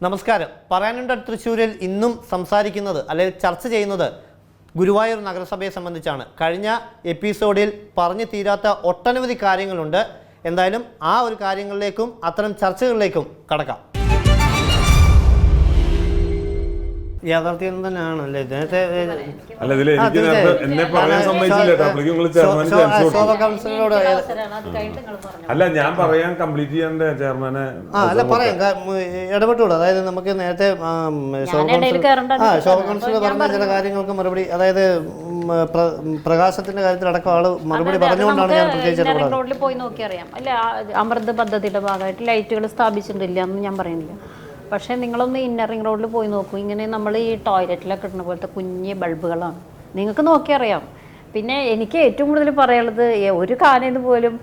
നമസ്കാരം. പറയാനുണ്ട് തൃശ്ശൂരിൽ ഇന്നും സംസാരിക്കുന്നത് അല്ലെങ്കിൽ ചർച്ച ചെയ്യുന്നത് ഗുരുവായൂർ നഗരസഭയെ സംബന്ധിച്ചാണ്. കഴിഞ്ഞ എപ്പിസോഡിൽ പറഞ്ഞു തീരാത്ത ഒട്ടനവധി കാര്യങ്ങളുണ്ട്. എന്തായാലും ആ ഒരു കാര്യങ്ങളിലേക്കും അത്തരം ചർച്ചകളിലേക്കും കടക്കാം. യാഥാർത്ഥ്യം തന്നെയാണ് അല്ലേ നേരത്തെ കൗൺസിലറോട് അല്ല ഞാൻ പറയാൻ കംപ്ലീറ്റ് ചെയ്യണ്ടേ ചെയർമാനെ? അല്ല പറയാം, ഇടപെട്ടൂടെ. അതായത് നമുക്ക് നേരത്തെ ശോഭ കൗൺസിലർ പറഞ്ഞ ചില കാര്യങ്ങൾക്ക് മറുപടി, അതായത് പ്രകാശത്തിന്റെ കാര്യത്തിലടക്കം ആള് മറുപടി പറഞ്ഞുകൊണ്ടാണ് ഞാൻ പ്രത്യേകിച്ച് റോഡിൽ പോയി നോക്കി അറിയാം. അല്ല, അമൃത് പദ്ധതിയുടെ ഭാഗമായിട്ട് ലൈറ്റുകൾ സ്ഥാപിച്ചിട്ടില്ല എന്ന് ഞാൻ പറയുന്നില്ല. പക്ഷേ നിങ്ങളൊന്ന് ഇന്നർ റിംഗ് റോഡിൽ പോയി നോക്കൂ. ഇങ്ങനെ നമ്മൾ ഈ ടോയ്ലറ്റിലൊക്കെ ഇടുന്ന പോലത്തെ കുഞ്ഞ് ബൾബുകളാണ്. നിങ്ങൾക്ക് നോക്കിയറിയാം. പിന്നെ എനിക്ക് ഏറ്റവും കൂടുതൽ പറയാനുള്ളത്, ഒരു കാനേന്ന് പോലും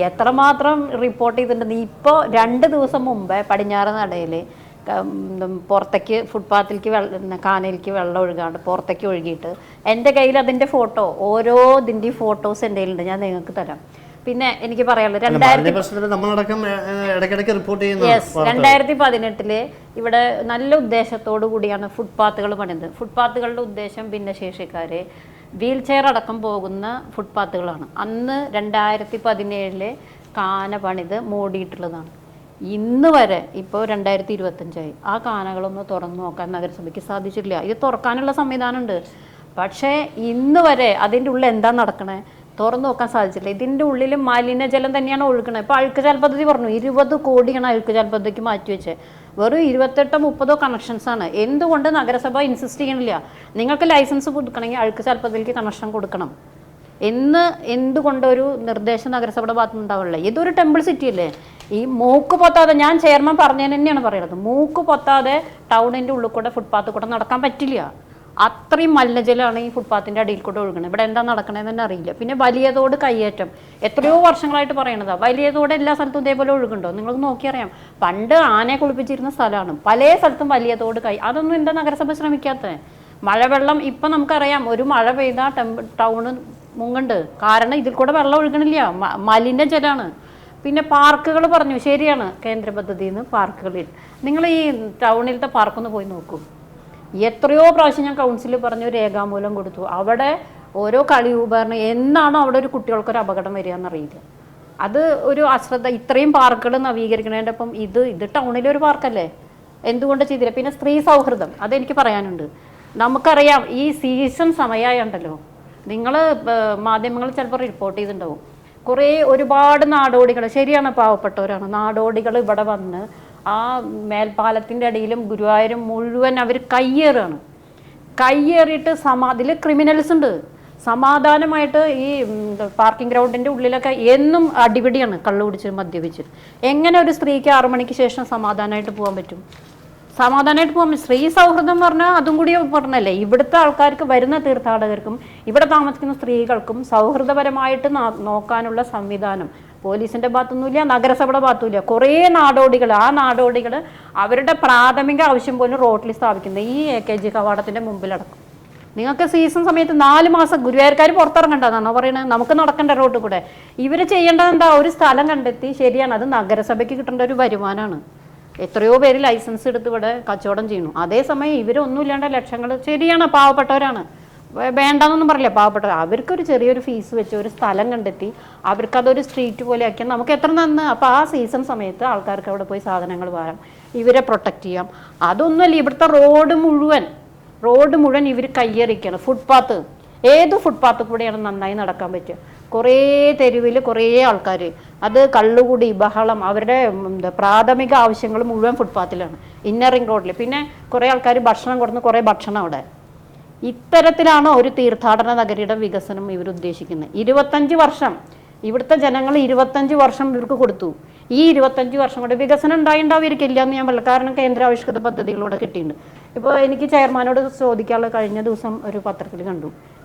എത്രമാത്രം റിപ്പോർട്ട് ചെയ്തിട്ടുണ്ട്. ഇപ്പോൾ 2 ദിവസം മുമ്പേ പടിഞ്ഞാറ് നടയിൽ പുറത്തേക്ക് ഫുട്പാത്തിലേക്ക് കാനയിലേക്ക് വെള്ളം ഒഴുകാണ്ട് പുറത്തേക്ക് ഒഴുകിയിട്ട് എൻ്റെ കയ്യിൽ അതിൻ്റെ ഫോട്ടോ, ഓരോ ഇതിൻ്റെയും ഫോട്ടോസ് എൻ്റെ കയ്യിലുണ്ട്. ഞാൻ നിങ്ങൾക്ക് തരാം. പിന്നെ എനിക്ക് പറയാനുള്ളത് 2018 ഇവിടെ നല്ല ഉദ്ദേശത്തോടു കൂടിയാണ് ഫുട്പാത്തുകൾ പണിത്. ഫുട്പാത്തുകളുടെ ഉദ്ദേശം ഭിന്നശേഷിക്കാരെ വീൽ ചെയർ അടക്കം പോകുന്ന ഫുട്പാത്തുകളാണ്. അന്ന് 2017 കാന പണിത് മൂടിയിട്ടുള്ളതാണ്. ഇന്ന് വരെ ഇപ്പോൾ 2025 ആ കാനകളൊന്ന് തുറന്നു നോക്കാൻ നഗരസഭയ്ക്ക് സാധിച്ചിട്ടില്ല. ഇത് തുറക്കാനുള്ള സംവിധാനമുണ്ട്, പക്ഷേ ഇന്ന് വരെ അതിൻ്റെ ഉള്ളിൽ എന്താ നടക്കണേ തുറന്നു നോക്കാൻ സാധിച്ചില്ല. ഇതിൻ്റെ ഉള്ളിൽ മലിനജലം തന്നെയാണ് ഒഴുകണത്. ഇപ്പോൾ അഴുക്കുചാൽ പദ്ധതി പറഞ്ഞു 20 കോടിയാണ് അഴുക്കുചാൽ പദ്ധതിക്ക് മാറ്റിവെച്ചത്. വെറും 28-30 കണക്ഷൻസാണ്. എന്തുകൊണ്ട് നഗരസഭ ഇൻസിസ്റ്റ് ചെയ്യണില്ല? നിങ്ങൾക്ക് ലൈസൻസ് കൊടുക്കണമെങ്കിൽ അഴുക്കുചാൽ പദ്ധതിക്ക് കണക്ഷൻ കൊടുക്കണം എന്തുകൊണ്ടൊരു നിർദ്ദേശം നഗരസഭയുടെ ഭാഗത്തുനിന്ന് ഉണ്ടാവില്ല? ഇതൊരു ടെമ്പിൾ സിറ്റി അല്ലേ? ഈ മൂക്ക് പൊത്താതെ, ഞാൻ ചെയർമാൻ പറഞ്ഞതിന് തന്നെയാണ് പറയുന്നത്, മൂക്ക് പൊത്താതെ ടൗണിൻ്റെ ഉള്ളിൽ കൂടെ ഫുട്പാത്ത് കൂടെ നടക്കാൻ പറ്റില്ല. അത്രയും മലിനജലമാണ് ഈ ഫുട്പാത്തിൻ്റെ അടിയിൽ കൂടെ ഒഴുകുന്നത്. ഇവിടെ എന്താ നടക്കണതെന്ന് തന്നെ അറിയില്ല. പിന്നെ വലിയതോട് കയ്യേറ്റം എത്രയോ വർഷങ്ങളായിട്ട് പറയണതാണ്. വലിയതോട് എല്ലാ സ്ഥലത്തും ഇതേപോലെ ഒഴുകുന്നുണ്ടോ? നിങ്ങൾക്ക് നോക്കിയറിയാം. പണ്ട് ആനയെ കുളിപ്പിച്ചിരുന്ന സ്ഥലമാണ്. പല സ്ഥലത്തും വലിയതോട് അതൊന്നും എന്താ നഗരസഭ ശ്രമിക്കാത്തത്? മഴവെള്ളം ഇപ്പം നമുക്കറിയാം, ഒരു മഴ പെയ്താൽ ടൗണ് മുങ്ങുണ്ട്. കാരണം ഇതിൽ കൂടെ വെള്ളം ഒഴുകണില്ല, മലിനജലമാണ്. പിന്നെ പാർക്കുകൾ പറഞ്ഞു, ശരിയാണ്, കേന്ദ്ര പദ്ധതിയിൽ നിന്ന് പാർക്കുകളിൽ. നിങ്ങൾ ഈ ടൗണിലത്തെ പാർക്കൊന്ന് പോയി നോക്കൂ. എത്രയോ പ്രാവശ്യം ഞാൻ കൗൺസിലിൽ പറഞ്ഞു, രേഖാമൂലം കൊടുത്തു. അവിടെ ഓരോ കളി ഉപകരണം എന്നാണോ അവിടെ ഒരു കുട്ടികൾക്കൊരു അപകടം വരിക എന്നറിയില്ല. അത് ഒരു അശ്രദ്ധ. ഇത്രയും പാർക്കുകൾ നവീകരിക്കുന്നതിൻ്റെ ഒപ്പം ഇത് ടൗണിലെ ഒരു പാർക്കല്ലേ, എന്തുകൊണ്ട് ചെയ്തില്ല? പിന്നെ സ്ത്രീ സൗഹൃദം, അതെനിക്ക് പറയാനുണ്ട്. നമുക്കറിയാം ഈ സീസൺ സമയമായുണ്ടല്ലോ, നിങ്ങൾ മാധ്യമങ്ങൾ ചിലപ്പോൾ റിപ്പോർട്ട് ചെയ്തിട്ടുണ്ടാവും, ഒരുപാട് നാടോടികൾ, ശരിയാണ്, പാവപ്പെട്ടവരാണ് നാടോടികൾ ഇവിടെ വന്ന് ആ മേൽപ്പാലത്തിൻ്റെ അടിയിലും ഗുരുവായൂരും മുഴുവൻ അവർ കയ്യേറിയിട്ട് അതിൽ ക്രിമിനൽസ് ഉണ്ട്. സമാധാനമായിട്ട് ഈ പാർക്കിംഗ് ഗ്രൗണ്ടിൻ്റെ ഉള്ളിലൊക്കെ എന്നും അടിപിടിയാണ്, കള്ളു കുടിച്ച് മദ്യപിച്ച്. എങ്ങനെ ഒരു സ്ത്രീക്ക് 6 മണിക്ക് ശേഷം സമാധാനമായിട്ട് പോകാൻ പറ്റും? സ്ത്രീ സൗഹൃദം പറഞ്ഞാൽ അതും കൂടി പറഞ്ഞല്ലേ. ഇവിടുത്തെ ആൾക്കാർക്ക്, വരുന്ന തീർത്ഥാടകർക്കും ഇവിടെ താമസിക്കുന്ന സ്ത്രീകൾക്കും സൗഹൃദപരമായിട്ട് നോക്കാനുള്ള സംവിധാനം പോലീസിൻ്റെ ഭാഗത്തൊന്നുമില്ല, നഗരസഭയുടെ ഭാഗത്തുമില്ല. കുറേ നാടോടികൾ, ആ നാടോടികൾ അവരുടെ പ്രാഥമിക ആവശ്യം പോലും റോഡിൽ സ്ഥാപിക്കുന്നത് ഈ AKG കവാടത്തിൻ്റെ മുമ്പിലടക്കും. നിങ്ങൾക്ക് സീസൺ സമയത്ത് 4 മാസം ഗുരുവായൂർക്കാർ പുറത്തിറങ്ങണ്ടെന്നാണോ പറയണത്? നമുക്ക് നടക്കേണ്ട റോഡിൽ കൂടെ. ഇവർ ചെയ്യേണ്ടത് എന്താ? ഒരു സ്ഥലം കണ്ടെത്തി, ശരിയാണ്, അത് നഗരസഭയ്ക്ക് കിട്ടേണ്ട ഒരു വരുമാനമാണ്. എത്രയോ പേര് ലൈസൻസ് എടുത്ത് ഇവിടെ കച്ചവടം ചെയ്യുന്നു. അതേസമയം ഇവരൊന്നും ഇല്ലാണ്ട ലക്ഷങ്ങൾ, ശരിയാണ്, പാവപ്പെട്ടവരാണ്, വേണ്ടെന്നൊന്നും പറയില്ല, പാവപ്പെട്ടവർ. അവർക്കൊരു ചെറിയൊരു ഫീസ് വെച്ച് ഒരു സ്ഥലം കണ്ടെത്തി അവർക്കതൊരു സ്ട്രീറ്റ് പോലെ ആക്കിയാൽ നമുക്ക് എത്ര നന്ന്. അപ്പോൾ ആ സീസൺ സമയത്ത് ആൾക്കാർക്ക് അവിടെ പോയി സാധനങ്ങൾ വാങ്ങാം, ഇവരെ പ്രൊട്ടക്റ്റ് ചെയ്യാം. അതൊന്നുമല്ല, ഇവിടുത്തെ റോഡ് മുഴുവൻ ഇവർ കയ്യേറിക്കുകയാണ്. ഫുട്പാത്ത്, ഏത് ഫുട്പാത്ത് കൂടെയാണ് നന്നായി നടക്കാൻ പറ്റുക? കുറേ തെരുവിൽ കുറേ ആൾക്കാർ, അത് കള്ളുകൂടി, ബഹളം, അവരുടെ പ്രാഥമിക ആവശ്യങ്ങൾ മുഴുവൻ ഫുട്പാത്തിലാണ്, ഇന്നർ റിംഗ് റോഡിൽ. പിന്നെ കുറേ ആൾക്കാർ ഭക്ഷണം കൊടുന്ന് കുറേ ഭക്ഷണം അവിടെ. ഇത്തരത്തിലാണ് ഒരു തീർത്ഥാടന നഗരിയുടെ വികസനം ഇവർ ഉദ്ദേശിക്കുന്നത്. 25 വർഷം ഇവിടുത്തെ ജനങ്ങൾ 25 വർഷം ഇവർക്ക് കൊടുത്തു. ഈ 25 വർഷം കൊണ്ട് വികസനം ഉണ്ടാവിരിക്കില്ല എന്ന് ഞാൻ പറയില്ല. കാരണം കേന്ദ്രാവിഷ്കൃത പദ്ധതികളോടെ കിട്ടിയിട്ടുണ്ട്. ഇപ്പോൾ എനിക്ക് ചെയർമാനോട് ചോദിക്കാനുള്ള, കഴിഞ്ഞ ദിവസം ഒരു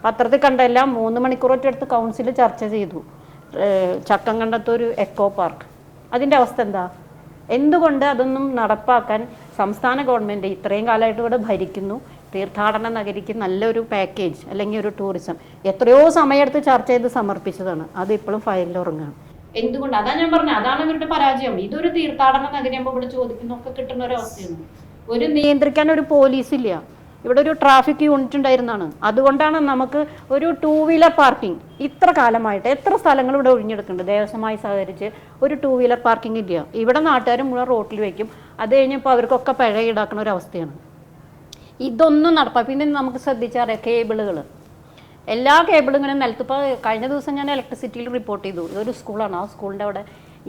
പത്രത്തിൽ കണ്ടെല്ലാം 3 മണിക്കൂറൊറ്റെടുത്ത് കൗൺസിൽ ചർച്ച ചെയ്തു. ചക്കങ്കണ്ടത്തൊരു എക്കോ പാർക്ക്, അതിൻ്റെ അവസ്ഥ എന്താ? എന്തുകൊണ്ട് അതൊന്നും നടപ്പാക്കാൻ സംസ്ഥാന ഗവൺമെൻറ് ഇത്രയും കാലമായിട്ട് ഇവിടെ ഭരിക്കുന്നു? തീർത്ഥാടന നഗരിക്ക് നല്ലൊരു പാക്കേജ് അല്ലെങ്കിൽ ഒരു ടൂറിസം എത്രയോ സമയമെടുത്ത് ചർച്ച ചെയ്ത് സമർപ്പിച്ചതാണ്. അത് ഇപ്പോഴും ഫയലിൽ ഉറങ്ങുകയാണ്. എന്തുകൊണ്ട്? അതാ ഞാൻ പറഞ്ഞത്, അതാണ് ഇവരുടെ പരാജയം. ഇതൊരു തീർത്ഥാടന നഗരിയാകുമ്പോൾ ഇവിടെ ചോദിക്കുന്നൊക്കെ കിട്ടുന്ന ഒരു അവസ്ഥയാണ്. ഒരു നിയന്ത്രിക്കാൻ ഒരു പോലീസ് ഇല്ല. ഇവിടെ ഒരു ട്രാഫിക് യൂണിറ്റ് ഉണ്ടായിരുന്നാണ്. അതുകൊണ്ടാണ് നമുക്ക് ഒരു 2 വീലർ പാർക്കിംഗ് ഇത്ര കാലമായിട്ട് എത്ര സ്ഥലങ്ങൾ ഇവിടെ ഒഴിഞ്ഞെടുക്കുന്നുണ്ട്. ദേവസ്വമായി സഹകരിച്ച് ഒരു 2 വീലർ പാർക്കിംഗ് ഇല്ല. ഇവിടെ നാട്ടുകാർ മുഴുവൻ റോട്ടിൽ വയ്ക്കും. അത് കഴിഞ്ഞപ്പോൾ അവർക്കൊക്കെ പിഴ ഈടാക്കുന്ന ഒരു അവസ്ഥയാണ്. ഇതൊന്നും നടപ്പാം. പിന്നെ നമുക്ക് ശ്രദ്ധിച്ചറിയാം, കേബിളുകൾ, എല്ലാ കേബിളും ഇങ്ങനെ നിലത്തിപ്പോൾ കഴിഞ്ഞ ദിവസം ഞാൻ ഇലക്ട്രിസിറ്റിയിൽ റിപ്പോർട്ട് ചെയ്തു. ഇതൊരു സ്കൂളാണ്. ആ സ്കൂളിൻ്റെ അവിടെ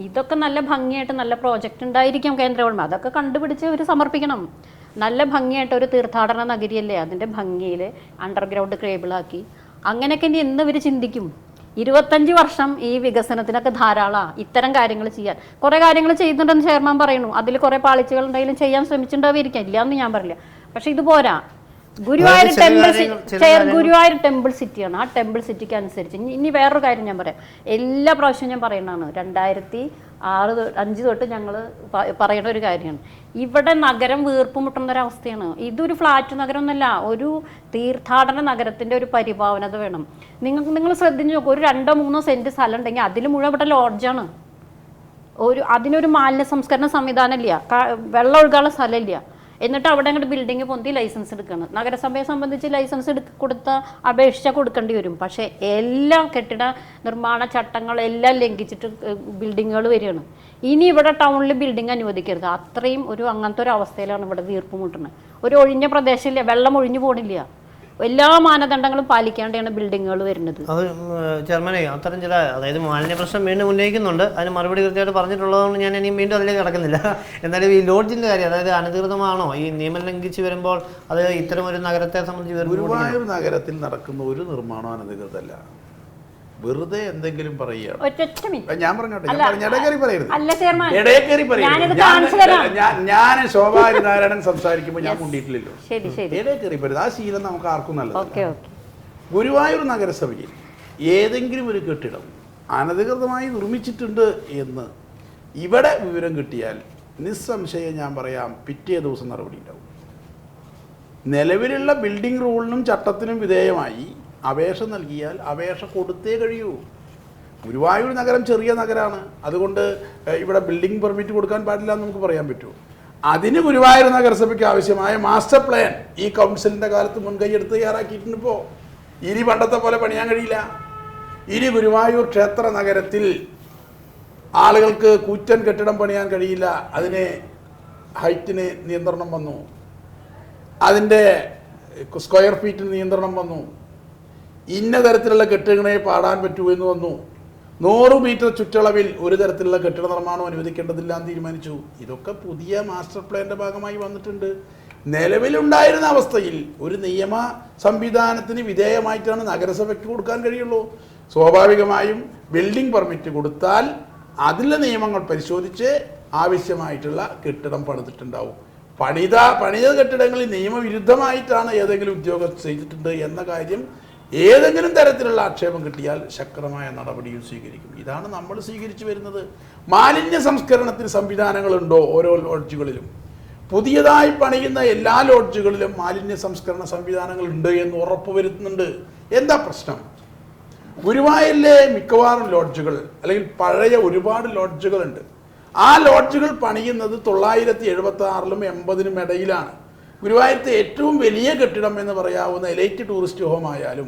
ഇതൊക്കെ നല്ല ഭംഗിയായിട്ട് നല്ല പ്രോജക്റ്റ് ഉണ്ടായിരിക്കും കേന്ദ്ര ഗവൺമെൻറ്. അതൊക്കെ കണ്ടുപിടിച്ച് അവർ സമർപ്പിക്കണം. നല്ല ഭംഗിയായിട്ട് ഒരു തീർത്ഥാടന നഗരിയല്ലേ, അതിൻ്റെ ഭംഗിയിൽ അണ്ടർഗ്രൗണ്ട് കേബിളാക്കി അങ്ങനെയൊക്കെ ഇനി എന്ന് ഇവർ ചിന്തിക്കും. 25 വർഷം ഈ വികസനത്തിനൊക്കെ ധാരാളമാണ് ഇത്തരം കാര്യങ്ങൾ ചെയ്യാൻ. കുറേ കാര്യങ്ങൾ ചെയ്യുന്നുണ്ടെന്ന് ചെയർമാൻ പറയുന്നു. അതിൽ കുറേ പാളിച്ചകൾ ഉണ്ടെങ്കിലും ചെയ്യാൻ ശ്രമിച്ചിട്ടുണ്ടാവുമായിരിക്കാം, ഇല്ല എന്ന് ഞാൻ പറയില്ല. പക്ഷെ ഇത് പോരാ. ഗുരുവായൂർ ടെമ്പിൾ സിറ്റിയാണ്. ആ ടെമ്പിൾ സിറ്റിക്ക് അനുസരിച്ച് ഇനി വേറൊരു കാര്യം ഞാൻ പറയാം. എല്ലാ പ്രാവശ്യവും ഞാൻ പറയുന്നതാണ്, 2006-05 തൊട്ട് ഞങ്ങൾ പറയുന്ന ഒരു കാര്യമാണ്. ഇവിടെ നഗരം വീർപ്പുമുട്ടുന്നൊരവസ്ഥയാണ്. ഇതൊരു ഫ്ലാറ്റ് നഗരമൊന്നുമല്ല, ഒരു തീർത്ഥാടന നഗരത്തിൻ്റെ ഒരു പരിഭാവനത വേണം. നിങ്ങൾ ശ്രദ്ധിച്ച് നോക്കും, ഒരു 2-3 സെൻറ്റ് സ്ഥലം ഉണ്ടെങ്കിൽ അതിൽ മുഴുവൻ ഇവിടെ ലോഡ്ജാണ്. അതിനൊരു മാലിന്യ സംസ്കരണ സംവിധാനം ഇല്ല, വെള്ളം ഒഴുകാനുള്ള സ്ഥലമില്ല. എന്നിട്ട് അവിടെ അങ്ങോട്ട് ബിൽഡിംഗ് പൊന്തി ലൈസൻസ് എടുക്കണം. നഗരസഭയെ സംബന്ധിച്ച് ലൈസൻസ് അപേക്ഷിച്ചാൽ കൊടുക്കേണ്ടി വരും. പക്ഷേ എല്ലാ കെട്ടിട നിർമ്മാണ ചട്ടങ്ങളെല്ലാം ലംഘിച്ചിട്ട് ബിൽഡിങ്ങുകൾ വരികയാണ്. ഇനി ഇവിടെ ടൗണിൽ ബിൽഡിംഗ് അനുവദിക്കരുത്. അത്രയും അങ്ങനത്തെ ഒരു അവസ്ഥയിലാണ് ഇവിടെ വീർപ്പ് മുട്ടുന്നത്. ഒരു ഒഴിഞ്ഞ പ്രദേശമില്ല, വെള്ളം ഒഴിഞ്ഞു പോകണില്ല. എല്ലാ മാനദണ്ഡങ്ങളും പാലിക്കാണ്ടാണ് ബിൽഡിങ്ങുകൾ വരുന്നത്. അത് ചെയർമാനെ, അത്തരം ചില അതായത് മാലിന്യ പ്രശ്നം വീണ്ടും ഉന്നയിക്കുന്നുണ്ട്. അതിന് മറുപടി കൃത്യമായിട്ട് പറഞ്ഞിട്ടുള്ളതുകൊണ്ട് ഞാൻ ഇനിയും വീണ്ടും അതിലേക്ക് കിടക്കുന്നില്ല. എന്നാലും ഈ ലോഡ്ജിൻ്റെ കാര്യം, അതായത് അനധികൃതമാണോ ഈ നിയമം ലംഘിച്ച് വരുമ്പോൾ അത് ഇത്തരം ഒരു നഗരത്തെ സംബന്ധിച്ച് ഗുരുവായൂർ നഗരത്തിൽ നടക്കുന്ന ഒരു നിർമ്മാണം അനധികൃതമല്ല. വെറുതെ എന്തെങ്കിലും പറയുകയാണ്. ഞാൻ പറഞ്ഞോട്ടെ, ഇടകേറി പറയരുത്. ഞാൻ ശോഭാരി നാരായണൻ സംസാരിക്കുമ്പോൾ ഞാൻ മുണ്ടിയിട്ടില്ലല്ലോ. ഇടകേറി പറയരുത്. ആ ശീലം നമുക്ക് ആർക്കും നല്ലത്. ഗുരുവായൂർ നഗരസഭയിൽ ഏതെങ്കിലും ഒരു കെട്ടിടം അനധികൃതമായി നിർമ്മിച്ചിട്ടുണ്ട് എന്ന് ഇവിടെ വിവരം കിട്ടിയാൽ നിസ്സംശയം ഞാൻ പറയാം, പിറ്റേ ദിവസം നടപടി ഉണ്ടാവും. നിലവിലുള്ള ബിൽഡിംഗ് റൂളിനും ചട്ടത്തിനും വിധേയമായി അപേക്ഷ നൽകിയാൽ അപേക്ഷ കൊടുത്തേ കഴിയൂ. ഗുരുവായൂർ നഗരം ചെറിയ നഗരമാണ്, അതുകൊണ്ട് ഇവിടെ ബിൽഡിംഗ് പെർമിറ്റ് കൊടുക്കാൻ പാടില്ല എന്ന് നമുക്ക് പറയാൻ പറ്റുമോ? അതിന് ഗുരുവായൂർ നഗരസഭയ്ക്ക് ആവശ്യമായ മാസ്റ്റർ പ്ലാൻ ഈ കൗൺസിലിൻ്റെ കാലത്ത് മുൻകൈ എടുത്ത് തയ്യാറാക്കിയിട്ടുണ്ട്. ഇപ്പോൾ ഇനി പണ്ടത്തെ പോലെ പണിയാൻ കഴിയില്ല. ഇനി ഗുരുവായൂർ ക്ഷേത്ര നഗരത്തിൽ ആളുകൾക്ക് കൂറ്റൻ കെട്ടിടം പണിയാൻ കഴിയില്ല. അതിന് ഹൈറ്റിന് നിയന്ത്രണം വന്നു, അതിൻ്റെ സ്ക്വയർ ഫീറ്റിന് നിയന്ത്രണം വന്നു, ഇന്ന തരത്തിലുള്ള കെട്ടിടങ്ങളെ പാടാൻ പറ്റൂ എന്ന് വന്നു. 100 മീറ്റർ ചുറ്റളവിൽ ഒരു തരത്തിലുള്ള കെട്ടിട നിർമ്മാണം അനുവദിക്കേണ്ടതില്ല എന്ന് തീരുമാനിച്ചു. ഇതൊക്കെ പുതിയ മാസ്റ്റർ പ്ലാന്റെ ഭാഗമായി വന്നിട്ടുണ്ട്. നിലവിലുണ്ടായിരുന്ന അവസ്ഥയിൽ ഒരു നിയമ സംവിധാനത്തിന് വിധേയമായിട്ടാണ് നഗരസഭയ്ക്ക് കൊടുക്കാൻ കഴിയുള്ളൂ. സ്വാഭാവികമായും ബിൽഡിംഗ് പെർമിറ്റ് കൊടുത്താൽ അതിലെ നിയമങ്ങൾ പരിശോധിച്ച് ആവശ്യമായിട്ടുള്ള കെട്ടിടം പണിതിട്ടുണ്ടാവും. പണിത കെട്ടിടങ്ങളിൽ നിയമവിരുദ്ധമായിട്ടാണ് ഏതെങ്കിലും ഉദ്യോഗസ്ഥർ ചെയ്തിട്ടുണ്ട് എന്ന കാര്യം ഏതെങ്കിലും തരത്തിലുള്ള ആക്ഷേപം കിട്ടിയാൽ ശക്തമായ നടപടിയും സ്വീകരിക്കും. ഇതാണ് നമ്മൾ സ്വീകരിച്ചു വരുന്നത്. മാലിന്യ സംസ്കരണത്തിന് സംവിധാനങ്ങളുണ്ടോ ഓരോ ലോഡ്ജുകളിലും? പുതിയതായി പണിയുന്ന എല്ലാ ലോഡ്ജുകളിലും മാലിന്യ സംസ്കരണ സംവിധാനങ്ങൾ ഉണ്ട് എന്ന് ഉറപ്പുവരുത്തുന്നുണ്ട്. എന്താ പ്രശ്നം? ഗുരുവായൂരിലെ മിക്കവാറും ലോഡ്ജുകൾ അല്ലെങ്കിൽ പഴയ ഒരുപാട് ലോഡ്ജുകളുണ്ട്. ആ ലോഡ്ജുകൾ പണിയുന്നത് 976-ലും 80-നും ഇടയിലാണ്. ഗുരുവായൂരത്തെ ഏറ്റവും വലിയ കെട്ടിടം എന്ന് പറയാവുന്ന എലൈറ്റ് ടൂറിസ്റ്റ് ഹോം ആയാലും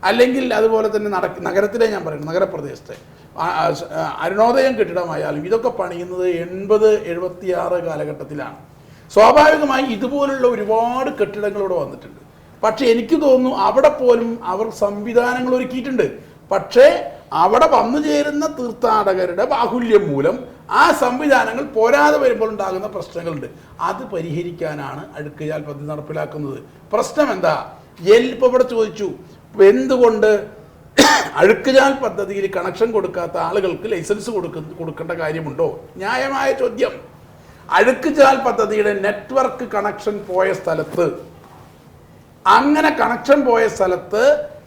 അല്ലെങ്കിൽ അതുപോലെ തന്നെ നഗരത്തിലെ ഞാൻ പറയുന്നത് നഗരപ്രദേശത്തെ അരുണോദയം കെട്ടിടമായാലും ഇതൊക്കെ പണിയുന്നത് 80-76 കാലഘട്ടത്തിലാണ്. സ്വാഭാവികമായി ഇതുപോലുള്ള ഒരുപാട് കെട്ടിടങ്ങൾ ഇവിടെ വന്നിട്ടുണ്ട്. പക്ഷെ എനിക്ക് തോന്നുന്നു അവിടെ പോലും അവർ സംവിധാനങ്ങൾ ഒരുക്കിയിട്ടുണ്ട്. പക്ഷേ അവിടെ വന്നു ചേരുന്ന തീർത്ഥാടകരുടെ ബാഹുല്യം മൂലം ആ സംവിധാനങ്ങൾ പോരാതെ വരുമ്പോൾ ഉണ്ടാകുന്ന പ്രശ്നങ്ങളുണ്ട്. അത് പരിഹരിക്കാനാണ് അഴുക്കുചാൽ പദ്ധതി നടപ്പിലാക്കുന്നത്. പ്രശ്നം എന്താ? ഇപ്പോൾ ഇവിടെ ചോദിച്ചു, എന്തുകൊണ്ട് അഴുക്കുചാൽ പദ്ധതിയിൽ കണക്ഷൻ കൊടുക്കാത്ത ആളുകൾക്ക് ലൈസൻസ് കൊടുക്കേണ്ട കാര്യമുണ്ടോ? ന്യായമായ ചോദ്യം. അഴുക്കുചാൽ പദ്ധതിയുടെ നെറ്റ്വർക്ക് കണക്ഷൻ പോയ സ്ഥലത്ത്, അങ്ങനെ കണക്ഷൻ പോയ സ്ഥലത്ത്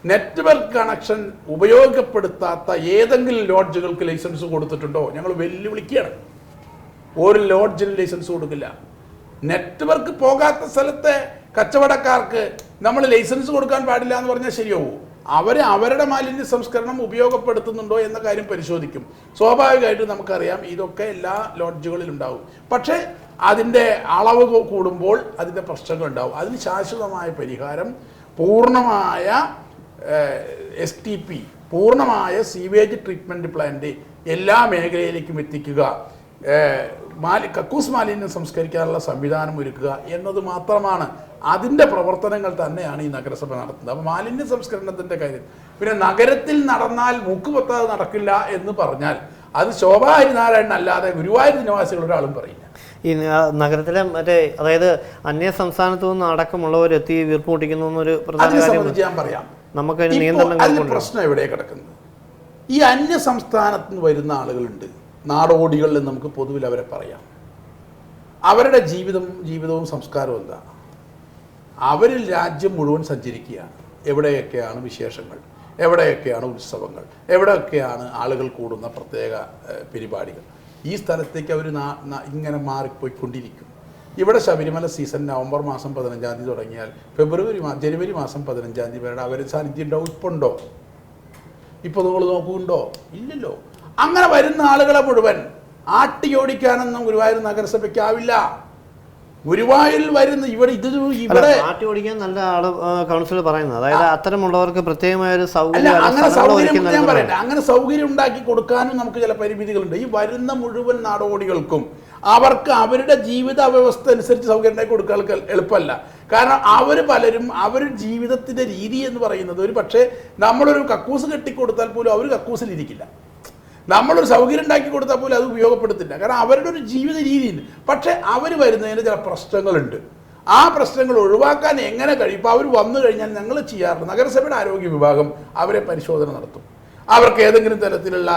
നെറ്റ്വർക്ക് കണക്ഷൻ ഉപയോഗപ്പെടുത്താത്ത ഏതെങ്കിലും ലോഡ്ജുകൾക്ക് ലൈസൻസ് കൊടുത്തിട്ടുണ്ടോ? ഞങ്ങൾ വെല്ലുവിളിക്കുകയാണ്. ഒരു ലോഡ്ജിന് ലൈസൻസ് കൊടുക്കില്ല. നെറ്റ്വർക്ക് പോകാത്ത സ്ഥലത്തെ കച്ചവടക്കാർക്ക് നമ്മൾ ലൈസൻസ് കൊടുക്കാൻ പാടില്ല എന്ന് പറഞ്ഞാൽ ശരിയാവൂ? അവരെ അവരുടെ മാലിന്യ സംസ്കരണം ഉപയോഗപ്പെടുത്തുന്നുണ്ടോ എന്ന കാര്യം പരിശോധിക്കും. സ്വാഭാവികമായിട്ടും നമുക്കറിയാം ഇതൊക്കെ എല്ലാ ലോഡ്ജുകളിലും ഉണ്ടാവും. പക്ഷേ അതിൻ്റെ അളവ് കൂടുമ്പോൾ അതിൻ്റെ പ്രശ്നങ്ങൾ ഉണ്ടാവും. അതിന് ശാശ്വതമായ പരിഹാരം പൂർണ്ണമായ STP, പൂർണ്ണമായ സീവേജ് ട്രീറ്റ്മെൻറ്റ് പ്ലാന്റ് എല്ലാ മേഖലയിലേക്കും എത്തിക്കുക, കക്കൂസ് മാലിന്യം സംസ്കരിക്കാനുള്ള സംവിധാനം ഒരുക്കുക എന്നത് മാത്രമാണ്. അതിൻ്റെ പ്രവർത്തനങ്ങൾ തന്നെയാണ് ഈ നഗരസഭ നടത്തുന്നത്. അപ്പോൾ മാലിന്യ സംസ്കരണത്തിൻ്റെ കാര്യം പിന്നെ നഗരത്തിൽ നടന്നാൽ മൂക്കുപൊത്താതെ നടക്കില്ല എന്ന് പറഞ്ഞാൽ അത് ശോഭാ ഹരിനാരായണൻ അല്ലാതെ ഗുരുവായൂർ നിവാസികൾ ഒരാളും പറയില്ല. ഈ നഗരത്തിലെ മറ്റേ അതായത് അന്യ സംസ്ഥാനത്തു നിന്ന് അടക്കമുള്ളവർ എത്തി വീർപ്പ് മുട്ടിക്കുന്നു എന്നൊരു പ്രധാന കാര്യം ഞാൻ പറയാം. നമുക്ക് അതിന് പ്രശ്നം എവിടെ കിടക്കുന്നത്? ഈ അന്യ സംസ്ഥാനത്ത് നിന്ന് വരുന്ന ആളുകളുണ്ട്, നാടോടികളിൽ നമുക്ക് പൊതുവിൽ അവരെ പറയാം. അവരുടെ ജീവിതവും സംസ്കാരവും എന്താ? അവരിൽ രാജ്യം മുഴുവൻ സഞ്ചരിക്കുകയാണ്. എവിടെയൊക്കെയാണ് വിശേഷങ്ങൾ, എവിടെയൊക്കെയാണ് ഉത്സവങ്ങൾ, എവിടെയൊക്കെയാണ് ആളുകൾ കൂടുന്ന പ്രത്യേക പരിപാടികൾ, ഈ സ്ഥലത്തേക്ക് അവർ ഇങ്ങനെ മാറിപ്പോയിക്കൊണ്ടിരിക്കും. ഇവിടെ ശബരിമല സീസൺ നവംബർ മാസം 15-ാം തീയതി തുടങ്ങിയാൽ ജനുവരി മാസം 15-ാം തീയതി വരെ അവർ സാന്നിധ്യം ഉണ്ടാവും. ഇപ്പോൾ ഉണ്ടോ? ഇപ്പോൾ നിങ്ങൾ നോക്കുന്നുണ്ടോ? ഇല്ലല്ലോ. അങ്ങനെ വരുന്ന ആളുകളെ മുഴുവൻ ആട്ടിയോടിക്കാനൊന്നും ഗുരുവായൂർ നഗരസഭയ്ക്കാവില്ല. ഗുരുവായൂരിൽ വരുന്ന ഇവിടെ ആട്ടി ഓടിക്കാൻ നല്ല ആള് കൗൺസിൽ പറയുന്നത്, അതായത് അത്തരമുള്ളവർക്ക് പ്രത്യേകമായ ഒരു അങ്ങനെ സൗകര്യം ഉണ്ടാക്കി കൊടുക്കാനും നമുക്ക് ചില പരിമിതികളുണ്ട്. ഈ വരുന്ന മുഴുവൻ നാടോടികൾക്കും അവർക്ക് അവരുടെ ജീവിത വ്യവസ്ഥ അനുസരിച്ച് സൗകര്യം ഉണ്ടാക്കി കൊടുക്കാൻ എളുപ്പമല്ല. കാരണം പലരും അവരുടെ ജീവിതത്തിന്റെ രീതി എന്ന് പറയുന്നത് ഒരു പക്ഷേ നമ്മളൊരു കക്കൂസ് കെട്ടിക്കൊടുത്താൽ പോലും അവർ കക്കൂസിലിരിക്കില്ല. നമ്മളൊരു സൗകര്യം ഉണ്ടാക്കി കൊടുത്താൽ പോലും അത് ഉപയോഗപ്പെടുത്തില്ല. കാരണം അവരുടെ ഒരു ജീവിത രീതിയുണ്ട്. പക്ഷേ അവർ വരുന്നതിന് ചില പ്രശ്നങ്ങളുണ്ട്. ആ പ്രശ്നങ്ങൾ ഒഴിവാക്കാൻ എങ്ങനെ കഴിയും? ഇപ്പോൾ അവർ വന്നു കഴിഞ്ഞാൽ ഞങ്ങൾ ചെയ്യാറുണ്ട്, നഗരസഭയുടെ ആരോഗ്യ വിഭാഗം അവരെ പരിശോധന നടത്തും. അവർക്ക് ഏതെങ്കിലും തരത്തിലുള്ള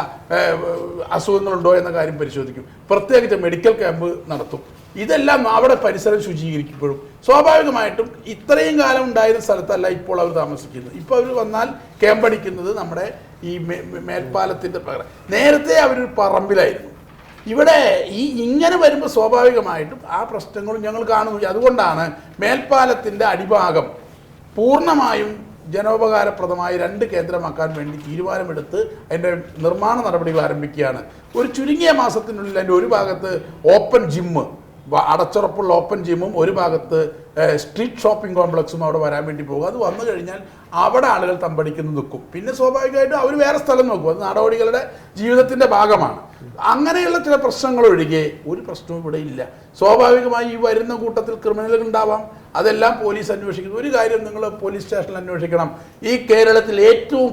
അസുഖങ്ങളുണ്ടോ എന്ന കാര്യം പരിശോധിക്കും. പ്രത്യേകിച്ച് മെഡിക്കൽ ക്യാമ്പ് നടത്തും. ഇതെല്ലാം അവിടെ പരിസരം ശുചീകരിക്കുമ്പോഴും സ്വാഭാവികമായിട്ടും ഇത്രയും കാലം ഉണ്ടായിരുന്ന സ്ഥലത്തല്ല ഇപ്പോൾ അവർ താമസിക്കുന്നത്. ഇപ്പോൾ അവർ വന്നാൽ ക്യാമ്പടിക്കുന്നത് നമ്മുടെ ഈ മേൽപ്പാലത്തിൻ്റെ പകരം. നേരത്തെ അവരൊരു പറമ്പിലായിരുന്നു. ഇവിടെ ഇങ്ങനെ വരുമ്പോൾ സ്വാഭാവികമായിട്ടും ആ പ്രശ്നങ്ങളും ഞങ്ങൾ കാണുന്നു. അതുകൊണ്ടാണ് മേൽപ്പാലത്തിൻ്റെ അടിഭാഗം പൂർണ്ണമായും ജനോപകാരപ്രദമായി 2 കേന്ദ്രമാക്കാൻ വേണ്ടി തീരുമാനമെടുത്ത് അതിൻ്റെ നിർമ്മാണ നടപടികൾ ആരംഭിക്കുകയാണ്. ഒരു ചുരുങ്ങിയ മാസത്തിനുള്ളിൽ അതിൻ്റെ ഒരു ഭാഗത്ത് ഓപ്പൺ ജിമ്മ്, അടച്ചുറപ്പുള്ള ഓപ്പൺ ജിമ്മും ഒരു ഭാഗത്ത് സ്ട്രീറ്റ് ഷോപ്പിംഗ് കോംപ്ലക്സും അവിടെ വരാൻ വേണ്ടി പോകും. അത് വന്നു കഴിഞ്ഞാൽ അവിടെ ആളുകൾ തമ്പടിക്കുന്നു നിൽക്കും. പിന്നെ സ്വാഭാവികമായിട്ടും അവർ വേറെ സ്ഥലം നോക്കും. അത് നാടോടികളുടെ ജീവിതത്തിൻ്റെ ഭാഗമാണ്. അങ്ങനെയുള്ള ചില പ്രശ്നങ്ങൾ ഒഴികെ ഒരു പ്രശ്നവും ഇവിടെ ഇല്ല. സ്വാഭാവികമായി ഈ വരുന്ന കൂട്ടത്തിൽ ക്രിമിനലുകൾ ഉണ്ടാവാം. അതെല്ലാം പോലീസ് അന്വേഷിക്കുന്നു. ഒരു കാര്യം നിങ്ങൾ പോലീസ് സ്റ്റേഷനിൽ അന്വേഷിക്കണം, ഈ കേരളത്തിൽ ഏറ്റവും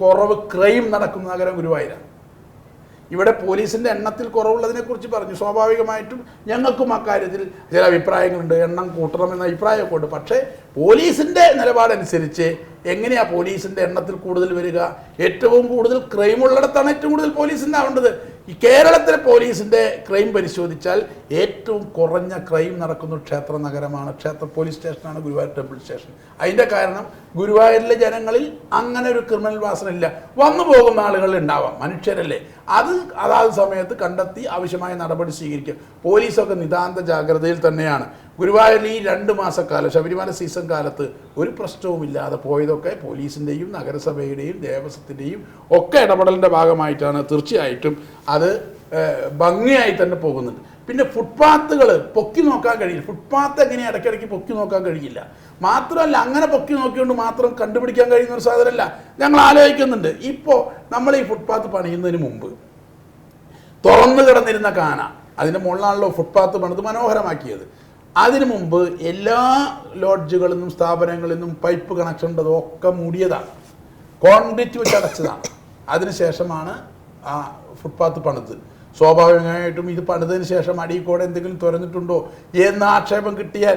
കുറവ് ക്രൈം നടക്കുന്ന നഗരം ഗുരുവായൂരാണ്. ഇവിടെ പോലീസിൻ്റെ എണ്ണത്തിൽ കുറവുള്ളതിനെക്കുറിച്ച് പറഞ്ഞു. സ്വാഭാവികമായിട്ടും ഞങ്ങൾക്കും അക്കാര്യത്തിൽ ചില അഭിപ്രായങ്ങളുണ്ട്, എണ്ണം കൂട്ടണമെന്ന അഭിപ്രായമൊക്കെ ഉണ്ട്. പക്ഷേ പോലീസിൻ്റെ നിലപാടനുസരിച്ച് എങ്ങനെയാണ് പോലീസിൻ്റെ എണ്ണത്തിൽ കൂടുതൽ വരിക? ഏറ്റവും കൂടുതൽ ക്രൈം ഉള്ളിടത്താണ് ഏറ്റവും കൂടുതൽ പോലീസിൻ്റെ ആവേണ്ടത്. ഈ കേരളത്തിലെ പോലീസിൻ്റെ ക്രൈം പരിശോധിച്ചാൽ ഏറ്റവും കുറഞ്ഞ ക്രൈം നടക്കുന്ന ക്ഷേത്ര നഗരമാണ്, ക്ഷേത്ര പോലീസ് സ്റ്റേഷനാണ് ഗുരുവായൂർ ടെമ്പിൾ സ്റ്റേഷൻ. അതിൻ്റെ കാരണം ഗുരുവായൂരിലെ ജനങ്ങളിൽ അങ്ങനെ ഒരു ക്രിമിനൽ വാസന ഇല്ല. വന്നു പോകുന്ന ആളുകൾ ഉണ്ടാവാം, മനുഷ്യരല്ലേ. അതാത് സമയത്ത് കണ്ടെത്തി ആവശ്യമായ നടപടി സ്വീകരിക്കുക. പോലീസൊക്കെ നിതാന്ത ജാഗ്രതയിൽ തന്നെയാണ്. ഗുരുവായൂരിൽ ഈ 2 മാസക്കാലം ശബരിമല സീസൺ കാലത്ത് ഒരു പ്രശ്നവുമില്ലാതെ പോയതൊക്കെ പോലീസിൻ്റെയും നഗരസഭയുടെയും ദേവസ്വത്തിൻ്റെയും ഒക്കെ ഇടപെടലിൻ്റെ ഭാഗമായിട്ടാണ്. തീർച്ചയായിട്ടും അത് ഭംഗിയായി തന്നെ പോകുന്നുണ്ട്. പിന്നെ ഫുട്പാത്തുകൾ പൊക്കി നോക്കാൻ കഴിയില്ല. ഫുട്പാത്ത് എങ്ങനെ ഇടയ്ക്കിടയ്ക്ക് പൊക്കി നോക്കാൻ കഴിയില്ല. മാത്രമല്ല അങ്ങനെ പൊക്കി നോക്കിക്കൊണ്ട് മാത്രം കണ്ടുപിടിക്കാൻ കഴിയുന്ന ഒരു സാധനമല്ല. ഞങ്ങൾ ആലോചിക്കുന്നുണ്ട്, ഇപ്പോൾ നമ്മൾ ഈ ഫുട്പാത്ത് പണിയുന്നതിന് മുമ്പ് തുറന്നു കിടന്നിരുന്ന കാന, അതിൻ്റെ മുകളിലാണല്ലോ ഫുട്പാത്ത് പണിത് മനോഹരമാക്കിയത്. അതിനു മുമ്പ് എല്ലാ ലോഡ്ജുകളിൽ നിന്നും സ്ഥാപനങ്ങളിൽ നിന്നും പൈപ്പ് കണക്ഷൻ ഉണ്ടതൊക്കെ മൂടിയതാണ്, കോൺക്രീറ്റ് വെച്ച് അടച്ചതാണ്. അതിനുശേഷമാണ് ആ ഫുട്പാത്ത് പണിത്. സ്വാഭാവികമായിട്ടും ഇത് പണിതതിന് ശേഷം അടിയിൽ കൂടെ എന്തെങ്കിലും തുറന്നിട്ടുണ്ടോ എന്ന ആക്ഷേപം കിട്ടിയാൽ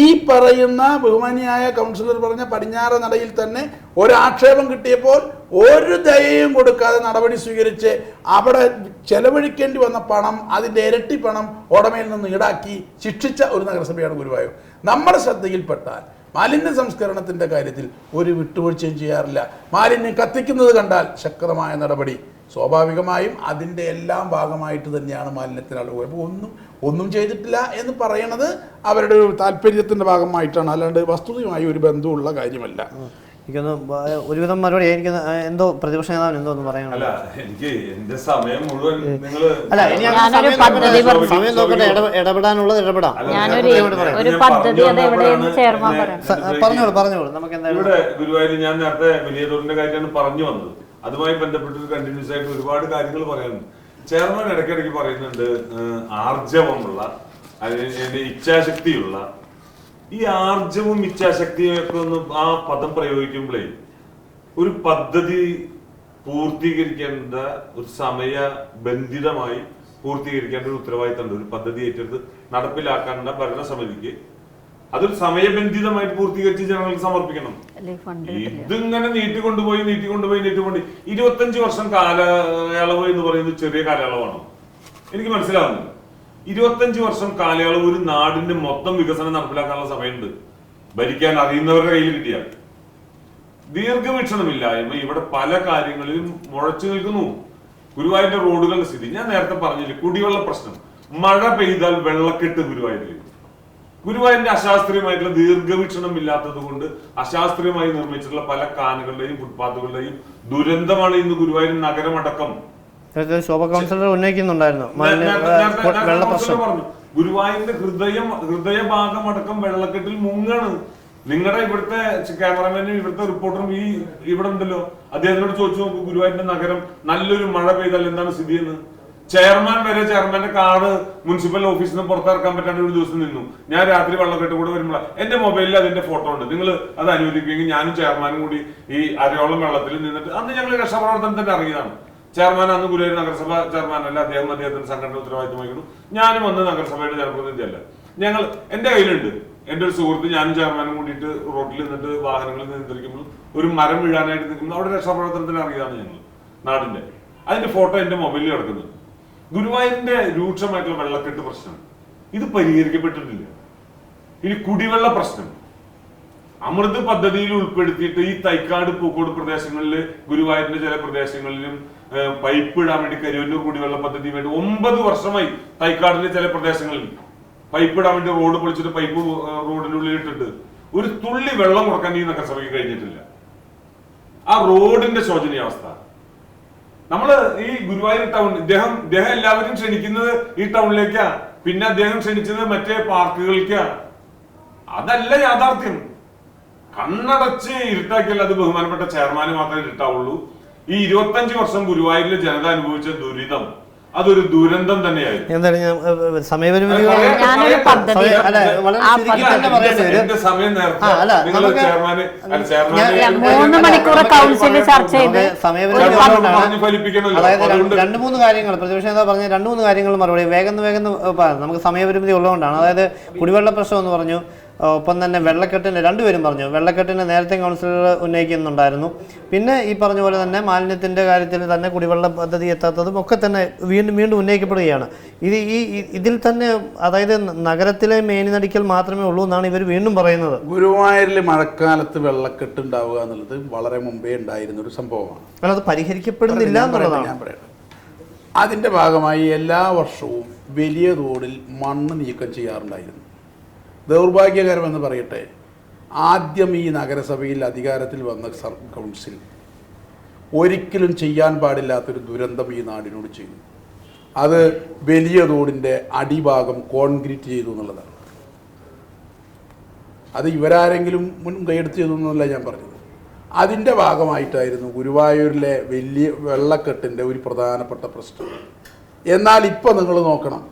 ഈ പറയുന്ന ബഹുമാനിയായ കൗൺസിലർ പറഞ്ഞ പടിഞ്ഞാറ് നടയിൽ തന്നെ ഒരാക്ഷേപം കിട്ടിയപ്പോൾ ഒരു ദയയും കൊടുക്കാതെ നടപടി സ്വീകരിച്ച് അവിടെ ചെലവഴിക്കേണ്ടി വന്ന പണം, അതിൻ്റെ ഇരട്ടി പണം ഉടമയിൽ നിന്ന് ഈടാക്കി ശിക്ഷിച്ച ഒരു നഗരസഭയാണ് ഗുരുവായൂർ. നമ്മുടെ ശ്രദ്ധയിൽപ്പെട്ടാൽ മാലിന്യ സംസ്കരണത്തിൻ്റെ കാര്യത്തിൽ ഒരു വിട്ടുവീഴ്ചയും ചെയ്യാറില്ല. മാലിന്യം കത്തിക്കുന്നത് കണ്ടാൽ ശക്തമായ നടപടി. സ്വാഭാവികമായും അതിൻ്റെ എല്ലാം ഭാഗമായിട്ട് തന്നെയാണ് മാലിന്യത്തിനാൾ. അപ്പോൾ ഒന്നും ചെയ്തിട്ടില്ല എന്ന് പറയണത് അവരുടെ ഒരു താല്പര്യത്തിൻ്റെ ഭാഗമായിട്ടാണ്, അല്ലാണ്ട് വസ്തുതയുമായി ഒരു ബന്ധമുള്ള കാര്യമല്ല. എനിക്കൊന്ന് ഒരുവിധം മറുപടി എനിക്ക് എന്തോ പ്രതിപക്ഷ നേതാവിന് എന്തോ ഒന്ന് പറയാനുള്ളത്. അല്ല എനിക്ക് എന്റെ സമയം മുഴുവൻ നിങ്ങള് അല്ല ഇനി സമയം നോക്കട്ടെ, ഇടപെടാനുള്ളത് ഇടപെടാം. ഒരു പദ്ധതി അത് എവിടെയെന്ന് ചെയർമാൻ പറയാം. പറഞ്ഞോളൂ. നമുക്ക് എന്തായാലും ഇവിടെ ഗുരുവായൂർ ഞാൻ നേരത്തെ വലിയതോടിന്റെ കാര്യമാണ് പറഞ്ഞു വന്നത്. അതുമായി ബന്ധപ്പെട്ട് കണ്ടിന്യൂസ് ആയിട്ട് ഒരുപാട് കാര്യങ്ങൾ പറയാനുണ്ട്. ചെയർമാൻ ഇടയ്ക്കിടയ്ക്ക് പറയുന്നുണ്ട് ആർജവമുള്ള, അതിന്റെ ഇച്ഛാശക്തിയുള്ള. ഈ ആർജവും ഇച്ഛാശക്തിയും ഒക്കെ ഒന്ന് ആ പദം പ്രയോഗിക്കുമ്പോഴേ ഒരു പദ്ധതി പൂർത്തീകരിക്കേണ്ട ഒരു സമയബന്ധിതമായി പൂർത്തീകരിക്കേണ്ട ഒരു ഉത്തരവാദിത്തമുണ്ട്. ഒരു പദ്ധതി ഏറ്റെടുത്ത് നടപ്പിലാക്കേണ്ട ഭരണസമിതിക്ക് അതൊരു സമയബന്ധിതമായിട്ട് പൂർത്തീകരിച്ച് ജനങ്ങൾക്ക് സമർപ്പിക്കണം. ഇതിങ്ങനെ നീട്ടിക്കൊണ്ടുപോയി 25 വർഷം കാലയളവ് എന്ന് പറയുന്നത് ചെറിയ കാലയളവാണോ? എനിക്ക് മനസ്സിലാവുന്നില്ല. 25 വർഷം കാലയളവ് ഒരു നാടിന്റെ മൊത്തം വികസനം നടപ്പിലാക്കാനുള്ള സമയമുണ്ട്, ഭരിക്കാൻ അറിയുന്നവരുടെ കയ്യിൽ കിട്ടിയാൽ. ദീർഘവീക്ഷണമില്ലായ്മ ഇവിടെ പല കാര്യങ്ങളിലും മുഴച്ചു നിൽക്കുന്നു. ഗുരുവായൂരിന്റെ റോഡുകളുടെ സ്ഥിതി ഞാൻ നേരത്തെ പറഞ്ഞില്ലേ, കുടിവെള്ള പ്രശ്നം, മഴ പെയ്താൽ വെള്ളക്കെട്ട് ഗുരുവായൂരിന്റെ അശാസ്ത്രീയമായിട്ടുള്ള ദീർഘവീക്ഷണം ഇല്ലാത്തത് കൊണ്ട് അശാസ്ത്രീയമായി നിർമ്മിച്ചിട്ടുള്ള പല കാനുകളുടെയും ഫുട്പാത്തുകളുടെയും ദുരന്തമാണ് ഇന്ന് ഗുരുവായൂർ നഗരമടക്കം. ശോഭ കൗൺസിലർ ഉന്നയിക്കുന്നുണ്ടായിരുന്നു പറഞ്ഞു. ഗുരുവായൂരിന്റെ ഹൃദയഭാഗമടക്കം വെള്ളക്കെട്ടിൽ മുങ്ങാണ്. നിങ്ങളുടെ ഇവിടുത്തെ ക്യാമറമാനും ഇവിടുത്തെ റിപ്പോർട്ടറും ഇവിടെ ഉണ്ടല്ലോ, അദ്ദേഹത്തിനോട് ചോദിച്ചു നോക്കൂ, ഗുരുവായൂരിന്റെ നഗരം നല്ലൊരു മഴ പെയ്താൽ എന്താണ് സ്ഥിതി എന്ന്. ചെയർമാൻ വരെ ചെയർമാന്റെ കാറ് മുനിസിപ്പൽ ഓഫീസിൽ നിന്ന് പുറത്തിറക്കാൻ പറ്റാണ്ട് ഒരു ദിവസം നിന്നു. ഞാൻ രാത്രി വെള്ളക്കെട്ട് കൂടെ വരുമ്പോൾ എന്റെ മൊബൈലിൽ അതിന്റെ ഫോട്ടോ ഉണ്ട്. നിങ്ങൾ അത് അനുവദിക്കുമെങ്കിൽ ഞാനും ചെയർമാനും കൂടി ഈ അരയോളം വെള്ളത്തിൽ നിന്നിട്ട് അന്ന് ഞങ്ങൾ രക്ഷാപ്രവർത്തനത്തിന്റെ ഇറങ്ങിയതാണ്. ചെയർമാൻ അന്ന് ഗുരുവായൂർ നഗരസഭ ചെയർമാനല്ല, അദ്ദേഹത്തിന്റെ സംഘടന ഉത്തരവാദിത്വം വഹിക്കുന്നു. ഞാനും അന്ന് നഗരസഭയുടെ ജനപ്രതിനിധിയല്ല. ഞങ്ങൾ എന്റെ കയ്യിലുണ്ട്, എന്റെ ഒരു സുഹൃത്ത് ഞാനും ചെയർമാനും കൂടിയിട്ട് റോഡിൽ നിന്നിട്ട് വാഹനങ്ങളിൽ നിയന്ത്രിക്കുമ്പോൾ ഒരു മരം വീഴാനായിട്ട് നിൽക്കുമ്പോൾ അവിടെ രക്ഷാപ്രവർത്തനത്തിന് ഇറങ്ങിയതാണ് ഞങ്ങൾ നാടിന്റെ. അതിന്റെ ഫോട്ടോ എന്റെ മൊബൈലിൽ കിടക്കുന്നത്. ഗുരുവായൂരിന്റെ രൂക്ഷമായിട്ടുള്ള വെള്ളക്കെട്ട് പ്രശ്നം ഇത് പരിഹരിക്കപ്പെട്ടിട്ടില്ല. ഇനി കുടിവെള്ള പ്രശ്നം അമൃത് പദ്ധതിയിൽ ഉൾപ്പെടുത്തിയിട്ട് ഈ തൈക്കാട് പൂക്കോട് പ്രദേശങ്ങളിൽ ഗുരുവായൂരിന്റെ ചില പ്രദേശങ്ങളിലും പൈപ്പ് ഇടാൻ വേണ്ടി കരുവന്നൂർ കുടിവെള്ള പദ്ധതി വേണ്ടി 9 വർഷമായി തൈക്കാടിന്റെ ചില പ്രദേശങ്ങളിൽ പൈപ്പ് ഇടാൻ വേണ്ടി റോഡ് പൊളിച്ചിട്ട് പൈപ്പ് റോഡിന്റെ ഉള്ളിൽ ഇട്ടിട്ട് ഒരു തുള്ളി വെള്ളം കൊടുക്കാൻ ഈ നഗരസഭയ്ക്ക് കഴിഞ്ഞിട്ടില്ല. ആ റോഡിന്റെ ശോചനീയാവസ്ഥ. നമ്മള് ഈ ഗുരുവായൂർ ടൗൺ ഇദ്ദേഹം എല്ലാവരും ക്ഷണിക്കുന്നത് ഈ ടൗണിലേക്കാ, പിന്നെ അദ്ദേഹം ക്ഷണിച്ചത് മറ്റേ പാർക്കുകൾക്കാ. അതല്ല യാഥാർത്ഥ്യം. കണ്ണടച്ച് ഇരുട്ടാക്കിയാൽ അത് ബഹുമാനപ്പെട്ട ചെയർമാന് മാത്രമേ ഇരുട്ടാവുള്ളൂ. ഈ 25 വർഷം ഗുരുവായൂരിലെ ജനത അനുഭവിച്ച ദുരിതം അതൊരു ദുരന്തം തന്നെയായിരുന്നു. സമയം നേരത്തെ 3 മണിക്കൂർ കൗൺസിൽ ചർച്ച ചെയ്ത് രണ്ട് മൂന്ന് കാര്യങ്ങൾ പ്രതിപക്ഷ നേതാവ് പറഞ്ഞ 2-3 കാര്യങ്ങൾ മറുപടി വേഗം നമുക്ക് സമയപരിമിതി ഉള്ളതുകൊണ്ടാണ്. അതായത് കുടിവെള്ള പ്രശ്നം എന്ന് പറഞ്ഞു, ഒപ്പം തന്നെ വെള്ളക്കെട്ടിന് രണ്ടുപേരും പറഞ്ഞു, വെള്ളക്കെട്ടിന് നേരത്തെ കൗൺസിലർ ഉന്നയിക്കുന്നുണ്ടായിരുന്നു. പിന്നെ ഈ പറഞ്ഞ പോലെ തന്നെ മാലിന്യത്തിന്റെ കാര്യത്തിൽ തന്നെ കുടിവെള്ള പദ്ധതി എത്താത്തതും ഒക്കെ തന്നെ വീണ്ടും ഉന്നയിക്കപ്പെടുകയാണ്. ഇതിൽ തന്നെ അതായത് നഗരത്തിലെ മേനിനടിക്കൽ മാത്രമേ ഉള്ളൂ എന്നാണ് ഇവർ വീണ്ടും പറയുന്നത്. ഗുരുവായൂരിൽ മഴക്കാലത്ത് വെള്ളക്കെട്ട് ഉണ്ടാവുക എന്നുള്ളത് വളരെ മുമ്പേ ഉണ്ടായിരുന്ന ഒരു സംഭവമാണ്. അത് പരിഹരിക്കപ്പെടുന്നില്ല എന്നുള്ളതാണ് ഞാൻ പറയുന്നത്. അതിന്റെ ഭാഗമായി എല്ലാ വർഷവും വലിയ തോതിൽ മണ്ണ് നീക്കം ചെയ്യാറുണ്ടായിരുന്നു. ദൗർഭാഗ്യകരമെന്ന് പറയട്ടെ, ആദ്യം ഈ നഗരസഭയിൽ അധികാരത്തിൽ വന്ന കൗൺസിൽ ഒരിക്കലും ചെയ്യാൻ പാടില്ലാത്തൊരു ദുരന്തം ഈ നാടിനോട് ചെയ്തു. അത് വലിയ തോടിൻ്റെ അടിഭാഗം കോൺക്രീറ്റ് ചെയ്തു എന്നുള്ളതാണ്. അത് ഇവരാരെങ്കിലും മുൻകൈയെടുത്ത് ചെയ്തു എന്നല്ല ഞാൻ പറഞ്ഞത്. അതിൻ്റെ ഭാഗമായിട്ടായിരുന്നു ഗുരുവായൂരിലെ വലിയ വെള്ളക്കെട്ടിൻ്റെ ഒരു പ്രധാനപ്പെട്ട പ്രശ്നം. എന്നാൽ ഇപ്പോൾ നിങ്ങൾ നോക്കണം,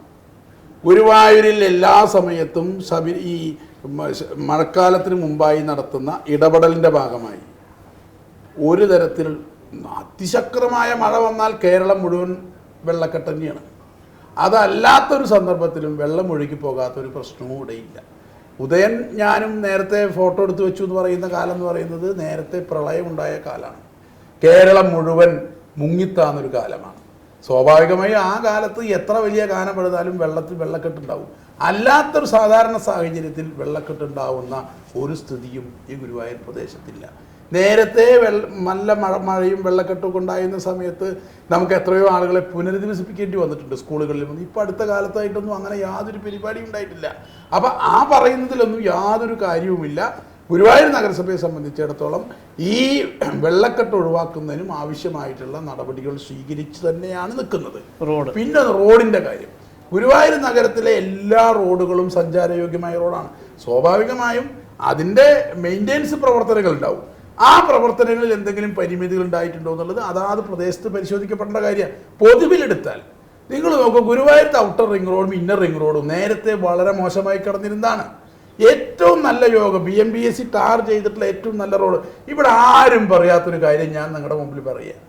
ഗുരുവായൂരിൽ എല്ലാ സമയത്തും ഈ മഴക്കാലത്തിന് മുമ്പായി നടത്തുന്ന ഇടപെടലിൻ്റെ ഭാഗമായി ഒരു തരത്തിൽ അതിശക്തമായ മഴ വന്നാൽ കേരളം മുഴുവൻ വെള്ളക്കെട്ട് തന്നെയാണ്. അതല്ലാത്തൊരു സന്ദർഭത്തിലും വെള്ളം ഒഴുകി പോകാത്തൊരു പ്രശ്നവും ഇവിടെയില്ല. ഉദയൻ ഞാനും നേരത്തെ ഫോട്ടോ എടുത്ത് വെച്ചു എന്ന് പറയുന്ന കാലം എന്ന് പറയുന്നത് നേരത്തെ പ്രളയമുണ്ടായ കാലമാണ്. കേരളം മുഴുവൻ മുങ്ങിത്താന്നൊരു കാലമാണ്. സ്വാഭാവികമായി ആ കാലത്ത് എത്ര വലിയ കാനം പെടുത്താലും വെള്ളക്കെട്ടുണ്ടാവും. അല്ലാത്തൊരു സാധാരണ സാഹചര്യത്തിൽ വെള്ളക്കെട്ടുണ്ടാവുന്ന ഒരു സ്ഥിതിയും ഈ ഗുരുവായൂർ പ്രദേശത്തില്ല. നേരത്തെ നല്ല മഴയും വെള്ളക്കെട്ടൊക്കെ ഉണ്ടായിരുന്ന സമയത്ത് നമുക്ക് എത്രയോ ആളുകളെ പുനരധിവസിപ്പിക്കേണ്ടി വന്നിട്ടുണ്ട് സ്കൂളുകളിൽ. ഇപ്പോൾ അടുത്ത കാലത്തായിട്ടൊന്നും അങ്ങനെ യാതൊരു പരിപാടിയും ഉണ്ടായിട്ടില്ല. അപ്പം ആ പറയുന്നതിലൊന്നും യാതൊരു കാര്യവുമില്ല. ഗുരുവായൂർ നഗരസഭയെ സംബന്ധിച്ചിടത്തോളം ഈ വെള്ളക്കെട്ട് ഒഴിവാക്കുന്നതിനും ആവശ്യമായിട്ടുള്ള നടപടികൾ സ്വീകരിച്ച് തന്നെയാണ് നിൽക്കുന്നത്. പിന്നെ റോഡിന്റെ കാര്യം, ഗുരുവായൂർ നഗരത്തിലെ എല്ലാ റോഡുകളും സഞ്ചാരയോഗ്യമായ റോഡാണ്. സ്വാഭാവികമായും അതിൻ്റെ മെയിൻ്റെനൻസ് പ്രവർത്തനങ്ങൾ ഉണ്ടാവും. ആ പ്രവർത്തനങ്ങളിൽ എന്തെങ്കിലും പരിമിതികൾ ഉണ്ടായിട്ടുണ്ടോ എന്നുള്ളത് അതാത് പ്രദേശത്ത് പരിശോധിക്കപ്പെടേണ്ട കാര്യമാണ്. പൊതുവിലെടുത്താൽ നിങ്ങൾ നോക്കൂ, ഗുരുവായൂരത്തെ ഔട്ടർ റിംഗ് റോഡും ഇന്നർ റിംഗ് റോഡും നേരത്തെ വളരെ മോശമായി കിടന്നിരുന്നതാണ്. ഏറ്റവും നല്ല യോഗം BMBSC ടാർ ചെയ്തിട്ടുള്ള ഏറ്റവും നല്ല റോഡ്. ഇവിടെ ആരും പറയാത്തൊരു കാര്യം ഞാൻ നിങ്ങളുടെ മുമ്പിൽ പറയുക,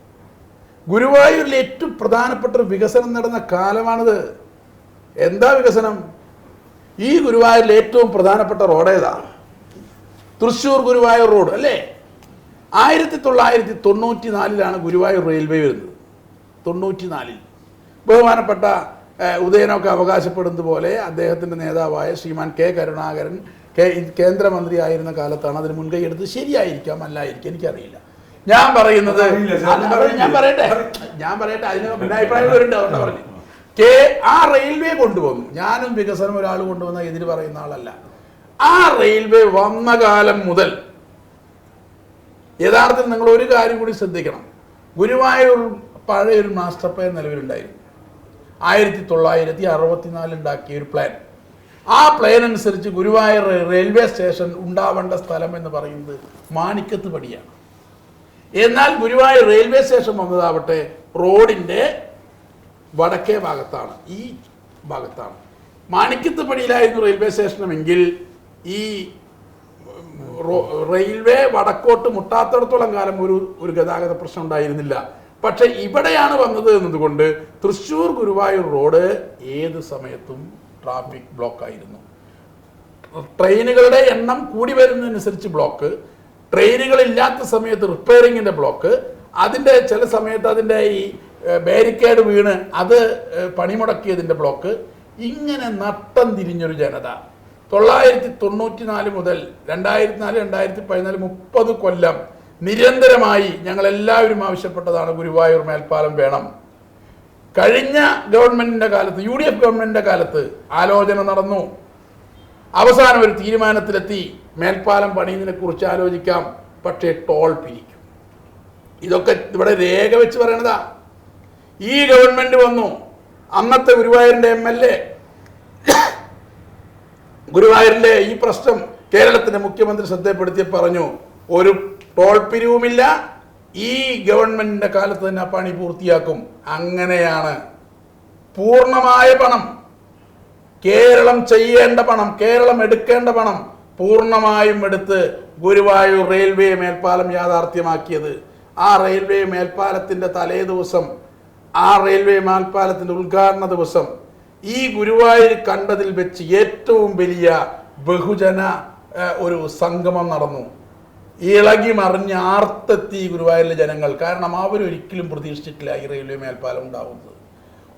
ഗുരുവായൂരിൽ ഏറ്റവും പ്രധാനപ്പെട്ട ഒരു വികസനം നടന്ന കാലമാണിത്. എന്താ വികസനം? ഈ ഗുരുവായൂരിൽ ഏറ്റവും പ്രധാനപ്പെട്ട റോഡ് ഏതാ? തൃശ്ശൂർ ഗുരുവായൂർ റോഡ് അല്ലേ? 1994 ഗുരുവായൂർ റെയിൽവേ വരുന്നത്. 94 ബഹുമാനപ്പെട്ട ഉദയനൊക്കെ അവകാശപ്പെടുന്നത് പോലെ അദ്ദേഹത്തിൻ്റെ നേതാവായ ശ്രീമാൻ K. കരുണാകരൻ കേന്ദ്രമന്ത്രി ആയിരുന്ന കാലത്താണ് അതിന് മുൻകൈ എടുത്ത്. ശരിയായിരിക്കാം, അല്ലായിരിക്കും, എനിക്കറിയില്ല. ഞാൻ പറയുന്നത് ഞാൻ പറയട്ടെ അതിന് ഭിന്നാഭിപ്രായങ്ങളുണ്ട്. അതുകൊണ്ട് പറഞ്ഞു ആ റെയിൽവേ കൊണ്ടുവന്നു. ഞാനും വികസനം ഒരാൾ കൊണ്ടുവന്ന എതിര് പറയുന്ന ആളല്ല. ആ റെയിൽവേ വന്ന കാലം മുതൽ യഥാർത്ഥത്തിൽ നിങ്ങൾ ഒരു കാര്യം കൂടി ശ്രദ്ധിക്കണം. ഗുരുവായൂർ പഴയൊരു മാസ്റ്റർ പ്ലാൻ നിലവിലുണ്ടായിരുന്നു. 1964 ഉണ്ടാക്കിയ ഒരു പ്ലാൻ. ആ പ്ലാൻ അനുസരിച്ച് ഗുരുവായൂർ റെയിൽവേ സ്റ്റേഷൻ ഉണ്ടാവേണ്ട സ്ഥലം എന്ന് പറയുന്നത് മാണിക്കത്ത് പടിയാണ്. എന്നാൽ ഗുരുവായൂർ റെയിൽവേ സ്റ്റേഷൻ വന്നതാവട്ടെ റോഡിൻ്റെ വടക്കേ ഭാഗത്താണ്, ഈ ഭാഗത്താണ്. മാണിക്കത്ത് പടിയിലായിരുന്നു റെയിൽവേ സ്റ്റേഷനുമെങ്കിൽ ഈ റെയിൽവേ വടക്കോട്ട് മുട്ടാത്തിടത്തോളം കാലം ഒരു ഗതാഗത പ്രശ്നം ഉണ്ടായിരുന്നില്ല. പക്ഷെ ഇവിടെയാണ് വന്നത് എന്നതുകൊണ്ട് തൃശ്ശൂർ ഗുരുവായൂർ റോഡ് ഏത് സമയത്തും ട്രാഫിക് ബ്ലോക്ക് ആയിരുന്നു. ട്രെയിനുകളുടെ എണ്ണം കൂടി വരുന്നതനുസരിച്ച് ബ്ലോക്ക്, ട്രെയിനുകളില്ലാത്ത സമയത്ത് റിപ്പയറിങ്ങിൻ്റെ ബ്ലോക്ക്, അതിൻ്റെ ചില സമയത്ത് അതിൻ്റെ ഈ ബാരിക്കേഡ് വീണ് അത് പണിമുടക്കിയതിൻ്റെ ബ്ലോക്ക്, ഇങ്ങനെ നട്ടം തിരിഞ്ഞൊരു ജനത. 1994 മുതൽ 2004, 2014, 30 കൊല്ലം നിരന്തരമായി ഞങ്ങളെല്ലാവരും ആവശ്യപ്പെട്ടതാണ് ഗുരുവായൂർ മേൽപ്പാലം വേണം. കഴിഞ്ഞ ഗവൺമെൻറ്റിൻ്റെ കാലത്ത്, UDF ഗവൺമെൻറ്റിൻ്റെ കാലത്ത് ആലോചന നടന്നു. അവസാനം ഒരു തീരുമാനത്തിലെത്തി, മേൽപ്പാലം പണിയുന്നതിനെ കുറിച്ച് ആലോചിക്കാം, പക്ഷേ ടോൾ പിരിക്കും. ഇതൊക്കെ ഇവിടെ രേഖ വെച്ച് പറയണതാ. ഈ ഗവൺമെൻറ് വന്നു, അന്നത്തെ ഗുരുവായൂരിൻ്റെ MLA ഗുരുവായൂരിലെ ഈ പ്രശ്നം കേരളത്തിൻ്റെ മുഖ്യമന്ത്രി ശ്രദ്ധപ്പെടുത്തി പറഞ്ഞു, ഒരു ടോൾ പിരിവുമില്ല, ഈ ഗവൺമെന്റിന്റെ കാലത്ത് തന്നെ ആ പണി പൂർത്തിയാക്കും. അങ്ങനെയാണ് പൂർണ്ണമായ പണം, കേരളം ചെയ്യേണ്ട പണം, കേരളം എടുക്കേണ്ട പണം പൂർണ്ണമായും എടുത്ത് ഗുരുവായൂർ റെയിൽവേ മേൽപ്പാലം യാഥാർത്ഥ്യമാക്കിയത്. ആ റെയിൽവേ മേൽപ്പാലത്തിന്റെ തലേ ദിവസം, ആ റെയിൽവേ മേൽപ്പാലത്തിന്റെ ഉദ്ഘാടന ദിവസം ഈ ഗുരുവായൂർ കണ്ടതിൽ വെച്ച് ഏറ്റവും വലിയ ബഹുജന ഒരു സംഗമം നടന്നു. ഇളകി മറിഞ്ഞ് ആർത്തെത്തി ഗുരുവായൂരിലെ ജനങ്ങൾ. കാരണം അവരൊരിക്കലും പ്രതീക്ഷിച്ചിട്ടില്ല ഈ റെയിൽവേ മേൽപ്പാലം ഉണ്ടാവുന്നത്.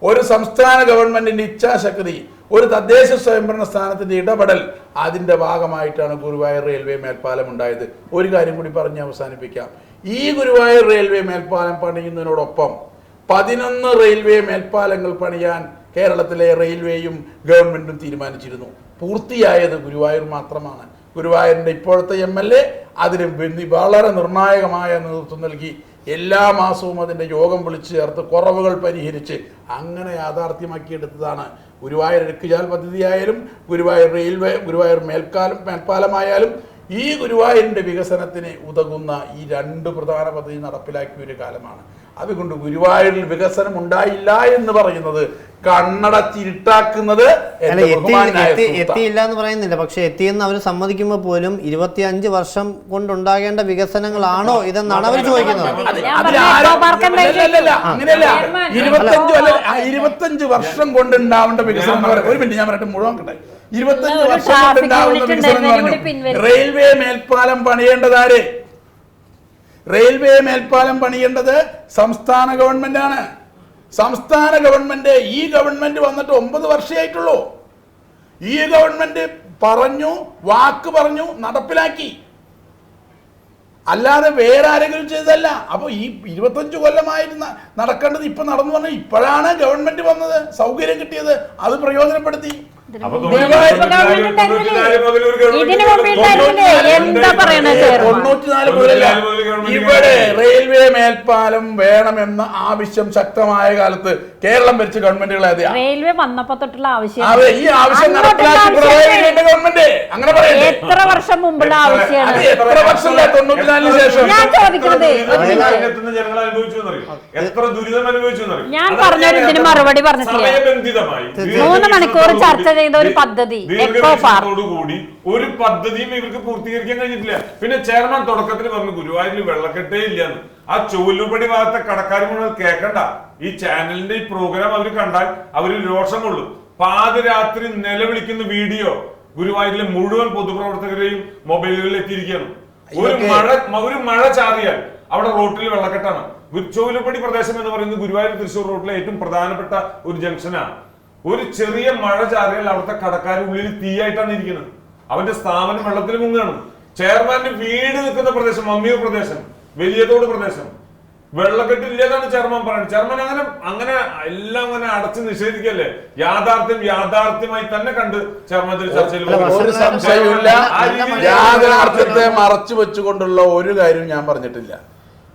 ഒരു സംസ്ഥാന ഗവൺമെന്റിന്റെ ഇച്ഛാശക്തി, ഒരു തദ്ദേശ സ്വയംഭരണ സ്ഥാനത്തിന്റെ ഇടപെടൽ, അതിന്റെ ഭാഗമായിട്ടാണ് ഗുരുവായൂർ റെയിൽവേ മേൽപ്പാലം ഉണ്ടായത്. ഒരു കാര്യം കൂടി പറഞ്ഞ് അവസാനിപ്പിക്കാം. ഈ ഗുരുവായൂർ റെയിൽവേ മേൽപ്പാലം പണിയുന്നതിനോടൊപ്പം 11 റെയിൽവേ മേൽപ്പാലങ്ങൾ പണിയാൻ കേരളത്തിലെ റെയിൽവേയും ഗവൺമെന്റും തീരുമാനിച്ചിരുന്നു. പൂർത്തിയായത് ഗുരുവായൂർ മാത്രമാണ്. ഗുരുവായൂരിൻ്റെ ഇപ്പോഴത്തെ MLA അതിന് വളരെ നിർണായകമായ നേതൃത്വം നൽകി. എല്ലാ മാസവും അതിൻ്റെ യോഗം വിളിച്ചു ചേർത്ത് കുറവുകൾ പരിഹരിച്ച് അങ്ങനെ യാഥാർത്ഥ്യമാക്കിയെടുത്തതാണ് ഗുരുവായൂർ ഇരക്കുചാൽ പദ്ധതിയായാലും ഗുരുവായൂർ മേൽപ്പാലമായാലും ഈ ഗുരുവായൂരിൻ്റെ വികസനത്തിന് ഉതകുന്ന ഈ 2 പ്രധാന പദ്ധതി നടപ്പിലാക്കിയ ഒരു കാലമാണ്. അതുകൊണ്ട് ഗുരുവായൂരിൽ വികസനം ഉണ്ടായില്ല എന്ന് പറയുന്നത് കണ്ണടച്ചിരുട്ടാക്കുന്നത്. എത്തിയില്ല എന്ന് പറയുന്നില്ല, പക്ഷെ എത്തിയെന്ന് അവർ സമ്മതിക്കുമ്പോൾ പോലും 25 വർഷം കൊണ്ടുണ്ടാകേണ്ട വികസനങ്ങളാണോ ഇതെന്നാണ് അവർ ചോദിക്കുന്നത്. അങ്ങനെയല്ല, 25 വർഷം കൊണ്ടുണ്ടാവേണ്ട വികസനം. ഒരു മിനിറ്റ് ഞാൻ പറയട്ടെ, മുഴുവൻ കട്ടെ. 25 വർഷം കൊണ്ടുണ്ടാവുന്ന വികസനം എന്ന് പറഞ്ഞു. റെയിൽവേ മേൽപ്പാലം പണിയേണ്ടതാര്? റെയിൽവേ മേൽപ്പാലം പണിയേണ്ടത് സംസ്ഥാന ഗവൺമെന്റാണ്. സംസ്ഥാന ഗവൺമെന്റ്, ഈ ഗവൺമെന്റ് വന്നിട്ട് 9 വർഷമായിട്ടുള്ളൂ. ഈ ഗവൺമെന്റ് പറഞ്ഞു, വാക്ക് പറഞ്ഞു, നടപ്പിലാക്കി, അല്ലാതെ വേറെ ആരെങ്കിലും ചെയ്തല്ല. അപ്പോൾ ഈ 25 കൊല്ലമായിട്ട് നടക്കേണ്ടത് ഇപ്പൊ നടന്നു പറഞ്ഞാൽ ഇപ്പോഴാണ് ഗവൺമെന്റ് വന്നത്, സൗകര്യം കിട്ടിയത്, അത് പ്രയോജനപ്പെടുത്തി. ഒരു ഇതിനു മുമ്പ് ഉണ്ടായിരുന്നില്ലേ? എന്താ പറയണത് ചെയർമാൻ? 94 മുതലല്ല. ഇവിടെ റെയിൽവേ മേൽപ്പാലം വേണമെന്ന ആവശ്യം ശക്തമായ കാലത്ത് കേരളം ഭരിച്ച ഗവൺമെന്റുകളെ റെയിൽവേ വന്നപ്പോ തൊട്ടുള്ള ആവശ്യം ഈ ആവശ്യം നടപ്പിലാക്കി ഗവൺമെന്റ് അങ്ങനെ പറയട്ടെ. എത്ര വർഷം മുമ്പുള്ള ആവശ്യമാണ്? എത്ര വർഷമില്ല? 94 ശേഷം ഞാൻ ചോദിക്കുന്നത് ജനങ്ങൾ അനുഭവിച്ചു എത്ര ദുരിതം അനുഭവിച്ചു. ഞാൻ പറഞ്ഞൊരു ഇതിന് മറുപടി പറഞ്ഞിട്ടില്ല. 3 മണിക്കൂർ ചർച്ച ചെയ്ത ഒരു പദ്ധതി കൂടി ഒരു പദ്ധതിയും ഇവർക്ക് പൂർത്തീകരിക്കാൻ കഴിഞ്ഞിട്ടില്ല. പിന്നെ ചെയർമാൻ തുടക്കത്തിൽ പറഞ്ഞു ഗുരുവായൂരിൽ വെള്ളക്കെട്ടേ ഇല്ലാന്ന്. ആ ചൂലുപടി ഭാഗത്തെ കടക്കാർ മുഴുവൻ കേൾക്കണ്ട. ഈ ചാനലിന്റെ ഈ പ്രോഗ്രാം അവർ കണ്ടാൽ അവര് രോഷം കൊള്ളും. പാതിരാത്രി നിലവിളിക്കുന്ന വീഡിയോ ഗുരുവായൂരിലെ മുഴുവൻ പൊതുപ്രവർത്തകരെയും മൊബൈലുകളിൽ എത്തിയിരിക്കുകയാണ്. ഒരു മഴ ചാറിയാൽ അവിടെ റോട്ടിൽ വെള്ളക്കെട്ടാണ്. ചൂലുപടി പ്രദേശം എന്ന് പറയുന്നത് ഗുരുവായൂർ തൃശ്ശൂർ റോഡിലെ ഏറ്റവും പ്രധാനപ്പെട്ട ഒരു ജംഗ്ഷനാണ്. ഒരു ചെറിയ മഴ ചാറിയാൽ അവിടുത്തെ കടക്കാർ ഉള്ളിൽ തീയായിട്ടാണ് ഇരിക്കുന്നത്. അവന്റെ സ്ഥാപനം വെള്ളത്തിൽ മുങ്ങാണ്. ചെയർമാന്റെ വീട് നിൽക്കുന്ന പ്രദേശം മമ്മിയൂർ പ്രദേശം, വലിയതോട് പ്രദേശം വെള്ളക്കെട്ടില്ലാതാണ് ചെയർമാൻ പറയുന്നത്. ചെയർമാൻ അങ്ങനെ എല്ലാം അങ്ങനെ അടച്ച് നിഷേധിക്കല്ലേ. യാഥാർത്ഥ്യമായി തന്നെ കണ്ട് ചെയർമാൻ ചർച്ചയിൽ ഒരു സംശയമില്ല. യാഥാർത്ഥ്യത്തെ മറച്ചു വെച്ചുകൊണ്ടുള്ള ഒരു കാര്യവും ഞാൻ പറഞ്ഞിട്ടില്ല.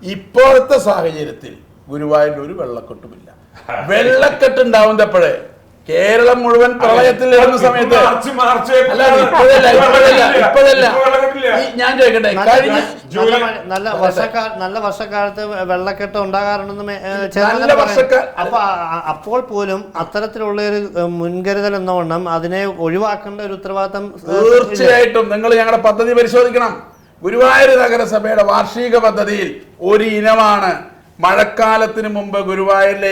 ഇപ്പോഴത്തെ സാഹചര്യത്തിൽ ഗുരുവായൂരിൽ ഒരു വെള്ളക്കെട്ടുമില്ല. വെള്ളക്കെട്ട് ഉണ്ടാവുന്നപ്പോഴേ കേരളം മുഴുവൻ പ്രളയത്തിൽ വരുന്ന സമയത്ത് ഇപ്പോഴല്ല ഞാൻ ചോദിക്കട്ടെ, കഴിഞ്ഞ നല്ല വർഷക്കാലത്ത് വെള്ളക്കെട്ട് ഉണ്ടാകാറുണ്ടെന്ന് അപ്പൊ അപ്പോൾ പോലും അത്തരത്തിലുള്ള ഒരു മുൻകരുതൽ എന്നവണ്ണം അതിനെ ഒഴിവാക്കേണ്ട ഒരു ഉത്തരവാദിത്തം തീർച്ചയായിട്ടും നിങ്ങൾ ഞങ്ങളുടെ പദ്ധതി പരിശോധിക്കണം. ഗുരുവായൂർ നഗരസഭയുടെ വാർഷിക പദ്ധതിയിൽ ഒരു ഇനമാണ് മഴക്കാലത്തിന് മുമ്പ് ഗുരുവായൂരിലെ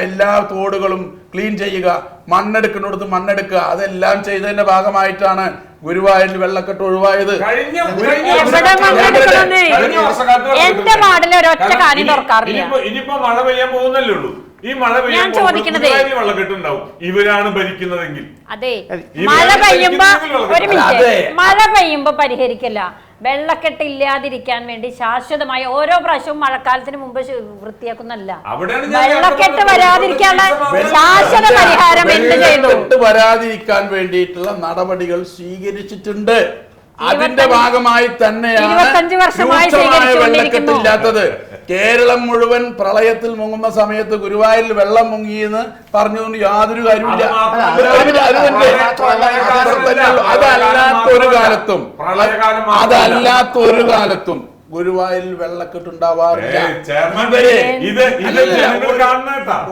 എല്ലാ തോടുകളും ക്ലീൻ ചെയ്യുക, മണ്ണെടുക്കുന്നിടത്ത് മണ്ണെടുക്കുക. അതെല്ലാം ചെയ്തതിന്റെ ഭാഗമായിട്ടാണ് ഗുരുവായൂരിൽ വെള്ളക്കെട്ട് ഒഴിവായത്. ഇനിയിപ്പോ മഴ പെയ്യാൻ പോകുന്നല്ലേ ഉള്ളൂ. ഈ മഴ പെയ്യാൻ വെള്ളക്കെട്ടുണ്ടാവും. ഇവരാണ് ഭരിക്കുന്നതെങ്കിൽ അതെ മഴ പെയ്യുമ്പോ പരിഹരിക്കില്ല. വെള്ളക്കെട്ട് ഇല്ലാതിരിക്കാൻ വേണ്ടി ശാശ്വതമായ ഓരോ പ്രാവശ്യവും മഴക്കാലത്തിന് മുമ്പ് വൃത്തിയാക്കുന്നല്ല. വെള്ളക്കെട്ട് വരാതിരിക്കാനുള്ള ശാശ്വത പരിഹാരം എന്ത് ചെയ്തു? വരാതിരിക്കാൻ വേണ്ടിയിട്ടുള്ള നടപടികൾ സ്വീകരിച്ചിട്ടുണ്ട്. അതിന്റെ ഭാഗമായി തന്നെയാണ് 25 വർഷമായി വെള്ളക്കെട്ടില്ലാത്തത്. കേരളം മുഴുവൻ പ്രളയത്തിൽ മുങ്ങുന്ന സമയത്ത് ഗുരുവായൂരിൽ വെള്ളം മുങ്ങിയെന്ന് പറഞ്ഞുകൊണ്ട് യാതൊരു കാര്യമില്ല. അതല്ലാത്തൊരു കാലത്തും ഗുരുവായൂരിൽ വെള്ളക്കെട്ടുണ്ടാവാറില്ല.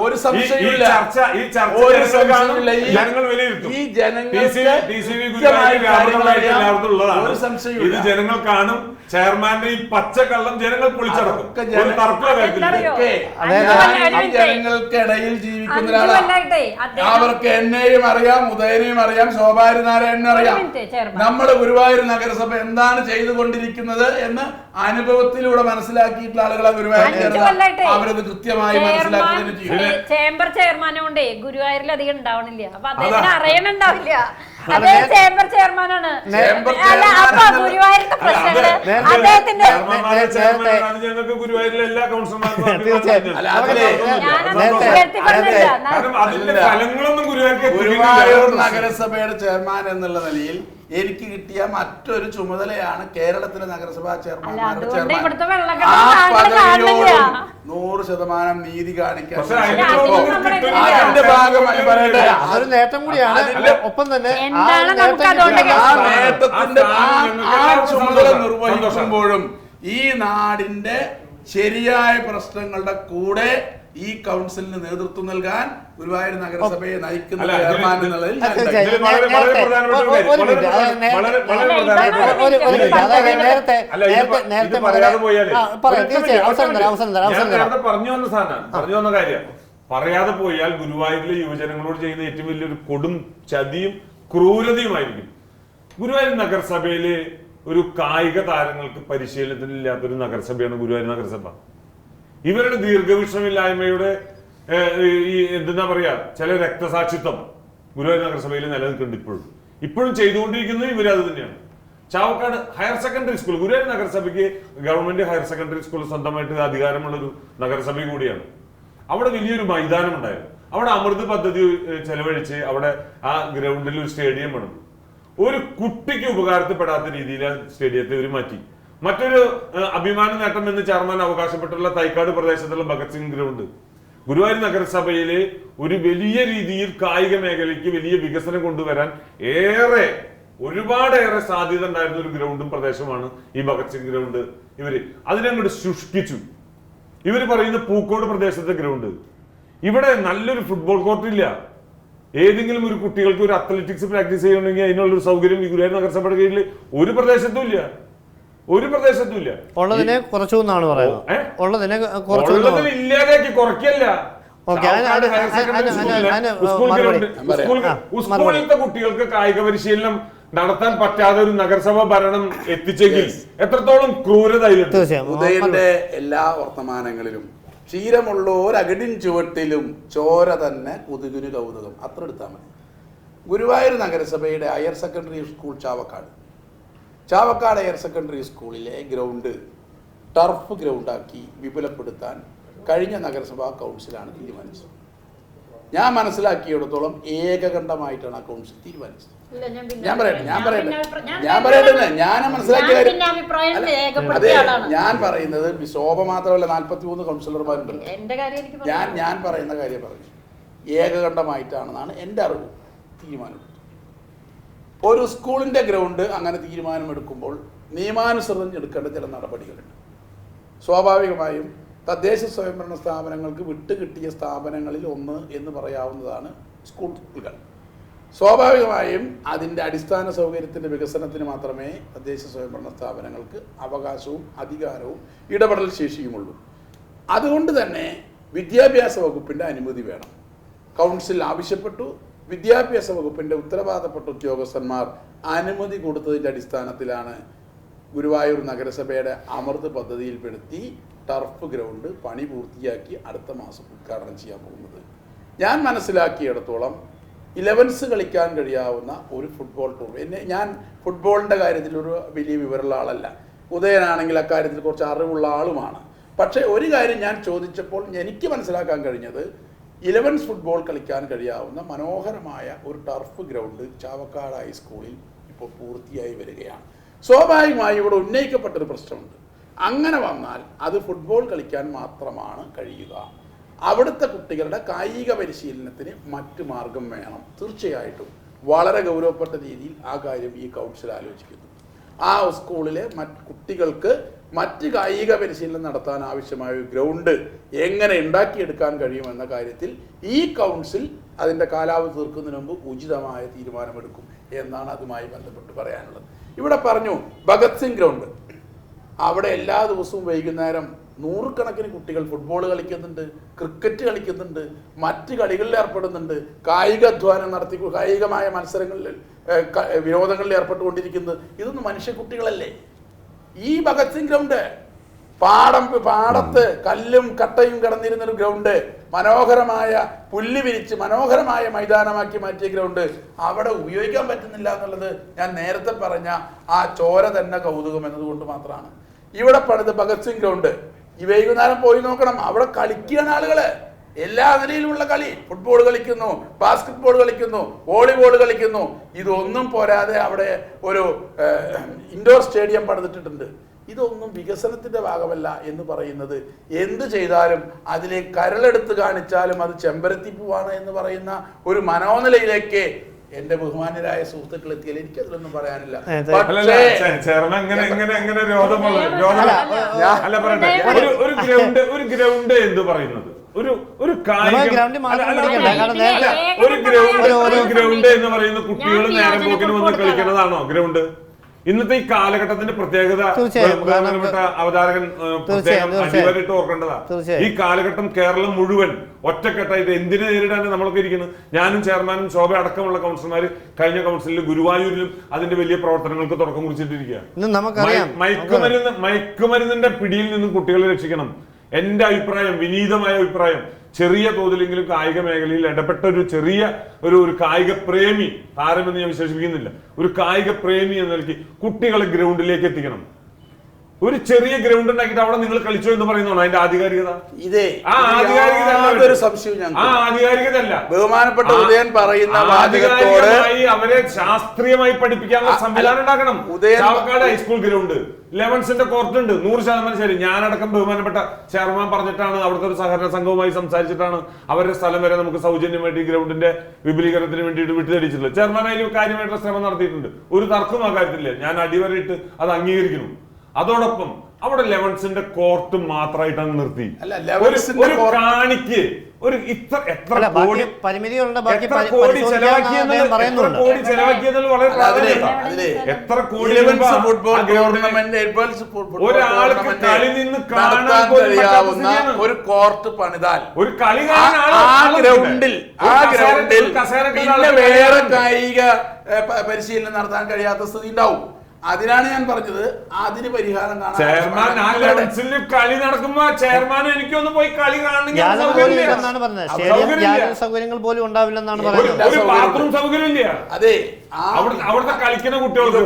ഒരു സംശയമില്ല. ഈ ഇത് ജനങ്ങൾ കാണും. ചെയർമാന്റെ ഈ പച്ചക്കള്ളം ജനങ്ങൾ പൊളിച്ചടക്കും. ജനങ്ങൾക്കിടയിൽ ജീവിക്കുന്ന ഒരാളാണ്. അവർക്ക് എന്നെയും അറിയാം, ഉദയനെയും അറിയാം, ശോഭാരി നാരായണനും അറിയാം. നമ്മുടെ ഗുരുവായൂർ നഗരസഭ എന്താണ് ചെയ്തുകൊണ്ടിരിക്കുന്നത് എന്ന് അനുഭവത്തിലൂടെ മനസ്സിലാക്കിയിട്ടുള്ള ആളുകളെ ഗുരുവായൂർ അവരത് കൃത്യമായി മനസ്സിലാക്കുന്നതിന് ചെയ്യും. ചേംബർ ചെയർമാനോണ്ടേ ഗുരുവായൂരിൽ അധികം ഉണ്ടാവണില്ല. അപ്പൊ അദ്ദേഹത്തിന് അറിയണുണ്ടാവില്ല. അതേ ചേംബർ ചെയർമാനാണ്. അപ്പൊ ഗുരുവായൂരത്തെ പ്രശ്നങ്ങള് അദ്ദേഹത്തിന്റെ ഞങ്ങൾക്ക് ഗുരുവായൂരിലെ എല്ലാ കൗൺസിലർമാർക്കും ഗുരുവായൂർ നഗരസഭയുടെ ചെയർമാൻ എന്നുള്ള നിലയിൽ എനിക്ക് കിട്ടിയ മറ്റൊരു ചുമതലയാണ് കേരളത്തിലെ നഗരസഭാ ചെയർമാൻമാരുടെ ചെയർമാൻ. ആ പദവിയോടും 100% നീതി കാണിക്കാൻ അതിന്റെ ഭാഗമായി പറയട്ടെ. അതൊരു നേട്ടം കൂടിയാണ്. ഒപ്പം തന്നെ ആ നേട്ടത്തിന്റെ ആ ചുമതല നിർവഹിക്കുമ്പോഴും ഈ നാടിന്റെ ശരിയായ പ്രശ്നങ്ങളുടെ കൂടെ ഈ കൗൺസിലിന് നേതൃത്വം നൽകാൻ ഗുരുവായൂർ നഗരസഭയെ നയിക്കുന്ന ചെയർമാൻ എന്നുള്ളതിൽ പറഞ്ഞു വന്ന കാര്യം പറയാതെ പോയാൽ ഗുരുവായൂരിലെ യുവജനങ്ങളോട് ചെയ്യുന്ന ഏറ്റവും വലിയൊരു കൊടും ചതിയും ക്രൂരതയുമായിരിക്കും. ഗുരുവായൂർ നഗരസഭയിലെ ഒരു കായിക താരങ്ങൾക്ക് പരിശീലനത്തിനില്ലാത്തൊരു നഗരസഭയാണ് ഗുരുവായൂർ നഗരസഭ. ഇവരുടെ ദീർഘവീക്ഷണമില്ലായ്മയുടെ ഈ എന്താ പറയാ ചില രക്തസാക്ഷിത്വം ഗുരുവായൂർ നഗരസഭയിൽ നിലനിൽക്കുന്നുണ്ട്. ഇപ്പോഴും ചെയ്തുകൊണ്ടിരിക്കുന്നത് ഇവരത് തന്നെയാണ്. Chavakkad higher secondary school, Guruvayur നഗരസഭയ്ക്ക് ഗവൺമെന്റ് ഹയർ സെക്കൻഡറി സ്കൂൾ സ്വന്തമായിട്ട് അധികാരമുള്ളൊരു നഗരസഭ കൂടിയാണ്. അവിടെ വലിയൊരു മൈതാനം ഉണ്ടായിരുന്നു. അവിടെ അമൃത് പദ്ധതി ചെലവഴിച്ച് അവിടെ ആ ഗ്രൗണ്ടിൽ ഒരു സ്റ്റേഡിയം വേണം. ഒരു കുട്ടിക്ക് ഉപകാരത്തിൽപ്പെടാത്ത രീതിയിൽ സ്റ്റേഡിയത്തെ ഒരു മാറ്റി. മറ്റൊരു അഭിമാന നേട്ടം എന്ന് ചെയർമാൻ അവകാശപ്പെട്ടുള്ള തൈക്കാട് പ്രദേശത്തുള്ള ഭഗത് സിംഗ് ഗ്രൗണ്ട് ഗുരുവായൂർ നഗരസഭയിലെ ഒരു വലിയ രീതിയിൽ കായിക മേഖലയ്ക്ക് വലിയ വികസനം കൊണ്ടുവരാൻ ഒരുപാടേറെ സാധ്യത ഉണ്ടായിരുന്ന ഒരു ഗ്രൗണ്ടും പ്രദേശമാണ് ഈ ഭഗത് സിംഗ് ഗ്രൗണ്ട്. അതിനങ്ങോട്ട് ശുഷ്കിച്ചു. ഇവര് പറയുന്ന പൂക്കോട് പ്രദേശത്തെ ഗ്രൗണ്ട്, ഇവിടെ നല്ലൊരു ഫുട്ബോൾ കോർട്ട് ഇല്ല. ഏതെങ്കിലും ഒരു കുട്ടികൾക്ക് ഒരു അത്ലറ്റിക്സ് പ്രാക്ടീസ് ചെയ്യണമെങ്കിൽ അതിനുള്ളൊരു സൗകര്യം ഈ ഗുരുവായൂർ നഗരസഭയുടെ കീഴിൽ ഒരു പ്രദേശത്തും ഇല്ല. ഉള്ളതിനെ കുറച്ചു എന്നാണ് പറയുന്നത്. ഇല്ലാതാക്കി കുറയ്ക്കല്ല. സ്കൂളിലത്തെ കുട്ടികൾക്ക് കായിക പരിശീലനം നടത്താൻ പറ്റാതെ ഒരു നഗരസഭ ഭരണം എത്തിച്ചെങ്കിൽ എത്രത്തോളം ക്രൂരത. ഉദയന്റെ എല്ലാ വർത്തമാനങ്ങളിലും ക്ഷീരമുള്ളോരകടിൻ ചുവട്ടിലും ചോര തന്നെ കൊതുകിന് കൗതുകം, അത്ര എടുത്താൽ മതി. ഗുരുവായൂർ നഗരസഭയുടെ higher secondary school Chavakkad higher secondary സ്കൂളിലെ ഗ്രൗണ്ട് ടർഫ് ഗ്രൗണ്ടാക്കി വിപുലപ്പെടുത്താൻ കഴിഞ്ഞ നഗരസഭാ കൗൺസിലാണ് തീരുമാനിച്ചത്. ഞാൻ മനസ്സിലാക്കിയിടത്തോളം ഏകകണ്ഠമായിട്ടാണ് ആ കൗൺസിൽ തീരുമാനിച്ചത്. ഞാൻ പറയുന്നത് ശോഭ മാത്രമല്ല, 43 കൗൺസിലർമാരുണ്ടല്ലോ. ഞാൻ പറയുന്ന കാര്യം പറഞ്ഞു, ഏകകണ്ഠമായിട്ടാണെന്നാണ് എൻ്റെ അറിവ് തീരുമാനം. ഒരു സ്കൂളിന്റെ ഗ്രൗണ്ട് അങ്ങനെ തീരുമാനമെടുക്കുമ്പോൾ നിയമാനുസൃതം എടുക്കേണ്ട ചില നടപടികളുണ്ട്. സ്വാഭാവികമായും തദ്ദേശ സ്വയംഭരണ സ്ഥാപനങ്ങൾക്ക് വിട്ടുകിട്ടിയ സ്ഥാപനങ്ങളിൽ ഒന്ന് എന്ന് പറയാവുന്നതാണ് സ്കൂളുകൾ. സ്വാഭാവികമായും അതിൻ്റെ അടിസ്ഥാന സൗകര്യത്തിൻ്റെ വികസനത്തിന് മാത്രമേ തദ്ദേശ സ്വയംഭരണ സ്ഥാപനങ്ങൾക്ക് അവകാശവും അധികാരവും ഇടപെടൽ ശേഷിയുമുള്ളൂ. അതുകൊണ്ട് തന്നെ വിദ്യാഭ്യാസ വകുപ്പിൻ്റെ അനുമതി വേണം. കൗൺസിൽ ആവശ്യപ്പെട്ടു. വിദ്യാഭ്യാസ വകുപ്പിൻ്റെ ഉത്തരവാദപ്പെട്ട ഉദ്യോഗസ്ഥന്മാർ അനുമതി കൊടുത്തതിൻ്റെ അടിസ്ഥാനത്തിലാണ് ഗുരുവായൂർ നഗരസഭയുടെ അമൃത് പദ്ധതിയിൽപ്പെടുത്തി ടർഫ് ഗ്രൗണ്ട് പണി പൂർത്തിയാക്കി അടുത്ത മാസം ഉദ്ഘാടനം ചെയ്യാൻ പോകുന്നത്. ഞാൻ മനസ്സിലാക്കിയിടത്തോളം 11s കളിക്കാൻ കഴിയാവുന്ന ഒരു ഫുട്ബോൾ ടൂർ. ഞാൻ ഫുട്ബോളിൻ്റെ കാര്യത്തിൽ ഒരു വലിയ വിവരമുള്ള ആളല്ല. ഉദയനാണെങ്കിൽ അക്കാര്യത്തിൽ കുറച്ച് അറിവുള്ള ആളുമാണ്. പക്ഷേ ഒരു കാര്യം ഞാൻ ചോദിച്ചപ്പോൾ എനിക്ക് മനസ്സിലാക്കാൻ കഴിഞ്ഞത് 11s ഫുട്ബോൾ കളിക്കാൻ കഴിയാവുന്ന മനോഹരമായ ഒരു ടർഫ് ഗ്രൗണ്ട് ചാവക്കാട് ഹൈസ്കൂളിൽ ഇപ്പോൾ പൂർത്തിയായി വരികയാണ്. സ്വാഭാവികമായി ഇവിടെ ഉന്നയിക്കപ്പെട്ടൊരു പ്രശ്നമുണ്ട്. അങ്ങനെ വന്നാൽ അത് ഫുട്ബോൾ കളിക്കാൻ മാത്രമാണ് കഴിയുക. അവിടുത്തെ കുട്ടികളുടെ കായിക പരിശീലനത്തിന് മറ്റു മാർഗം വേണം. തീർച്ചയായിട്ടും വളരെ ഗൗരവപ്പെട്ട രീതിയിൽ ആ കാര്യം ഈ കൗൺസിൽ ആലോചിക്കുന്നു. ആ സ്കൂളിലെ കുട്ടികൾക്ക് മറ്റ് കായിക പരിശീലനം നടത്താൻ ആവശ്യമായ ഒരു ഗ്രൗണ്ട് എങ്ങനെ ഉണ്ടാക്കിയെടുക്കാൻ കഴിയുമെന്ന കാര്യത്തിൽ ഈ കൗൺസിൽ അതിൻ്റെ കാലാവധി തീർക്കുന്നതിന് മുമ്പ് ഉചിതമായ തീരുമാനമെടുക്കും എന്നാണ് അതുമായി ബന്ധപ്പെട്ട് പറയാനുള്ളത്. ഇവിടെ പറഞ്ഞു ഭഗത് സിംഗ് ഗ്രൗണ്ട്, അവിടെ എല്ലാ ദിവസവും വൈകുന്നേരം നൂറുകണക്കിന് കുട്ടികൾ ഫുട്ബോൾ കളിക്കുന്നുണ്ട്, ക്രിക്കറ്റ് കളിക്കുന്നുണ്ട്, മറ്റ് കളികളിൽ ഏർപ്പെടുന്നുണ്ട്, കായികാധ്വാനം നടത്തി കായികമായ മത്സരങ്ങളിൽ വിനോദങ്ങളിൽ ഏർപ്പെട്ടുകൊണ്ടിരിക്കുന്നത്. ഇതൊന്നും മനുഷ്യ കുട്ടികളല്ലേ? ഈ ഭഗത് സിംഗ് ഗ്രൗണ്ട് പാടത്ത് കല്ലും കട്ടയും കിടന്നിരുന്നൊരു ഗ്രൗണ്ട് മനോഹരമായ പുല്ല് വിരിച്ച് മനോഹരമായ മൈതാനമാക്കി മാറ്റിയ ഗ്രൗണ്ട് അവിടെ ഉപയോഗിക്കാൻ പറ്റുന്നില്ല എന്നുള്ളത് ഞാൻ നേരത്തെ പറഞ്ഞ ആ ചോര തന്നെ കൗതുകം എന്നതുകൊണ്ട് മാത്രമാണ്. ഇവിടെ പണിത് ഭഗത് സിംഗ് ഗ്രൗണ്ട് ഈ വൈകുന്നേരം പോയി നോക്കണം. അവിടെ കളിക്കുകയാണ് ആളുകള്, എല്ലാ നിലയിലുമുള്ള കളി. ഫുട്ബോൾ കളിക്കുന്നു, ബാസ്കറ്റ് ബോൾ കളിക്കുന്നു, വോളിബോൾ കളിക്കുന്നു. ഇതൊന്നും പോരാതെ അവിടെ ഒരു ഇൻഡോർ സ്റ്റേഡിയം പണിതിട്ടിട്ടുണ്ട്. ഇതൊന്നും വികസനത്തിന്റെ ഭാഗമല്ല എന്ന് പറയുന്നത് എന്ത് ചെയ്താലും അതിലെ കരളെടുത്ത് കാണിച്ചാലും അത് ചെമ്പരത്തിപ്പൂവാണ് എന്ന് പറയുന്ന ഒരു മനോനിലയിലേക്ക് എന്റെ ബഹുമാന്യരായ സുഹൃത്തുക്കൾ എത്തിയാൽ എനിക്കതിലൊന്നും പറയാനില്ല. ഒരു ഗ്രൗണ്ട് എന്ന് പറയുന്നത് ഒരു ഗ്രൗണ്ട് എന്ന് പറയുന്ന കുട്ടികൾ നേരം പോക്കിന് വന്ന് കളിക്കുന്നതാണോ ഗ്രൗണ്ട്? ഇന്നത്തെ ഈ കാലഘട്ടത്തിന്റെ പ്രത്യേകത അവതാരകൻ അടിവരയിട്ട് ഓർക്കേണ്ടതാ. ഈ കാലഘട്ടം കേരളം മുഴുവൻ ഒറ്റക്കെട്ടായിട്ട് എന്തിനെ നേരിടാൻ നമ്മളൊക്കെ ഇരിക്കുന്നത്. ഞാനും ചെയർമാനും ശോഭ അടക്കമുള്ള കൗൺസിലർമാര് കഴിഞ്ഞ കൗൺസിലിൽ ഗുരുവായൂരിലും അതിന്റെ വലിയ പ്രവർത്തനങ്ങൾക്ക് തുടക്കം കുറിച്ചിട്ടിരിക്കുകയാണ്. മയക്കുമരുന്നിന്റെ പിടിയിൽ നിന്നും കുട്ടികളെ രക്ഷിക്കണം. എന്റെ അഭിപ്രായം, വിനീതമായ അഭിപ്രായം, ചെറിയ തോതിലെങ്കിലും കായിക മേഖലയിൽ ഇടപെട്ട ഒരു ചെറിയ ഒരു കായിക പ്രേമി, താരമെന്ന് ഞാൻ വിശേഷിപ്പിക്കുന്നില്ല, ഒരു കായിക പ്രേമി എന്ന നിലയ്ക്ക് കുട്ടികളെ ഗ്രൗണ്ടിലേക്ക് എത്തിക്കണം. ഒരു ചെറിയ ഗ്രൗണ്ട് ഉണ്ടാക്കിയിട്ട് അവിടെ നിങ്ങൾ കളിച്ചോ എന്ന് പറയുന്നതാണ് അതിന്റെ ആധികാരികത. ഇതേ ആ ആധികാരികത യാതൊരു സംശയവും ആ ആധികാരികതല്ല. ബഹുമാനപ്പെട്ട ഉദയൻ പറയുന്ന വാചകത്തോട് അവരെ ശാസ്ത്രീയമായി പഠിപ്പിക്കാനുള്ള സംവിധാനം ഉണ്ടാക്കണം. ചാവക്കാട് ഹൈസ്കൂൾ ഗ്രൗണ്ട് 11ന്റെ കോർട്ട് ഉണ്ട്, 100% ശരി. ഞാനടക്കം ബഹുമാനപ്പെട്ട ചെയർമാൻ പറഞ്ഞിട്ടാണ്, അവിടുത്തെ ഒരു സഹകരണ സംഘവുമായി സംസാരിച്ചിട്ടാണ് അവരുടെ സ്ഥലം വരെ നമുക്ക് സൗജന്യമായിട്ട് ഈ ഗ്രൗണ്ടിന്റെ വിപുലീകരണത്തിന് വേണ്ടിയിട്ട് വിട്ടുതരിച്ചിട്ടുള്ളത്. ചെയർമാൻ അതിൽ കാര്യമായിട്ടുള്ള ശ്രമം നടത്തിയിട്ടുണ്ട്, ഒരു തർക്കവും ആ കാര്യത്തില്ല. ഞാൻ അടിവരയിട്ട് അത് അംഗീകരിക്കുന്നു. അതോടൊപ്പം അവിടെ 11ന്റെ കോർട്ട് മാത്രമായിട്ടാണ് നിർത്തി. ഒരു കാണിക്ക് ഒരു എത്ര കോടി ചെലവാക്കിയെന്നുള്ള വളരെ എത്ര കോടി ഒരാൾക്ക് കളി നിന്ന് കാണാൻ കഴിയാവുന്ന ഒരു കോർട്ട് പണിതാൽ ഒരു കളി ഗ്രൗണ്ടിൽ പിന്നെ വേറെ കായിക പരിശീലനം നടത്താൻ കഴിയാത്ത സ്ഥിതി ഉണ്ടാവും. അതിനാണ് ഞാൻ പറഞ്ഞത് അതിന് പരിഹാരം കാണാൻ. കളി നടക്കുമ്പോ ചെയർമാൻ എനിക്കൊന്ന് പോയി കളി സൗകര്യങ്ങൾ പോലും ഉണ്ടാവില്ലെന്നാണ് പറയുന്നത്. ബാത്റൂം സൗകര്യമില്ല. അതെ, അവിടുത്തെ കളിക്കുന്ന കുട്ടികൾക്ക്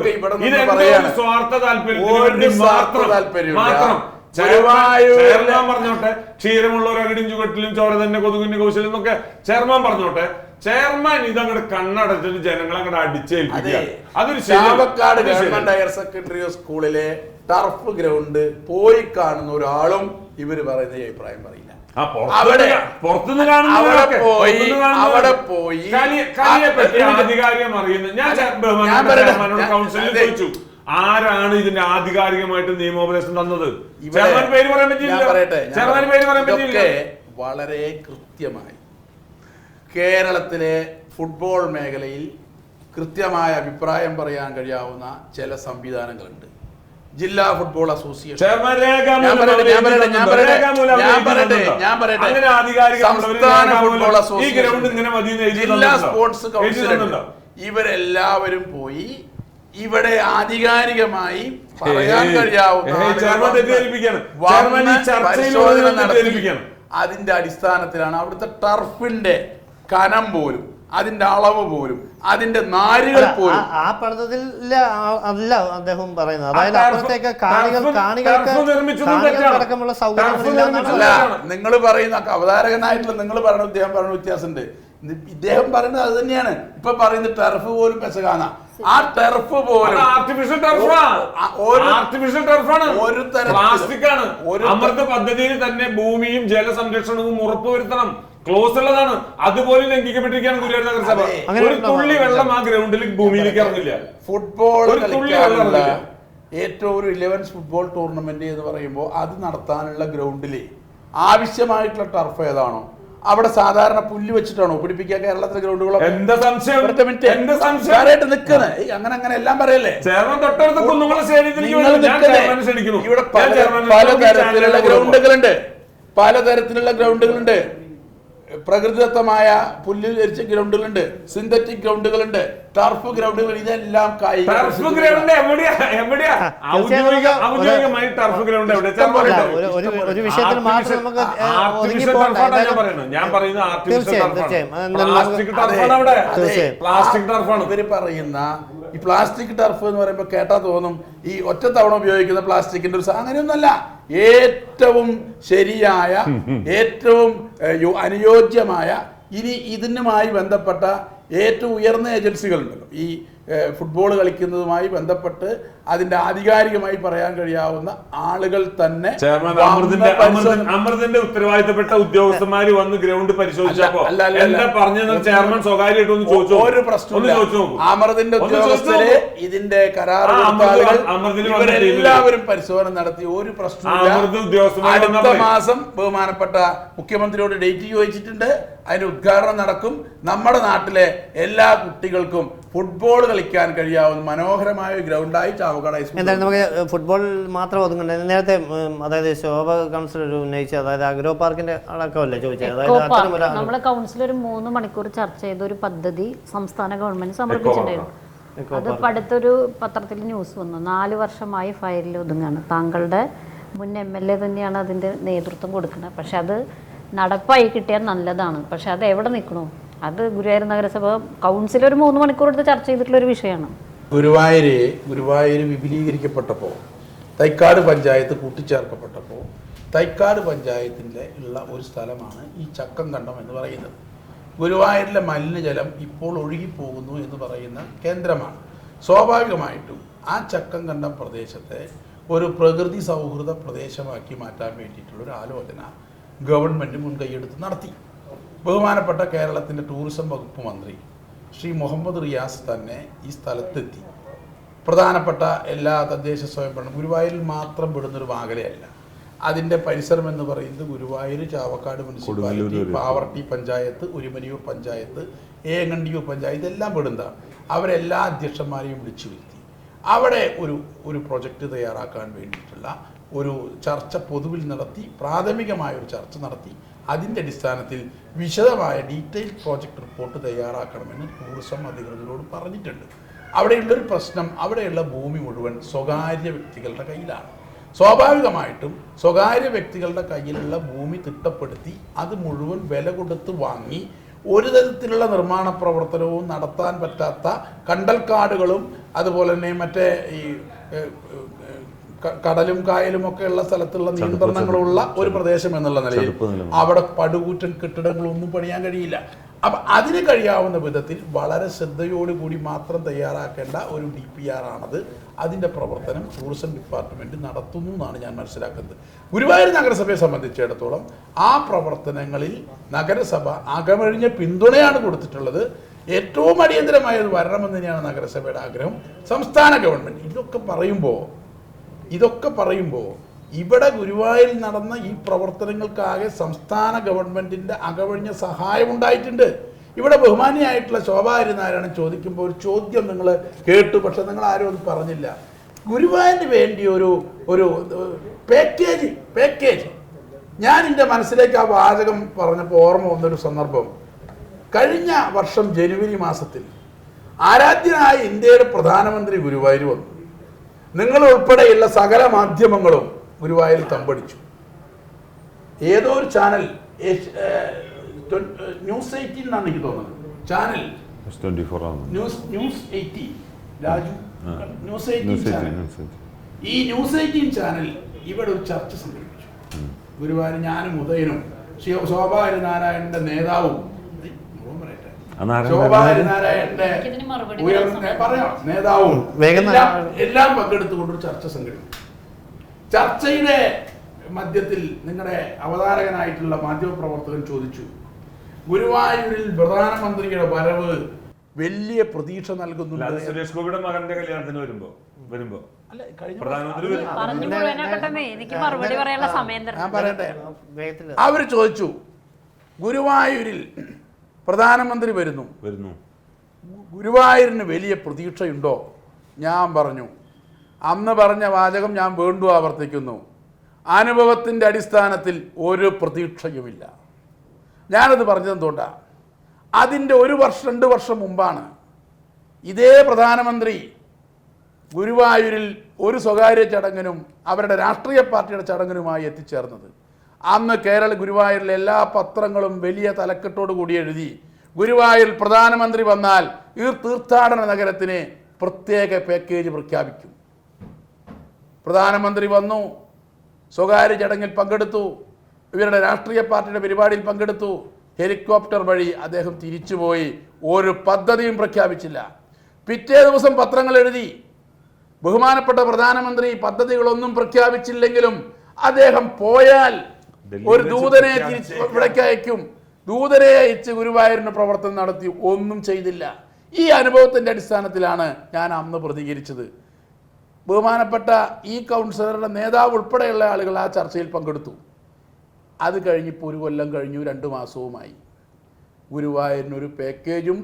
സ്വാർത്ഥ താല്പര്യം മാത്രം. ചെയർമാൻ പറഞ്ഞോട്ടെ, ക്ഷീരമുള്ളവരകടിയും ചുവട്ടിലും ചോര തന്നെ കൊതുകിന്റെ കൗശലം എന്നൊക്കെ ചെയർമാൻ പറഞ്ഞോട്ടെ. ചെയർമാൻ ഇതങ്ങോട്ട് കണ്ണടച്ചിട്ട് ജനങ്ങളെ അങ്ങോട്ട് അടിച്ചേൽപ്പിക്കുക. അതൊരു ചാവക്കാട് ഗവൺമെന്റ് ഹയർ സെക്കൻഡറി സ്കൂളിലെ ടർഫ് ഗ്രൗണ്ട് പോയി കാണുന്ന ഒരാളും ഇവര് പറയുന്ന അഭിപ്രായം പറയില്ല. പുറത്തുനിന്ന് അവിടെ പോയി ആധികാരികം അറിയുന്നത്. ഞാൻ കൗൺസിലിൽ ചോദിച്ചു, ആരാണ് ഇതിന്റെ ആധികാരികമായിട്ട് നിയമോപദേശം തന്നത്? ചെയർമാൻ പേര് പറയാൻ പറ്റില്ല. വളരെ കൃത്യമായി കേരളത്തിലെ ഫുട്ബോൾ മേഖലയിൽ കൃത്യമായ അഭിപ്രായം പറയാൻ കഴിയാവുന്ന ചില സംവിധാനങ്ങളുണ്ട്. ജില്ലാ ഫുട്ബോൾ അസോസിയേഷൻ, സംസ്ഥാന ഫുട്ബോൾ അസോസിയേഷൻ, ജില്ലാ സ്പോർട്സ് കൗൺസിൽ, ഇവരെല്ലാവരും പോയി ഇവിടെ ആധികാരികമായി പറയാൻ കഴിയാവുന്ന പരിശോധന നടത്തി അതിന്റെ അടിസ്ഥാനത്തിലാണ് അവിടുത്തെ ടർഫിന്റെ കനം പോലും, അതിന്റെ അളവ് പോലും, അതിന്റെ നാരുകൾ പോലും ആ പദ്ധതിയിൽ അല്ല അദ്ദേഹം പറയുന്നത്. അതായത് അപ്പുറത്തേക്ക് കാണികൾക്കടക്കമുള്ള സൗകര്യങ്ങളില്ല. നിങ്ങൾ പറയുന്ന അവതാരകനായിട്ടുള്ള നിങ്ങൾ പറയുന്ന ഇദ്ദേഹം പറയുന്ന വ്യത്യാസമുണ്ട്. ഇദ്ദേഹം പറയുന്നത് അത് തന്നെയാണ്. ഇപ്പൊ പറയുന്ന ടർഫ് പോലും പെസകാന. ആ ടർഫ് പോലും ഒരു പ്ലാസ്റ്റിക് ആണ്. അമൃത പദ്ധതിയിൽ തന്നെ ഭൂമിയും ജലസംരക്ഷണവും ഉറപ്പുവരുത്തണം, ക്ലോസ് ഉള്ളതാണ്. അതുപോലെ ലംഘിക്കപ്പെട്ടിരിക്കുകയാണ് ഗുരുവായൂർ നഗരസഭ. ഒരു തുള്ളി വെള്ളം ആ ഗ്രൗണ്ടിൽ ഭൂമിയിലേക്ക് ഇറങ്ങില്ല. ഫുട്ബോൾ കളിക്കാനുള്ള ഏറ്റവും ഒരു 11 ഫുട്ബോൾ ടൂർണമെന്റ് എന്ന് പറയുമ്പോൾ അത് നടത്താനുള്ള ഗ്രൗണ്ടില് ആവശ്യമായിട്ടുള്ള ടർഫ് ഏതാണോ അവിടെ സാധാരണ പുല്ല് വെച്ചിട്ടാണോ പിടിപ്പിക്കുക കേരളത്തിലെ ഗ്രൗണ്ടുകളൊക്കെ? അങ്ങനെ എല്ലാം പറയല്ലേ. ഇവിടെ പലതരത്തിലുള്ള ഗ്രൗണ്ടുകളുണ്ട്. പ്രകൃതിദത്തമായ പുല്ല് ധരിച്ച ഗ്രൗണ്ടുകളുണ്ട്, സിന്തറ്റിക് ഗ്രൗണ്ടുകളുണ്ട്, ടർഫ് ഗ്രൗണ്ടുകൾ. ഇതെല്ലാം ഒരു വിഷയത്തിൽ മാത്രം നമുക്ക് ഇവര് പറയുന്ന ഈ പ്ലാസ്റ്റിക് ടർഫ് എന്ന് പറയുമ്പോൾ കേട്ടാ തോന്നും ഈ ഒറ്റ തവണ ഉപയോഗിക്കുന്ന പ്ലാസ്റ്റിക്കിന്റെ ഒരു അങ്ങനെയൊന്നല്ല. ഏറ്റവും ശരിയായ, ഏറ്റവും അനുയോജ്യമായ, ഇനി ഇതിനുമായി ബന്ധപ്പെട്ട ഏറ്റവും ഉയർന്ന ഏജൻസികളുണ്ടല്ലോ ഈ ഫുട്ബോൾ കളിക്കുന്നതുമായി ബന്ധപ്പെട്ട് അതിന്റെ ആധികാരികമായി പറയാൻ കഴിയാവുന്ന ആളുകൾ തന്നെ അമൃതിന്റെ ഉത്തരവാദിത്തപ്പെട്ട ഉദ്യോഗസ്ഥന്മാര് വന്ന് ഗ്രൗണ്ട് പരിശോധിച്ചപ്പോ എന്താ പറഞ്ഞത് ചെയർമാൻ സ്വകാര്യമായിട്ട് ഒന്ന് ചോദിച്ചു. ഒരു പ്രശ്നമില്ല. അമൃതിന്റെ ഉദ്യോഗസ്ഥരെ ഇതിന്റെ കരാർ എല്ലാവരും പരിശോധന നടത്തി. ഒരു പ്രശ്നമില്ല. അടുത്ത മാസം ബഹുമാനപ്പെട്ട മുഖ്യമന്ത്രിയോട് ഡേറ്റ് ചോദിച്ചിട്ടുണ്ട്. അതിന്റെ ഉദ്ഘാടനം നടക്കും. നമ്മുടെ നാട്ടിലെ എല്ലാ കുട്ടികൾക്കും ഫുട്ബോൾ കളിക്കാൻ കഴിയാവുന്ന മനോഹരമായ ഗ്രൗണ്ടായി ചാവക്കാട് ഹൈസ്കൂൾ. എന്തായാലും നമുക്ക് ഫുട്ബോൾ മാത്രം ഒതുങ്ങണ്ട. നേരത്തെ അതായത് ശോഭ കൗൺസിലർ ഉന്നയിച്ച അതായത് അഗ്രോ പാർക്കിന്റെ അടക്കമല്ലേ ചോദിച്ചത്? നമ്മളെ കൗൺസിൽ ഒരു 3 മണിക്കൂർ ചർച്ച ചെയ്ത ഒരു പദ്ധതി സംസ്ഥാന ഗവൺമെന്റ് സമർപ്പിച്ചിട്ടുണ്ടായിരുന്നു. അത് അടുത്തൊരു പത്രത്തിൽ ന്യൂസ് വന്നു. 4 വർഷമായി ഫയലിൽ ഒതുങ്ങാണ്. താങ്കളുടെ മുൻ MLA തന്നെയാണ് അതിന്റെ നേതൃത്വം കൊടുക്കുന്നത്. പക്ഷെ അത് നടപ്പായി കിട്ടിയാൽ നല്ലതാണ്. പക്ഷെ അത് എവിടെ നിൽക്കണോ? അത് ഗുരുവായൂർ നഗരസഭ കൗൺസിൽ ഒരു 3 മണിക്കൂർ എടുത്ത് ചർച്ച ചെയ്തിട്ടുള്ള ഒരു വിഷയമാണ്. ഗുരുവായൂര് വിപുലീകരിക്കപ്പെട്ടപ്പോൾ തൈക്കാട് പഞ്ചായത്ത് കൂട്ടിച്ചേർക്കപ്പെട്ടപ്പോൾ തൈക്കാട് പഞ്ചായത്തിൻ്റെ ഉള്ള ഒരു സ്ഥലമാണ് ഈ ചക്കംകണ്ടം എന്ന് പറയുന്നത്. ഗുരുവായൂരിലെ മലിനജലം ഇപ്പോൾ ഒഴുകിപ്പോകുന്നു എന്ന് പറയുന്ന കേന്ദ്രമാണ്. സ്വാഭാവികമായിട്ടും ആ ചക്കംകണ്ടം പ്രദേശത്തെ ഒരു പ്രകൃതി സൗഹൃദ പ്രദേശമാക്കി മാറ്റാൻ വേണ്ടിയിട്ടുള്ളൊരു ആലോചന ഗവൺമെൻറ് മുൻകൈയെടുത്ത് നടത്തി. ബഹുമാനപ്പെട്ട കേരളത്തിൻ്റെ ടൂറിസം വകുപ്പ് മന്ത്രി ശ്രീ മുഹമ്മദ് റിയാസ് തന്നെ ഈ സ്ഥലത്തെത്തി. പ്രധാനപ്പെട്ട എല്ലാ തദ്ദേശ സ്വയംഭരണ ഗുരുവായൂരിൽ മാത്രം പെടുന്നൊരു മേഖലയല്ല. അതിൻ്റെ പരിസരം എന്ന് പറയുന്നത് ഗുരുവായൂർ, ചാവക്കാട് മുനിസിപ്പാലിറ്റി, പാവർട്ടി പഞ്ചായത്ത്, ഉരുമനിയൂർ പഞ്ചായത്ത്, ഏങ്ങണ്ടിയൂർ പഞ്ചായത്ത് ഇതെല്ലാം പെടുന്നതാണ്. അവരെല്ലാ അധ്യക്ഷന്മാരെയും വിളിച്ചു വരുത്തി അവിടെ ഒരു പ്രൊജക്റ്റ് തയ്യാറാക്കാൻ വേണ്ടിയിട്ടുള്ള ഒരു ചർച്ച പൊതുവിൽ നടത്തി. പ്രാഥമികമായ ഒരു ചർച്ച നടത്തി. അതിൻ്റെ അടിസ്ഥാനത്തിൽ വിശദമായ ഡീറ്റെയിൽ പ്രോജക്റ്റ് റിപ്പോർട്ട് തയ്യാറാക്കണമെന്ന് ടൂറിസം അധികൃതരോട് പറഞ്ഞിട്ടുണ്ട്. അവിടെയുള്ളൊരു പ്രശ്നം, അവിടെയുള്ള ഭൂമി മുഴുവൻ സ്വകാര്യ വ്യക്തികളുടെ കയ്യിലാണ്. സ്വാഭാവികമായിട്ടും സ്വകാര്യ വ്യക്തികളുടെ കയ്യിലുള്ള ഭൂമി തിട്ടപ്പെടുത്തി അത് മുഴുവൻ വില കൊടുത്ത് വാങ്ങി ഒരു തരത്തിലുള്ള നിർമ്മാണ പ്രവർത്തനവും നടത്താൻ പറ്റാത്ത കണ്ടൽക്കാടുകളും അതുപോലെ തന്നെ മറ്റേ ഈ കടലും കായലും ഒക്കെ ഉള്ള സ്ഥലത്തുള്ള നിയന്ത്രണങ്ങളുള്ള ഒരു പ്രദേശം എന്നുള്ള നിലയിൽ അവിടെ പടുകൂറ്റൻ കെട്ടിടങ്ങളൊന്നും പണിയാൻ കഴിയില്ല. അപ്പം അതിന് കഴിയാവുന്ന വിധത്തിൽ വളരെ ശ്രദ്ധയോടുകൂടി മാത്രം തയ്യാറാക്കേണ്ട ഒരു DPR ആണത്. അതിൻ്റെ പ്രവർത്തനം ടൂറിസം ഡിപ്പാർട്ട്മെൻറ്റ് നടത്തുന്നു എന്നാണ് ഞാൻ മനസ്സിലാക്കുന്നത്. ഗുരുവായൂർ നഗരസഭയെ സംബന്ധിച്ചിടത്തോളം ആ പ്രവർത്തനങ്ങളിൽ നഗരസഭ അകമഴിഞ്ഞ പിന്തുണയാണ് കൊടുത്തിട്ടുള്ളത്. ഏറ്റവും അടിയന്തരമായത് വരണമെന്ന് തന്നെയാണ് നഗരസഭയുടെ ആഗ്രഹം. സംസ്ഥാന ഗവൺമെൻറ് ഇതൊക്കെ പറയുമ്പോൾ ഇവിടെ ഗുരുവായൂരിൽ നടന്ന ഈ പ്രവർത്തനങ്ങൾക്കാകെ സംസ്ഥാന ഗവൺമെൻറ്റിൻ്റെ അകവഴിഞ്ഞ സഹായം ഉണ്ടായിട്ടുണ്ട്. ഇവിടെ ബഹുമാനിയായിട്ടുള്ള ശോഭാ ഹരിനാരായണൻ ചോദിക്കുമ്പോൾ ഒരു ചോദ്യം നിങ്ങൾ കേട്ടു, പക്ഷെ നിങ്ങൾ ആരും അത് പറഞ്ഞില്ല. ഗുരുവായൂരിന് വേണ്ടി ഒരു പാക്കേജ് ഞാൻ എൻ്റെ മനസ്സിലേക്ക് ആ വാചകം പറഞ്ഞപ്പോൾ ഓർമ്മ വന്നൊരു സന്ദർഭം. കഴിഞ്ഞ വർഷം ജനുവരി മാസത്തിൽ ആരാധ്യനായ ഇന്ത്യയുടെ പ്രധാനമന്ത്രി ഗുരുവായൂർ വന്നു. നിങ്ങൾ ഉൾപ്പെടെയുള്ള സകല മാധ്യമങ്ങളും ഗുരുവായൂരിൽ തമ്പടിച്ചു. ഏതോ ഒരു ചാനൽ ന്യൂസ് 18 എന്നാണ് എനിക്ക് തോന്നുന്നത്, channel news 18 Raju news 18 channel. ഈ ന്യൂസ് 18 ചാനൽ ഇവിടെ ഒരു ചർച്ച സംഘടിപ്പിച്ചു. ഗുരുവായൂർ ഞാനും ഉദയനും ശോഭാ ഹരിനാരായണന്റെ നേതാവും നേതാവും എല്ലാം പങ്കെടുത്തുകൊണ്ടൊരു ചർച്ച സംഘടിപ്പിച്ചു. ചർച്ചയുടെ മധ്യത്തിൽ നിങ്ങളുടെ അവതാരകനായിട്ടുള്ള മാധ്യമപ്രവർത്തകൻ ചോദിച്ചു, ഗുരുവായൂരിൽ പ്രധാനമന്ത്രിയുടെ വരവ് വലിയ പ്രതീക്ഷ നൽകുന്നുണ്ട്. സുരേഷ് ഗോപിയുടെ മകന്റെ കല്യാണത്തിന് വരുമ്പോ അവർ ചോദിച്ചു, ഗുരുവായൂരിൽ പ്രധാനമന്ത്രി വരുന്നു, ഗുരുവായൂരിന് വലിയ പ്രതീക്ഷയുണ്ടോ? ഞാൻ പറഞ്ഞു, അന്ന് പറഞ്ഞ വാചകം ഞാൻ വീണ്ടും ആവർത്തിക്കുന്നു, അനുഭവത്തിൻ്റെ അടിസ്ഥാനത്തിൽ ഒരു പ്രതീക്ഷയുമില്ല. ഞാനത് പറഞ്ഞതെന്തുകൊണ്ടാണ്? അതിൻ്റെ 1 വർഷം 2 വർഷം മുമ്പാണ് ഇതേ പ്രധാനമന്ത്രി ഗുരുവായൂരിൽ ഒരു സ്വകാര്യ ചടങ്ങിനും അവരുടെ രാഷ്ട്രീയ പാർട്ടിയുടെ ചടങ്ങിനുമായി എത്തിച്ചേർന്നത്. അന്ന് ഗുരുവായൂരിലെ എല്ലാ പത്രങ്ങളും വലിയ തലക്കെട്ടോടു കൂടി എഴുതി, ഗുരുവായൂരിൽ പ്രധാനമന്ത്രി വന്നാൽ ഈ തീർത്ഥാടന നഗരത്തിന് പ്രത്യേക പാക്കേജ് പ്രഖ്യാപിക്കും. പ്രധാനമന്ത്രി വന്നു, സ്വകാര്യ ചടങ്ങിൽ പങ്കെടുത്തു, ഇവരുടെ രാഷ്ട്രീയ പാർട്ടിയുടെ പരിപാടിയിൽ പങ്കെടുത്തു. ഹെലികോപ്റ്റർ വഴി അദ്ദേഹം തിരിച്ചുപോയി, ഒരു പദ്ധതിയും പ്രഖ്യാപിച്ചില്ല. പിറ്റേ ദിവസം പത്രങ്ങൾ എഴുതി, ബഹുമാനപ്പെട്ട പ്രധാനമന്ത്രി പദ്ധതികളൊന്നും പ്രഖ്യാപിച്ചില്ലെങ്കിലും അദ്ദേഹം പോയാൽ ഒരു ദൂതനെ ഇവിടേക്ക് അയക്കും. ദൂതനെ അയച്ച് ഗുരുവായൂരിന് പ്രവർത്തനം നടത്തി, ഒന്നും ചെയ്തില്ല. ഈ അനുഭവത്തിൻ്റെ അടിസ്ഥാനത്തിലാണ് ഞാൻ അന്ന് പ്രതികരിച്ചത്. ബഹുമാനപ്പെട്ട ഈ കൗൺസിലറുടെ നേതാവ് ഉൾപ്പെടെയുള്ള ആളുകൾ ആ ചർച്ചയിൽ പങ്കെടുത്തു. അത് കഴിഞ്ഞിപ്പോൾ 1 കൊല്ലം കഴിഞ്ഞു, 2 മാസവുമായി. ഗുരുവായൂരിനൊരു പാക്കേജും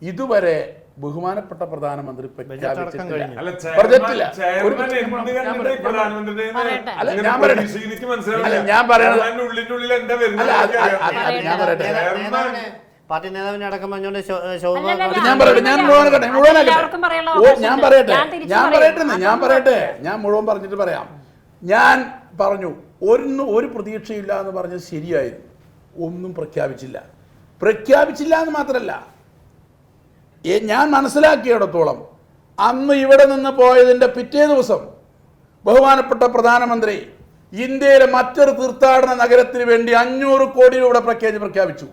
ഇതുവരെ ബഹുമാനപ്പെട്ട പ്രധാനമന്ത്രി പ്രഖ്യാപിച്ചിട്ടില്ല. പാർട്ടി നേതാവിനെ അടക്കം ഞാൻ മുഴുവൻ പറഞ്ഞിട്ട് പറയാം. ഞാൻ പറഞ്ഞു, ഒരു പ്രതീക്ഷയില്ല എന്ന് പറഞ്ഞത് ശരിയായിരുന്നു. ഒന്നും പ്രഖ്യാപിച്ചില്ല എന്ന് മാത്രമല്ല, ഞാൻ മനസ്സിലാക്കിയിടത്തോളം അന്ന് ഇവിടെ നിന്ന് പോയതിൻ്റെ പിറ്റേ ദിവസം ബഹുമാനപ്പെട്ട പ്രധാനമന്ത്രി ഇന്ത്യയിലെ മറ്റൊരു തീർത്ഥാടന നഗരത്തിന് വേണ്ടി 500 കോടി രൂപ പ്രഖ്യാപിച്ചു.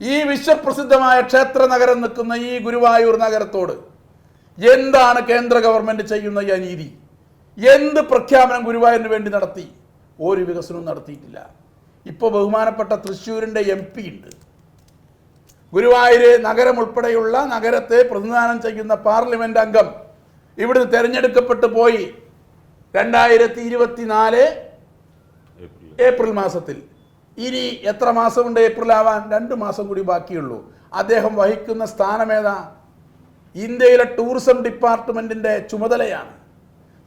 ഈ വിശ്വപ്രസിദ്ധമായ ക്ഷേത്ര നഗരം നിൽക്കുന്ന ഈ ഗുരുവായൂർ നഗരത്തോട് എന്താണ് കേന്ദ്ര ഗവൺമെന്റ് ചെയ്യുന്ന ഈ അനീതി? എന്ത് പ്രഖ്യാപനം ഗുരുവായൂരിന് വേണ്ടി നടത്തി? ഒരു വികസനവും നടത്തിയിട്ടില്ല. ഇപ്പോൾ ബഹുമാനപ്പെട്ട തൃശ്ശൂരിൻ്റെ MP ഉണ്ട്. ഗുരുവായൂർ നഗരം ഉൾപ്പെടെയുള്ള നഗരത്തെ പ്രതിനിധാനം ചെയ്യുന്ന പാർലമെന്റ് അംഗം ഇവിടുന്ന് തെരഞ്ഞെടുക്കപ്പെട്ടു പോയി 2024 ഏപ്രിൽ മാസത്തിൽ. ഇനി എത്ര മാസമുണ്ട് ഏപ്രിൽ ആവാൻ? 2 മാസം കൂടി ബാക്കിയുള്ളൂ. അദ്ദേഹം വഹിക്കുന്ന സ്ഥാനമേതാ? ഇന്ത്യയിലെ ടൂറിസം ഡിപ്പാർട്ട്മെന്റിന്റെ ചുമതലയാണ്.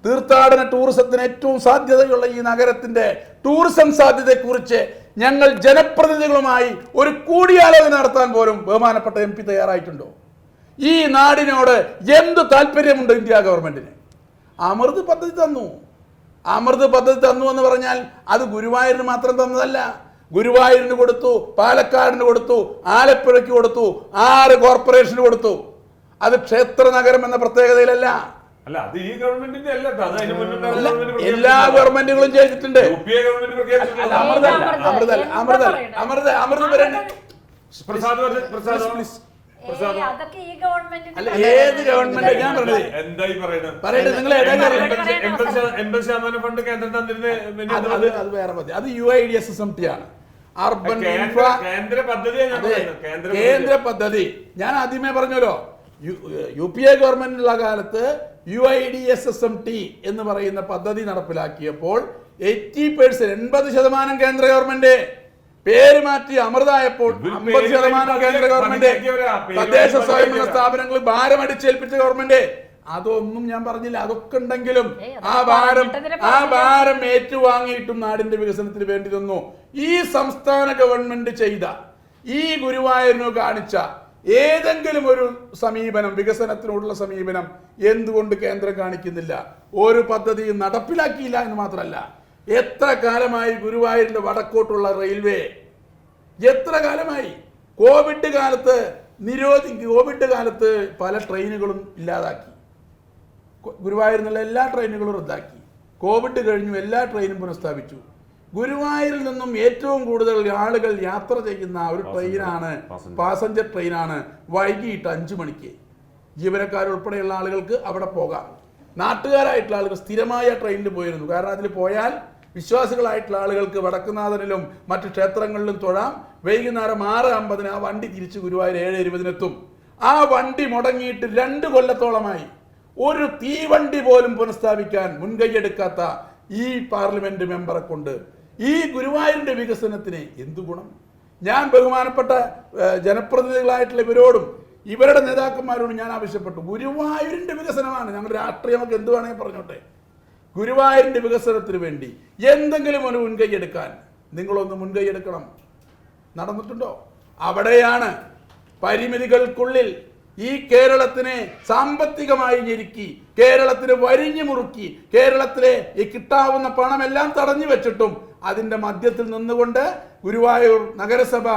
തീർത്ഥാടന ടൂറിസത്തിന് ഏറ്റവും സാധ്യതയുള്ള ഈ നഗരത്തിന്റെ ടൂറിസം സാധ്യതയെക്കുറിച്ച് ഞങ്ങൾ ജനപ്രതിനിധികളുമായി ഒരു കൂടിയാലോചന നടത്താൻ പോലും ബഹുമാനപ്പെട്ട MP തയ്യാറായിട്ടുണ്ടോ? ഈ നാടിനോട് എന്ത് താല്പര്യമുണ്ട് ഇന്ത്യ ഗവൺമെന്റിന്? അമൃത് പദ്ധതി തന്നു. അമൃത് പദ്ധതി തന്നു എന്ന് പറഞ്ഞാൽ അത് ഗുരുവായൂരിന് മാത്രം തന്നതല്ല. ഗുരുവായൂരിന് കൊടുത്തു, പാലക്കാടിന് കൊടുത്തു, ആലപ്പുഴയ്ക്ക് കൊടുത്തു, 6 കോർപ്പറേഷന് കൊടുത്തു. അത് ക്ഷേത്ര നഗരം എന്ന പ്രത്യേകതയിലല്ല. അല്ല, അത് ഈ ഗവൺമെന്റിന്റെ അല്ല, എല്ലാ ഗവൺമെന്റുകളും ചെയ്തിട്ടുണ്ട്. ഏത് ഗവൺമെന്റ്? ഞാൻ പറഞ്ഞത് എന്തായി പറയട്ടെ, നിങ്ങൾ 80% ഫണ്ട് കേന്ദ്രം തന്നിരുന്നത് അത് വേറെ പദ്ധതി. അത് UIDSSMT ആണ്. അർബൻ കേന്ദ്ര പദ്ധതി. കേന്ദ്ര പദ്ധതി ഞാൻ ആദ്യമേ പറഞ്ഞല്ലോ. UPA ഗവൺമെന്റിനുള്ള കാലത്ത് UIDSSMT എന്ന് പറയുന്ന പദ്ധതി നടപ്പിലാക്കിയപ്പോൾ 80% കേന്ദ്ര ഗവൺമെന്റ്, പേര് മാറ്റി അമൃതായപ്പോൾ 50% കേന്ദ്ര ഗവൺമെന്റ്, തദ്ദേശ സ്വയംഭരണ സ്ഥാപനങ്ങൾ ഭാരം അടിച്ചേൽപ്പിച്ച ഗവൺമെന്റ്. അതൊന്നും ഞാൻ പറഞ്ഞില്ല. അതൊക്കെ ഉണ്ടെങ്കിലും ആ ഭാരം ഏറ്റുവാങ്ങിയിട്ടും നാടിന്റെ വികസനത്തിന് വേണ്ടി തന്നു. ഈ സംസ്ഥാന ഗവൺമെന്റ് ചെയ്ത, ഈ ഗുരുവായൂരിനു കാണിച്ച ഏതെങ്കിലും ഒരു സമീപനം, വികസനത്തിനോടുള്ള സമീപനം എന്തുകൊണ്ട് കേന്ദ്രം കാണിക്കുന്നില്ല? ഒരു പദ്ധതിയും നടപ്പിലാക്കിയില്ല എന്ന് മാത്രമല്ല, എത്ര കാലമായി ഗുരുവായൂരിന്റെ വടക്കോട്ടുള്ള റെയിൽവേ എത്ര കാലമായി? കോവിഡ് കാലത്ത് പല ട്രെയിനുകളും ഇല്ലാതാക്കി. ഗുരുവായൂരിൽ നിന്നുള്ള എല്ലാ ട്രെയിനുകളും റദ്ദാക്കി. കോവിഡ് കഴിഞ്ഞു എല്ലാ ട്രെയിനും പുനഃസ്ഥാപിച്ചു. ഗുരുവായൂരിൽ നിന്നും ഏറ്റവും കൂടുതൽ ആളുകൾ യാത്ര ചെയ്യുന്ന ഒരു ട്രെയിനാണ്, പാസഞ്ചർ ട്രെയിനാണ്, വൈകിട്ട് 5 മണിക്ക്. ജീവനക്കാരുൾപ്പെടെയുള്ള ആളുകൾക്ക് അവിടെ പോകാം. നാട്ടുകാരായിട്ടുള്ള ആളുകൾ സ്ഥിരമായ ട്രെയിനിൽ പോയിരുന്നു. കാരണം അതിൽ പോയാൽ വിശ്വാസികളായിട്ടുള്ള ആളുകൾക്ക് വടക്കുന്നാഥനിലും മറ്റു ക്ഷേത്രങ്ങളിലും തൊഴാം. വൈകുന്നേരം 6:50 ആ വണ്ടി തിരിച്ച് ഗുരുവായൂർ 7:20 ആ വണ്ടി മുടങ്ങിയിട്ട് 2 കൊല്ലത്തോളമായി. ഒരു തീവണ്ടി പോലും പുനഃസ്ഥാപിക്കാൻ മുൻകൈയെടുക്കാത്ത ഈ പാർലമെന്റ് മെമ്പറെ കൊണ്ട് ഈ ഗുരുവായൂരിന്റെ വികസനത്തിന് എന്തു ഗുണം? ഞാൻ ബഹുമാനപ്പെട്ട ജനപ്രതിനിധികളായിട്ടുള്ള ഇവരോടും ഇവരുടെ നേതാക്കന്മാരോടും ഞാൻ ആവശ്യപ്പെട്ടു, ഗുരുവായൂരിന്റെ വികസനമാണ് ഞങ്ങളുടെ രാഷ്ട്രീയമൊക്കെ എന്ത് വേണമെങ്കിൽ പറഞ്ഞോട്ടെ, ഗുരുവായൂരിന്റെ വികസനത്തിന് വേണ്ടി എന്തെങ്കിലും ഒരു മുൻകൈ എടുക്കാൻ നിങ്ങളൊന്ന് മുൻകൈ എടുക്കണം. നടന്നിട്ടുണ്ടോ? അവിടെയാണ് പരിമിതികൾക്കുള്ളിൽ ഈ കേരളത്തിനെ സാമ്പത്തികമായി ഞെരുക്കി, കേരളത്തിന് വരിഞ്ഞു മുറുക്കി, കേരളത്തിലെ ഈ കിട്ടാവുന്ന പണമെല്ലാം തടഞ്ഞു വെച്ചിട്ടും അതിൻ്റെ മധ്യത്തിൽ നിന്നുകൊണ്ട് ഗുരുവായൂർ നഗരസഭ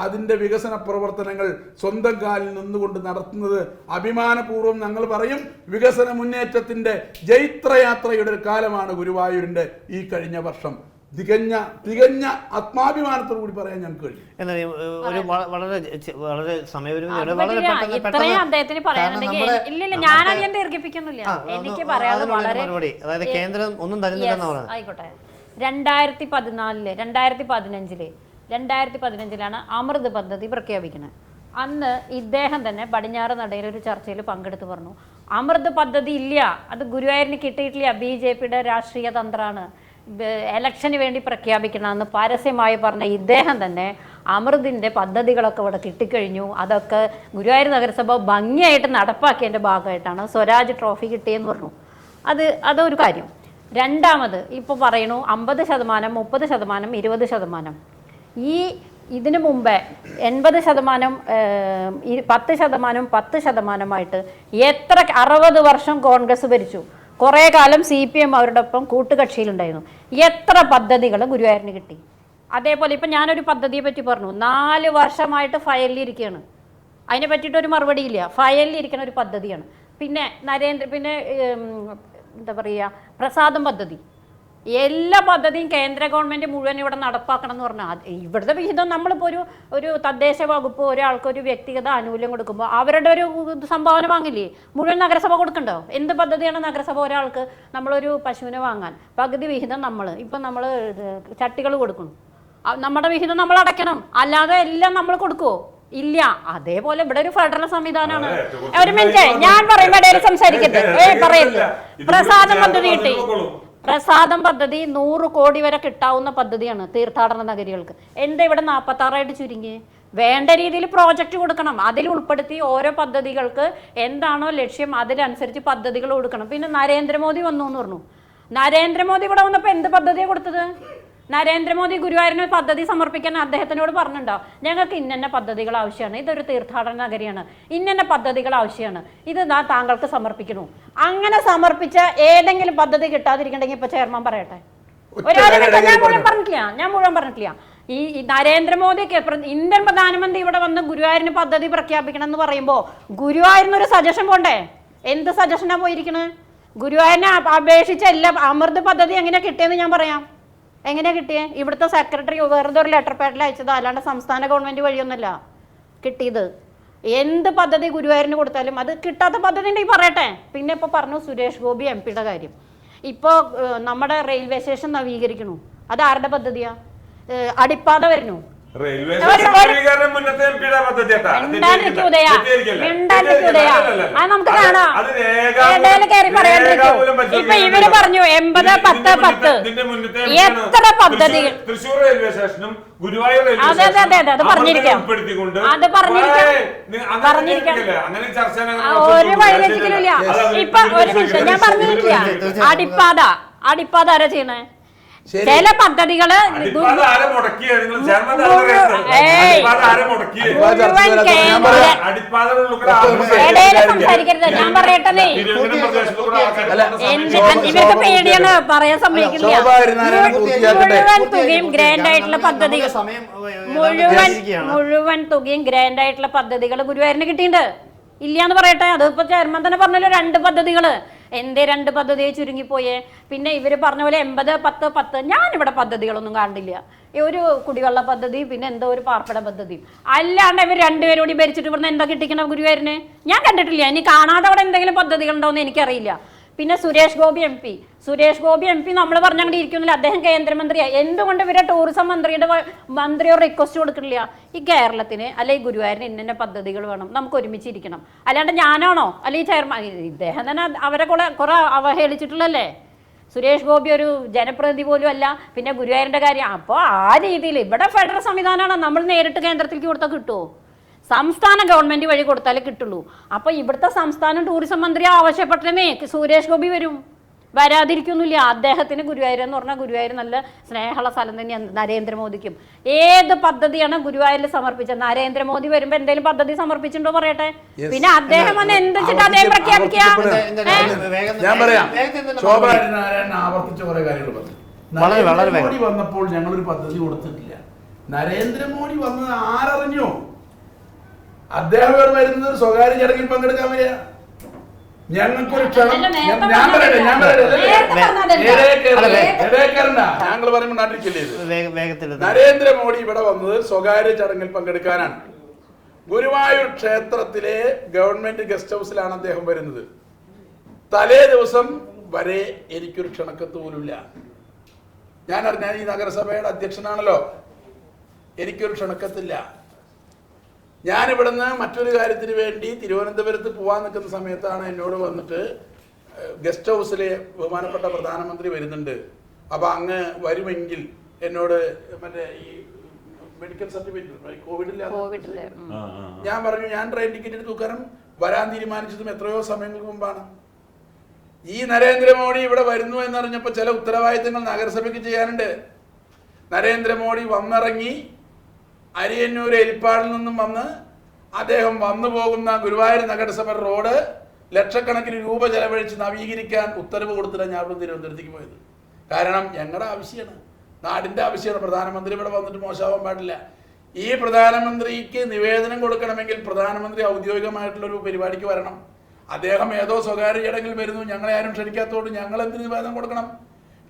അതിൻ്റെ വികസന പ്രവർത്തനങ്ങൾ സ്വന്തം കാലിൽ നിന്നുകൊണ്ട് നടത്തുന്നത് അഭിമാനപൂർവ്വം ഞങ്ങൾ പറയും. വികസന മുന്നേറ്റത്തിൻ്റെ ജൈത്രയാത്രയുടെ ഒരു കാലമാണ് ഗുരുവായൂരിൻ്റെ ഈ കഴിഞ്ഞ വർഷം. തികഞ്ഞ ആത്മാഭിമാനത്തോടു കൂടി പറയാൻ ഞങ്ങൾക്ക് കഴിയും. എന്നാൽ ഒരു വളരെ സമയപരിമിതി മറുപടി, അതായത് കേന്ദ്രം ഒന്നും തരുന്നില്ലെന്ന് പറയുന്നത്. ആയിക്കോട്ടെ. 2015 അമൃത് പദ്ധതി പ്രഖ്യാപിക്കുന്നത്. അന്ന് ഇദ്ദേഹം തന്നെ പടിഞ്ഞാറ് നടയിൽ ഒരു ചർച്ചയിൽ പങ്കെടുത്ത് പറഞ്ഞു, അമൃത് പദ്ധതി ഇല്ല, അത് ഗുരുവായൂരിന് കിട്ടിയിട്ടില്ല, BJPയുടെ രാഷ്ട്രീയ തന്ത്രമാണ്, എലക്ഷന് വേണ്ടി പ്രഖ്യാപിക്കണമെന്ന് പരസ്യമായി പറഞ്ഞ ഇദ്ദേഹം തന്നെ അമൃതിൻ്റെ പദ്ധതികളൊക്കെ ഇവിടെ കിട്ടിക്കഴിഞ്ഞു, അതൊക്കെ ഗുരുവായൂർ നഗരസഭ ഭംഗിയായിട്ട് നടപ്പാക്കിയതിൻ്റെ ഭാഗമായിട്ടാണ് സ്വരാജ് ട്രോഫി കിട്ടിയെന്ന് പറഞ്ഞു. അതൊരു കാര്യം. രണ്ടാമത് ഇപ്പോൾ പറയണു 50%, 30%, 20%. ഇതിനു മുമ്പേ 80%, 10%, 10%ആയിട്ട് എത്ര 60 വർഷം കോൺഗ്രസ് ഭരിച്ചു. കുറേ കാലം CPM അവരുടെ ഒപ്പം കൂട്ടുകക്ഷിയിലുണ്ടായിരുന്നു. എത്ര പദ്ധതികൾ ഗുരുവായൂരിന് കിട്ടി? അതേപോലെ ഇപ്പം ഞാനൊരു പദ്ധതിയെ പറ്റി പറഞ്ഞു, 4 വർഷമായിട്ട് ഫയലിലിരിക്കുകയാണ്, അതിനെ പറ്റിയിട്ടൊരു മറുപടിയില്ല, ഫയലിലിരിക്കുന്ന ഒരു പദ്ധതിയാണ്. പിന്നെ എന്താ പറയുക, പ്രസാദം പദ്ധതി, എല്ലാ പദ്ധതിയും കേന്ദ്ര ഗവൺമെൻറ് മുഴുവൻ ഇവിടെ നടപ്പാക്കണം എന്ന് പറഞ്ഞാൽ ഇവിടുത്തെ വിഹിതം നമ്മളിപ്പോൾ ഒരു തദ്ദേശ വകുപ്പ് ഒരാൾക്ക് ഒരു വ്യക്തിഗത ആനുകൂല്യം കൊടുക്കുമ്പോൾ അവരുടെ ഒരു സംഭാവന വാങ്ങില്ലേ? മുഴുവൻ നഗരസഭ കൊടുക്കണ്ടോ? എന്ത് പദ്ധതിയാണ് നഗരസഭ ഒരാൾക്ക്? നമ്മളൊരു പശുവിനെ വാങ്ങാൻ പകുതി വിഹിതം ഇപ്പം നമ്മൾ ചട്ടികൾ കൊടുക്കണം, നമ്മുടെ വിഹിതം നമ്മൾ അടയ്ക്കണം, അല്ലാതെ എല്ലാം നമ്മൾ കൊടുക്കുമോ? ഇല്ല. അതേപോലെ ഇവിടെ ഒരു ഫെഡറൽ സംവിധാനമാണ്. ഒരു മിനിറ്റ്, ഞാൻ പറയുമ്പോൾ ഇടയിൽ സംസാരിക്കട്ടെ, പറയരുത്. പ്രസാദം പദ്ധതി കിട്ടി. പ്രസാദം പദ്ധതി 100 കോടി വരെ കിട്ടാവുന്ന പദ്ധതിയാണ് തീർത്ഥാടന നഗരികൾക്ക്. എന്താ ഇവിടെ 46 ചുരുങ്ങി? വേണ്ട രീതിയിൽ പ്രോജക്റ്റ് കൊടുക്കണം, അതിൽ ഉൾപ്പെടുത്തി ഓരോ പദ്ധതികൾക്ക് എന്താണോ ലക്ഷ്യം അതിനനുസരിച്ച് പദ്ധതികൾ കൊടുക്കണം. പിന്നെ നരേന്ദ്രമോദി വന്നു എന്ന് പറഞ്ഞു. നരേന്ദ്രമോദി ഇവിടെ വന്നപ്പോൾ എന്ത് പദ്ധതിയാണ് കൊടുത്തത്? നരേന്ദ്രമോദി ഗുരുവായൂരിന് പദ്ധതി സമർപ്പിക്കാൻ അദ്ദേഹത്തിനോട് പറഞ്ഞിട്ടുണ്ടോ? ഞങ്ങൾക്ക് ഇന്ന പദ്ധതികൾ ആവശ്യമാണ്, ഇതൊരു തീർത്ഥാടന നഗരിയാണ്, ഇന്ന പദ്ധതികൾ ആവശ്യമാണ്, ഇത് താങ്കൾക്ക് സമർപ്പിക്കണു. അങ്ങനെ സമർപ്പിച്ച ഏതെങ്കിലും പദ്ധതി കിട്ടാതിരിക്കണമെങ്കിൽ ഇപ്പൊ ചെയർമാൻ പറയട്ടെ. ഞാൻ മുഴുവൻ പറഞ്ഞിട്ടില്ല. ഈ നരേന്ദ്രമോദിക്ക് ഇന്ത്യൻ പ്രധാനമന്ത്രി ഇവിടെ വന്ന് ഗുരുവായൂരിന് പദ്ധതി പ്രഖ്യാപിക്കണം എന്ന് പറയുമ്പോൾ ഗുരുവായൂരിനൊരു സജഷൻ പോണ്ടേ? എന്ത് സജഷനാ പോയിരിക്കണത്? ഗുരുവായൂരിനെ അപേക്ഷിച്ച എല്ലാ അമൃത് പദ്ധതി എങ്ങനെ കിട്ടിയെന്ന് ഞാൻ പറയാം. എങ്ങനെയാ കിട്ടിയേ? ഇവിടുത്തെ സെക്രട്ടറി വെറുതെ ഒരു ലെറ്റർ പാഡിൽ അയച്ചത്, അല്ലാണ്ട് സംസ്ഥാന ഗവൺമെന്റ് വഴിയൊന്നുമല്ല കിട്ടിയത്. എന്ത് പദ്ധതി ഗുരുവായൂരിന് കൊടുത്താലും അത് കിട്ടാത്ത പദ്ധതി ഉണ്ടെങ്കിൽ പറയട്ടെ. പിന്നെ ഇപ്പോൾ പറഞ്ഞു സുരേഷ് ഗോപി MP കാര്യം. ഇപ്പോൾ നമ്മുടെ റെയിൽവേ സ്റ്റേഷൻ നവീകരിക്കണു, അത് ആരുടെ പദ്ധതിയാ? അടിപ്പാത വരുന്നു. നമുക്ക് കാണാം. കയറി പറയാണ്ടിരിക്കും. ഇപ്പൊ ഇവര് പറഞ്ഞു 80-10-10 എത്ര പദ്ധതികൾ. അതെ അതെ അതെ അതെ, അത് പറഞ്ഞിരിക്കാം, അത് പറഞ്ഞിരിക്കാം. ഒരു വഴിവെച്ചിട്ടില്ല. ഇപ്പൊ ഒരു നിമിഷം ഞാൻ പറഞ്ഞിരിക്കുക. അടിപ്പാത ആരാ ചെയ്യണേ? ചില പദ്ധതികള് സംസാരിക്കരുത്, ഞാൻ പറയട്ടെ. ഇവർക്ക് പേടിയാണ്, പറയാൻ സമ്മതിക്കില്ല. മുഴുവൻ തുകയും ഗ്രാൻഡ് ആയിട്ടുള്ള പദ്ധതികൾ, മുഴുവൻ തുകയും ഗ്രാൻഡ് ആയിട്ടുള്ള പദ്ധതികൾ ഗുരുവായൂരിന് കിട്ടിയിട്ടുണ്ട്. ഇല്ലാന്ന് പറയട്ടെ. അതിപ്പോ ചെയർമാൻ തന്നെ പറഞ്ഞല്ലോ 2 പദ്ധതികള്. എന്തേ 2 പദ്ധതിയെ ചുരുങ്ങിപ്പോയേ? പിന്നെ ഇവര് പറഞ്ഞ പോലെ 80-10-10 ഞാനിവിടെ പദ്ധതികളൊന്നും കാണില്ല. ഒരു കുടിവെള്ള പദ്ധതി, പിന്നെ എന്തോ ഒരു പാർപ്പിട പദ്ധതി, അല്ലാണ്ട് ഇവർ 2 പേരും കൂടി ഭരിച്ചിട്ട് പറഞ്ഞാൽ എന്താ കിട്ടിക്കണം ഗുരുവായൂരിന്? ഞാൻ കണ്ടിട്ടില്ല. ഇനി കാണാതെ അവിടെ എന്തെങ്കിലും പദ്ധതികൾ ഉണ്ടോന്ന് എനിക്കറിയില്ല. പിന്നെ സുരേഷ് ഗോപി MP നമ്മൾ പറഞ്ഞങ്ങനെ ഇരിക്കുന്നില്ല, അദ്ദേഹം കേന്ദ്രമന്ത്രിയാണ്. എന്തുകൊണ്ട് ഇവരെ ടൂറിസം മന്ത്രിയോട് റിക്വസ്റ്റ് കൊടുക്കണില്ല? ഈ കേരളത്തിന് അല്ലെങ്കിൽ ഗുരുവായൂരിന് ഇന്ന പദ്ധതികൾ വേണം, നമുക്ക് ഒരുമിച്ചിരിക്കണം. അല്ലാണ്ട് ഞാനാണോ അല്ലെങ്കിൽ ചെയർമാൻ? ഇദ്ദേഹം തന്നെ അവരെ കുറെ അവഹേളിച്ചിട്ടുള്ളല്ലേ. സുരേഷ് ഗോപി ഒരു ജനപ്രതിനിധി പോലും അല്ല. പിന്നെ ഗുരുവായൂരിന്റെ കാര്യം. അപ്പോൾ ആ രീതിയിൽ ഇവിടെ ഫെഡറൽ സംവിധാനമാണ്. നമ്മൾ നേരിട്ട് കേന്ദ്രത്തിലേക്ക് കൊടുത്താൽ കിട്ടുമോ? സംസ്ഥാന ഗവൺമെന്റ് വഴി കൊടുത്താലേ കിട്ടുള്ളൂ. അപ്പൊ ഇവിടുത്തെ സംസ്ഥാന ടൂറിസം മന്ത്രി ആവശ്യപ്പെട്ടേ സുരേഷ് ഗോപി വരും, വരാതിരിക്കൊന്നുമില്ല. അദ്ദേഹത്തിന് ഗുരുവായൂർ എന്ന് പറഞ്ഞാൽ ഗുരുവായൂർ നല്ല സ്നേഹമുള്ള സ്ഥലം തന്നെയാണ്. നരേന്ദ്രമോദിക്കും ഏത് പദ്ധതിയാണ് ഗുരുവായൂരിൽ സമർപ്പിച്ചത്? നരേന്ദ്രമോദി വരുമ്പോ എന്തെങ്കിലും പദ്ധതി സമർപ്പിച്ചിട്ടുണ്ടോ പറയട്ടെ. പിന്നെ അദ്ദേഹം വന്ന് എന്തിച്ചിട്ട് അദ്ദേഹം പ്രഖ്യാപിക്കുക? ആവർത്തിച്ച കുറെ കാര്യങ്ങൾ പറഞ്ഞു. നരേന്ദ്രമോദി വന്നപ്പോൾ ഞങ്ങളൊരു പദ്ധതി കൊടുത്തിട്ടില്ല. നരേന്ദ്രമോദി വന്നത് ആരറിഞ്ഞോ? അദ്ദേഹം വരുന്നത് ഒരു സ്വകാര്യ ചടങ്ങിൽ പങ്കെടുക്കാൻ വരിക. ഞങ്ങൾക്കൊരു ക്ഷണം, ഞാൻ പറയട്ടെ ഞങ്ങൾ പറയുമ്പോൾ നാട്ടിൽ നരേന്ദ്രമോദി ഇവിടെ വന്നത് സ്വകാര്യ ചടങ്ങിൽ പങ്കെടുക്കാനാണ്. ഗുരുവായൂർ ക്ഷേത്രത്തിലെ ഗവൺമെന്റ് ഗസ്റ്റ് ഹൗസിലാണ് അദ്ദേഹം വരുന്നത്. തലേ ദിവസം വരെ എനിക്കൊരു ക്ഷണക്കത്ത് പോലുമില്ല. ഞാൻ ഈ നഗരസഭയുടെ അധ്യക്ഷനാണല്ലോ, എനിക്കൊരു ക്ഷണക്കത്തില്ല. ഞാനിവിടുന്ന് മറ്റൊരു കാര്യത്തിന് വേണ്ടി തിരുവനന്തപുരത്ത് പോകാൻ നിൽക്കുന്ന സമയത്താണ് എന്നോട് വന്നിട്ട് ഗസ്റ്റ് ഹൗസിലെ ബഹുമാനപ്പെട്ട പ്രധാനമന്ത്രി വരുന്നുണ്ട്, അപ്പോൾ അങ്ങ് വരുമെങ്കിൽ എന്നോട് മറ്റേ ഈ മെഡിക്കൽ സർട്ടിഫിക്കറ്റ് കോവിഡില്ല. ഞാൻ പറഞ്ഞു ഞാൻ ട്രെയിൻ ടിക്കറ്റ് എടുത്തു, കാരണം വരാൻ തീരുമാനിച്ചതും എത്രയോ സമയങ്ങൾക്ക് മുമ്പാണ്. ഈ നരേന്ദ്രമോദി ഇവിടെ വരുന്നു എന്നറിഞ്ഞപ്പോൾ ചില ഉത്തരവാദിത്തങ്ങൾ നഗരസഭയ്ക്ക് ചെയ്യാനുണ്ട്. നരേന്ദ്രമോദി വന്നിറങ്ങി അരിയന്നൂർ എലിപ്പാടിൽ നിന്നും വന്ന് അദ്ദേഹം വന്നു പോകുന്ന ഗുരുവായൂർ നഗരസഭ റോഡ് ലക്ഷക്കണക്കിന് രൂപ ചെലവഴിച്ച് നവീകരിക്കാൻ ഉത്തരവ് കൊടുത്തിട്ടാണ് ഞാൻ ഇവിടെ തിരുവനന്തപുരത്തേക്ക് പോയത്. കാരണം ഞങ്ങളുടെ ആവശ്യമാണ്, നാടിൻ്റെ ആവശ്യമാണ്. പ്രധാനമന്ത്രി ഇവിടെ വന്നിട്ട് മോശമാവാൻ പാടില്ല. ഈ പ്രധാനമന്ത്രിക്ക് നിവേദനം കൊടുക്കണമെങ്കിൽ പ്രധാനമന്ത്രി ഔദ്യോഗികമായിട്ടുള്ളൊരു പരിപാടിക്ക് വരണം. അദ്ദേഹം ഏതോ സ്വകാര്യ ചടങ്ങിൽ വരുന്നു, ഞങ്ങളെ ആരും ക്ഷണിക്കാത്തതുകൊണ്ട് ഞങ്ങൾ എന്തിനു നിവേദനം കൊടുക്കണം?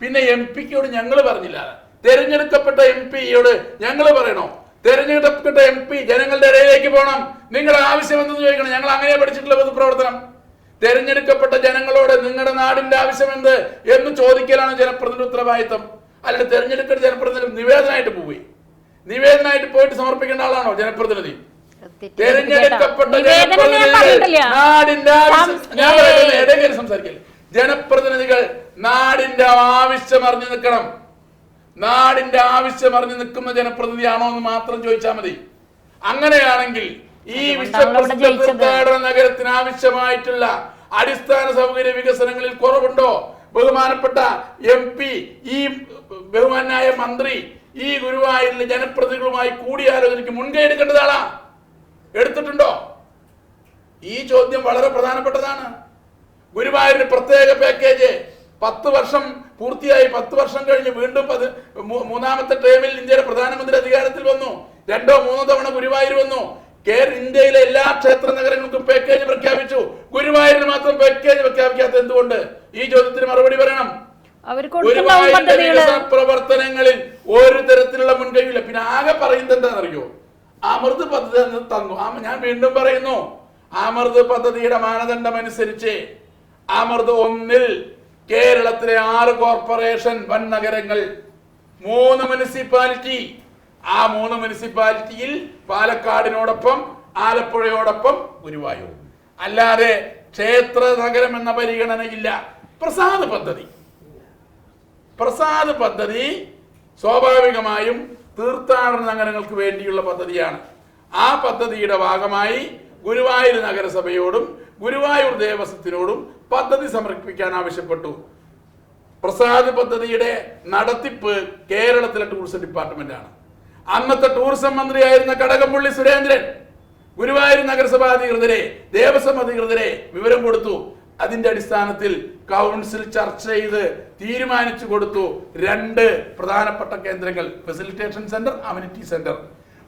പിന്നെ MP-യോട് ഞങ്ങൾ പറഞ്ഞില്ല, തെരഞ്ഞെടുക്കപ്പെട്ട MP-യോട് ഞങ്ങൾ പറയണോ? തെരഞ്ഞെടുക്കപ്പെട്ട MP ജനങ്ങളുടെ ഇടയിലേക്ക് പോകണം, നിങ്ങളുടെ ആവശ്യം എന്തെന്ന് ചോദിക്കണം. ഞങ്ങൾ അങ്ങനെ പഠിച്ചിട്ടുള്ള പൊതുപ്രവർത്തനം. തെരഞ്ഞെടുക്കപ്പെട്ട ജനങ്ങളോട് നിങ്ങളുടെ നാടിന്റെ ആവശ്യം എന്ത് എന്ന് ചോദിക്കലാണ് ജനപ്രതിനിധി ഉത്തരവാദിത്തം. അല്ലാതെ തെരഞ്ഞെടുക്കേണ്ട ജനപ്രതിനിധി നിവേദനമായിട്ട് പോയി, നിവേദനമായിട്ട് പോയിട്ട് സമർപ്പിക്കേണ്ട ആളാണോ ജനപ്രതിനിധി? തെരഞ്ഞെടുക്കപ്പെട്ട ജനപ്രതിനിധികൾ നാടിന്റെ ആവശ്യം അറിഞ്ഞു നിൽക്കണം. നാടിന്റെ ആവശ്യം അറിഞ്ഞു നിൽക്കുന്ന ജനപ്രതിനിധിയാണോ എന്ന് മാത്രം ചോദിച്ചാൽ മതി. അങ്ങനെയാണെങ്കിൽ ഈ വിശ്വപ്രസിദ്ധ നഗരത്തിന് ആവശ്യമായിട്ടുള്ള അടിസ്ഥാന സൗകര്യ വികസനങ്ങളിൽ കുറവുണ്ടോ? ബഹുമാനപ്പെട്ട MP, ഈ ബഹുമാനായ മന്ത്രി ഈ ഗുരുവായൂരിലെ ജനപ്രതിനിധികളുമായി കൂടിയാലോചനയ്ക്ക് മുൻകൈ എടുക്കേണ്ടതാണോ? എടുത്തിട്ടുണ്ടോ? ഈ ചോദ്യം വളരെ പ്രധാനപ്പെട്ടതാണ്. ഗുരുവായൂരിന് പ്രത്യേക പാക്കേജ് 10 വർഷം പൂർത്തിയായി. 10 വർഷം കഴിഞ്ഞ് വീണ്ടും മൂന്നാമത്തെ ടേമിൽ ഇന്ത്യയുടെ പ്രധാനമന്ത്രി അധികാരത്തിൽ വന്നു. 2-3 തവണ ഗുരുവായൂർ വന്നു. ഇന്ത്യയിലെ എല്ലാ ക്ഷേത്ര നഗരങ്ങൾക്കും പാക്കേജ് പ്രഖ്യാപിച്ചു. ഗുരുവായൂരിന് മാത്രം പാക്കേജ് പ്രഖ്യാപിക്കാത്ത എന്തുകൊണ്ട്? ഈ ചോദ്യത്തിന് മറുപടി പറയണം. ഗുരുവായൂരിന്റെ വികസന പ്രവർത്തനങ്ങളിൽ ഒരു തരത്തിലുള്ള മുൻകൈയില്ല. പിന്നെ ആകെ പറയുന്നത് എന്താണെന്നറിയോ? അമൃത് പദ്ധതി തന്നു. ഞാൻ വീണ്ടും പറയുന്നു, അമൃത് പദ്ധതിയുടെ മാനദണ്ഡം അനുസരിച്ച് അമൃത് 1-ൽ കേരളത്തിലെ 6 കോർപ്പറേഷൻ വൻ നഗരങ്ങൾ, 3 മുനിസിപ്പാലിറ്റി. ആ 3 മുനിസിപ്പാലിറ്റിയിൽ പാലക്കാടിനോടൊപ്പം ആലപ്പുഴയോടൊപ്പം ഗുരുവായൂർ. അല്ലാതെ ക്ഷേത്ര നഗരം എന്ന പരിഗണനയില്ല. പ്രസാദ് പദ്ധതി സ്വാഭാവികമായും തീർത്ഥാടന നഗരങ്ങൾക്ക് വേണ്ടിയുള്ള പദ്ധതിയാണ്. ആ പദ്ധതിയുടെ ഭാഗമായി ഗുരുവായൂർ നഗരസഭയോടും ഗുരുവായൂർ ദേവസ്വത്തിനോടും പദ്ധതി സമർപ്പിക്കാൻ ആവശ്യപ്പെട്ടു. പ്രസാദ് പദ്ധതിയുടെ നടത്തിപ്പ് കേരളത്തിലെ ടൂറിസം ഡിപ്പാർട്ട്മെന്റ് ആണ്. അന്നത്തെ ടൂറിസം മന്ത്രിയായിരുന്ന കടകംപള്ളി സുരേന്ദ്രൻ ഗുരുവായൂർ നഗരസഭാ അധികൃതരെ, ദേവസ്വം അധികൃതരെ വിവരം കൊടുത്തു. അതിന്റെ അടിസ്ഥാനത്തിൽ കൗൺസിൽ ചർച്ച ചെയ്ത് തീരുമാനിച്ചു കൊടുത്തു 2 പ്രധാനപ്പെട്ട കേന്ദ്രങ്ങൾ, facilitation centre, amenity centre.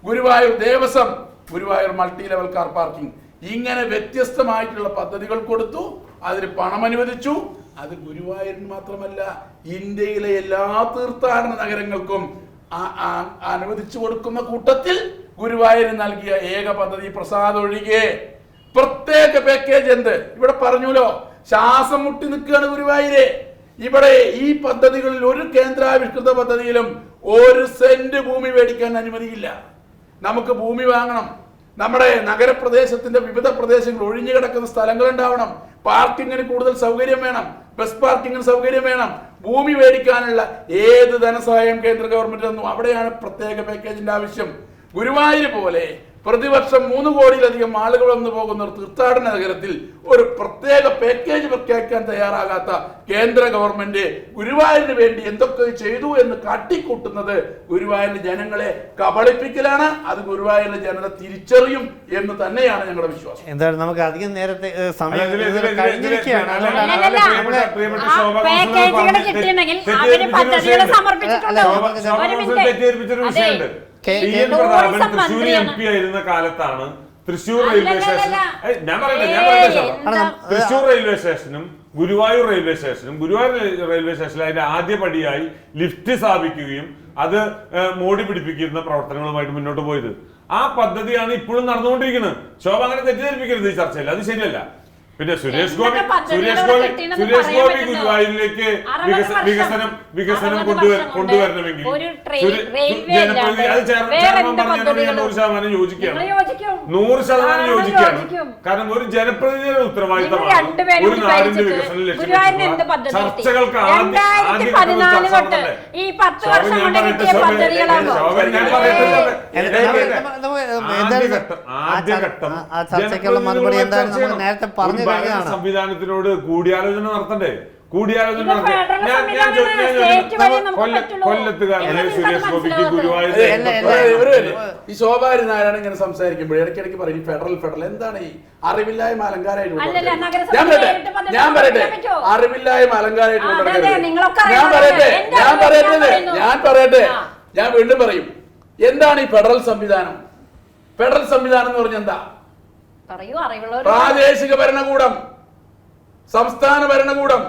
Guruvayur Devaswom, Guruvayur multi level car parking. ഇങ്ങനെ വ്യത്യസ്തമായിട്ടുള്ള പദ്ധതികൾ കൊടുത്തു. അതിന് പണം അനുവദിച്ചു. അത് ഗുരുവായൂരിന് മാത്രമല്ല, ഇന്ത്യയിലെ എല്ലാ തീർത്ഥാടന നഗരങ്ങൾക്കും അനുവദിച്ചു കൊടുക്കുന്ന കൂട്ടത്തിൽ ഗുരുവായൂരിന് നൽകിയ ഏക പദ്ധതി പ്രസാദ് ഒഴികെ. പ്രത്യേക പാക്കേജ് എന്ത്? ഇവിടെ പറഞ്ഞുല്ലോ, ശ്വാസം മുട്ടി നിൽക്കുകയാണ് ഗുരുവായൂര്. ഇവിടെ ഈ പദ്ധതികളിൽ ഒരു കേന്ദ്രാവിഷ്കൃത പദ്ധതിയിലും 1 സെന്റ് ഭൂമി മേടിക്കാൻ അനുമതിയില്ല. നമുക്ക് ഭൂമി വാങ്ങണം. നമ്മുടെ നഗരപ്രദേശത്തിന്റെ വിവിധ പ്രദേശങ്ങൾ ഒഴിഞ്ഞു കിടക്കുന്ന സ്ഥലങ്ങൾ ഉണ്ടാവണം. പാർക്കിങ്ങിന് കൂടുതൽ സൗകര്യം വേണം. ബസ് പാർക്കിങ്ങിന് സൗകര്യം വേണം. ഭൂമി മേടിക്കാനുള്ള ഏത് ധനസഹായം കേന്ദ്ര ഗവൺമെന്റ് തന്നു. അവിടെയാണ് പ്രത്യേക പാക്കേജിന്റെ ആവശ്യം. ഗുരുവായൂർ പോലെ പ്രതിവർഷം 3 കോടിയിലധികം ആളുകൾ വന്നു പോകുന്ന ഒരു തീർത്ഥാടന നഗരത്തിൽ ഒരു പ്രത്യേക പാക്കേജ് പ്രഖ്യാപിക്കാൻ തയ്യാറാകാത്ത കേന്ദ്ര ഗവൺമെന്റ് ഗുരുവായൂരിന് വേണ്ടി എന്തൊക്കെ ചെയ്തു എന്ന് കാട്ടിക്കൂട്ടുന്നത് ഗുരുവായൂരിലെ ജനങ്ങളെ കബളിപ്പിക്കലാണ്. അത് ഗുരുവായൂരിലെ ജനത തിരിച്ചറിയും എന്ന് തന്നെയാണ് ഞങ്ങളുടെ വിശ്വാസം. എന്തായാലും നമുക്ക് അധികം നേരത്തെ സമയം തൃശ്ശൂർ MP ആയിരുന്ന കാലത്താണ് Thrissur railway station, Thrissur railway സ്റ്റേഷനും ഗുരുവായൂർ റെയിൽവേ സ്റ്റേഷനും റെയിൽവേ സ്റ്റേഷനിൽ അതിന്റെ ആദ്യ പടിയായി ലിഫ്റ്റ് സ്ഥാപിക്കുകയും അത് മോടി പിടിപ്പിക്കുന്ന പ്രവർത്തനങ്ങളുമായിട്ട് മുന്നോട്ട് പോയത്. ആ പദ്ധതിയാണ് ഇപ്പോഴും നടന്നുകൊണ്ടിരിക്കുന്നത്. ശോഭ അങ്ങനെ തെറ്റിദ്ധരിപ്പിക്കരുത് ഈ ചർച്ചയിൽ, അത് ശരിയല്ല. പിന്നെ സുരേഷ് ഗോപി ഗുരുവായൂരിലേക്ക് വികസനം കൊണ്ടുവരണമെങ്കിൽ ജനപ്രതിനിധി അത് ചെയർമാൻ പറഞ്ഞതിനോട് ഞാൻ 100% യോജിക്കുകയാണ്. 100% യോജിക്കുകയാണ്. കാരണം ഒരു ജനപ്രതിനിധിയുടെ ഉത്തരവാദിത്തമാണ് ഒരു നാടിന്റെ വികസനം ലക്ഷ്യമിട്ടുള്ള ചർച്ചകൾക്ക് ആദ്യഘട്ടം നേരത്തെ പറഞ്ഞു സംവിധാനത്തിനോട് കൂടിയാലോചന നടത്തണ്ടേ? കൊല്ലത്തുകാരനെ സുരേഷ് ഗോപിക്ക് ഗുരുവായൂർ ഈ ശോഭാരി നാരായണൻ ഇങ്ങനെ സംസാരിക്കുമ്പോൾ ഇടയ്ക്കിടയ്ക്ക് പറയും ഫെഡറൽ എന്താണ് ഈ അറിവില്ലായ്മ അലങ്കാരമായിട്ട് ഞാൻ പറയട്ടെ അറിവില്ലായ്മ അലങ്കാരമായിട്ട് ഞാൻ വീണ്ടും പറയും, എന്താണ് ഈ ഫെഡറൽ സംവിധാനം? ഫെഡറൽ സംവിധാനം എന്ന് പറഞ്ഞാൽ എന്താ? പ്രാദേശിക ഭരണകൂടം സംസ്ഥാന ഭരണകൂടം,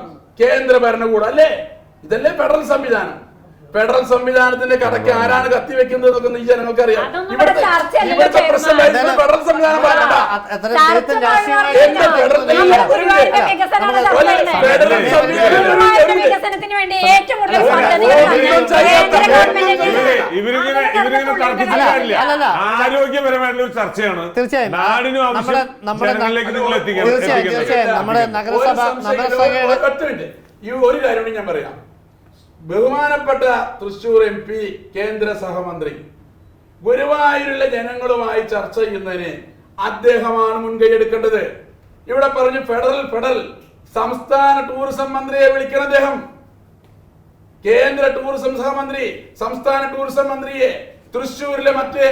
കേന്ദ്ര ഭരണകൂടം, അല്ലേ? ഇതല്ലേ ഫെഡറൽ സംവിധാനം. ഫെഡറൽ സംവിധാനത്തിന്റെ കടക്ക് ആരാണ് കത്തിവെക്കുന്നത് എന്നൊക്കെ ഈ ജനങ്ങൾക്ക് അറിയാം. ഇവിടുത്തെ പ്രശ്നം ഫെഡറൽ സംവിധാനം പറയണ്ട. ആരോഗ്യപരമായിട്ടുള്ള ഒരു ചർച്ചയാണ്. തീർച്ചയായും നാടിനും ജനങ്ങളിലേക്ക് നിങ്ങൾ തീർച്ചയായും നമ്മുടെ നഗരസഭയുടെ ഈ ഒരു കാര്യം ഞാൻ പറയാം. ബഹുമാനപ്പെട്ട തൃശൂർ MP, കേന്ദ്ര സഹമന്ത്രി, ഗുരുവായൂരിലെ ജനങ്ങളുമായി ചർച്ച ചെയ്യുന്നതിന് അദ്ദേഹമാണ് മുൻകൈ എടുക്കേണ്ടത്. ഇവിടെ പറഞ്ഞു ഫെഡറൽ സംസ്ഥാന ടൂറിസം മന്ത്രിയെ വിളിക്കണം അദ്ദേഹം. കേന്ദ്ര ടൂറിസം സഹമന്ത്രി, സംസ്ഥാന ടൂറിസം മന്ത്രിയെ, തൃശ്ശൂരിലെ മറ്റ്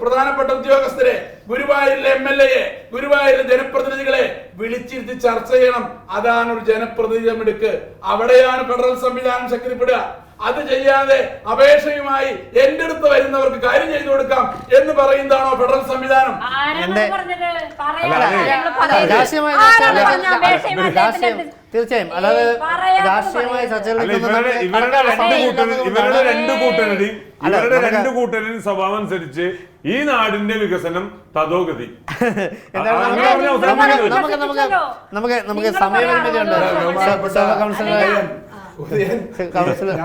പ്രധാനപ്പെട്ട ഉദ്യോഗസ്ഥരെ, ഗുരുവായൂരിലെ MLA, ഗുരുവായൂരിലെ ജനപ്രതിനിധികളെ വിളിച്ചിരുത്തി ചർച്ച ചെയ്യണം. അതാണ് ഒരു ജനപ്രതിനിധിത്വം എടുക്ക്. അവിടെയാണ് ഫെഡറൽ സംവിധാനം ശക്തിപ്പെടുക. അത് ചെയ്യാതെ അപേക്ഷയുമായി എന്റെ അടുത്ത് വരുന്നവർക്ക് കാര്യം ചെയ്തു കൊടുക്കാം എന്ന് പറയുന്നതാണോ ഫെഡറൽ സംവിധാനം? തീർച്ചയായും അല്ലാതെ രാഷ്ട്രീയമായ ഇവരുടെ രണ്ട് കൂട്ടരുടെയും സ്വഭാവം അനുസരിച്ച് ഈ നാടിന്റെ വികസനം തതോഗതി. നമുക്ക് സമയപരിമിതി ഉണ്ട്.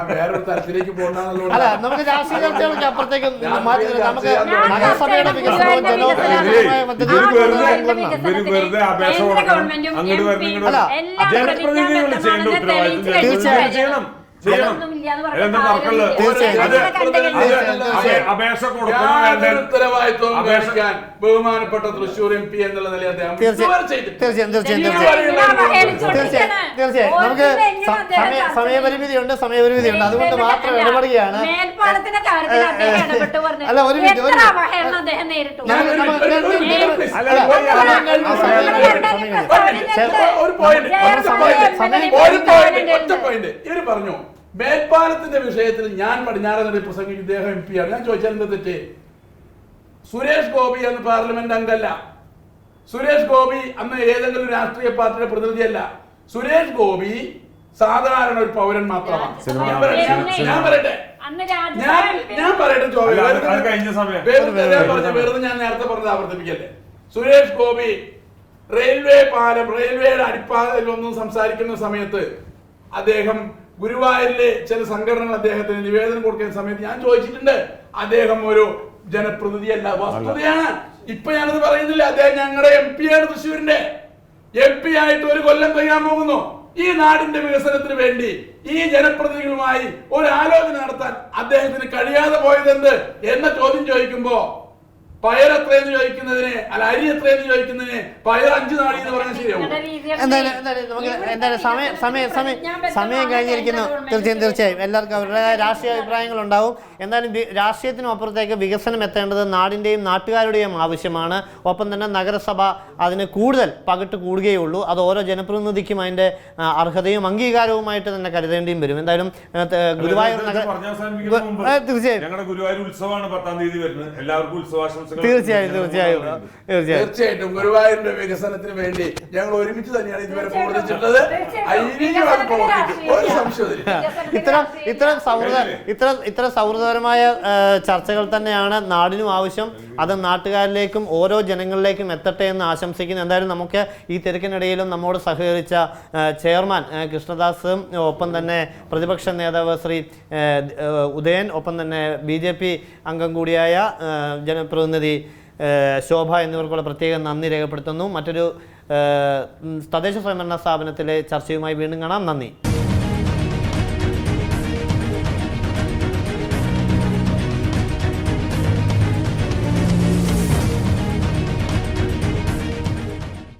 വേറൊരു തരത്തിലേക്ക് പോകുന്ന അല്ല, നമുക്ക് രാഷ്ട്രീയ ചർച്ചകൾക്ക് അപ്പുറത്തേക്ക് മാറ്റി നമുക്ക് നഗരസഭയുടെ വികസനവും വെറുതെ അപേക്ഷ കൊടുക്കണം, അങ്ങോട്ട് വരണം, ജനപ്രതിനിധികൾ ചെയ്യേണ്ട ഉത്തരവാദിത്വം ചെയ്യണം. അപേക്ഷ കൊടുക്കണം. ഉത്തരവാദിത്വം ബഹുമാനപ്പെട്ട തൃശ്ശൂർ MP എന്നുള്ള നിലയിൽ തീർച്ചയായും നമുക്ക് സമയപരിമിതിയുണ്ട്. അതുകൊണ്ട് മാത്രം ഇടപെടുകയാണ്. അല്ല, ഒരു മിനിറ്റ് ഇവര് പറഞ്ഞു മേൽപ്പാലത്തിന്റെ വിഷയത്തിൽ ഞാൻ പടിഞ്ഞാറേനടയിൽ പ്രസംഗിച്ച ഇദ്ദേഹം MP ആണ്. ഞാൻ ചോദിച്ചാൽ എന്താ തെറ്റ്? സുരേഷ് ഗോപി എന്ന് പാർലമെന്റ് അംഗമല്ല. സുരേഷ് ഗോപി അന്ന് ഏതെങ്കിലും രാഷ്ട്രീയ പാർട്ടിയുടെ പ്രതിനിധിയല്ല. സുരേഷ് ഗോപി സാധാരണ ഒരു പൗരൻ മാത്രമാണ്. ഞാൻ പറയട്ടെ വെറുതെ ഞാൻ നേരത്തെ പറഞ്ഞത് ആവർത്തിപ്പിക്കല്ലേ. സുരേഷ് ഗോപി റെയിൽവേ പാലം, റെയിൽവേയുടെ അടിപ്പാതയിൽ ഒന്നും സംസാരിക്കുന്ന സമയത്ത് അദ്ദേഹം ഗുരുവായൂരിലെ ചില സംഘടനകൾ അദ്ദേഹത്തിന് നിവേദനം കൊടുക്കുന്ന സമയത്ത് ഞാൻ ചോദിച്ചിട്ടുണ്ട്, അദ്ദേഹം ഒരു ജനപ്രതിനിധിയല്ല. വസ്തുതയാണ്. ഇപ്പൊ ഞാനത് പറയുന്നില്ല. അദ്ദേഹം ഞങ്ങളുടെ MP ആണ്. തൃശ്ശൂരിന്റെ MP ആയിട്ട് 1 കൊല്ലം കഴിയാൻ പോകുന്നു. ഈ നാടിന്റെ വികസനത്തിന് വേണ്ടി ഈ ജനപ്രതിനിധികളുമായി ഒരു ആലോചന നടത്താൻ അദ്ദേഹത്തിന് കഴിയാതെ പോയതെന്ത് എന്ന ചോദ്യം ചോദിക്കുമ്പോ പയർ എത്രയെന്ന് ചോദിക്കുന്നതിന്, അല്ല അരി എത്രയെന്ന് ചോദിക്കുന്നതിന് പയർ 5 നാഴി എന്ന് പറഞ്ഞാൽ ശരിയാവും? എന്തായാലും സമയം കഴിഞ്ഞിരിക്കുന്നു. തീർച്ചയായും എല്ലാവർക്കും അവരുടെ രാഷ്ട്രീയ അഭിപ്രായങ്ങൾ ഉണ്ടാവും. എന്തായാലും രാഷ്ട്രീയത്തിനും അപ്പുറത്തേക്ക് വികസനം എത്തേണ്ടത് നാടിൻ്റെയും നാട്ടുകാരുടെയും ആവശ്യമാണ്. ഒപ്പം തന്നെ നഗരസഭ അതിന് കൂടുതൽ പകിട്ട് കൂടുകയുള്ളൂ. അത് ഓരോ ജനപ്രതിനിധിക്കും അതിൻ്റെ അർഹതയും അംഗീകാരവുമായിട്ട് തന്നെ കരുതേണ്ടിയും വരും. എന്തായാലും ഗുരുവായൂർ തീർച്ചയായും ഞങ്ങളുടെ ഗുരുവായൂർ ഉത്സവമാണ് 10-ാം തീയതി വരുന്നത്. എല്ലാവർക്കും ഉത്സവാശംസകൾ. തീർച്ചയായിട്ടും ഗുരുവായൂരിന്റെ വികസനത്തിന് വേണ്ടി ഞങ്ങൾ ഒരുമിച്ച് തന്നെയാണ് ഇതുവരെ പ്രവർത്തിച്ചിട്ടുള്ളത്. ഒരു സംശയമില്ല. ഇത്തരം സൗഹൃദപരമായ ചർച്ചകൾ തന്നെയാണ് നാടിനും ആവശ്യം. അത് നാട്ടുകാരിലേക്കും ഓരോ ജനങ്ങളിലേക്കും എത്തട്ടെ എന്ന് ആശംസിക്കുന്നു. എന്തായാലും നമുക്ക് ഈ തിരക്കിനിടയിലും നമ്മോട് സഹകരിച്ച ചെയർമാൻ കൃഷ്ണദാസും ഒപ്പം തന്നെ പ്രതിപക്ഷ നേതാവ് ശ്രീ ഉദയൻ, ഒപ്പം തന്നെ BJP അംഗം കൂടിയായ ജനപ്രതിനിധി ശോഭ എന്നിവർക്കുള്ള പ്രത്യേക നന്ദി രേഖപ്പെടുത്തുന്നു. മറ്റൊരു തദ്ദേശ സ്വയംഭരണ സ്ഥാപനത്തിലെ ചർച്ചയുമായി വീണ്ടും കാണാം. നന്ദി.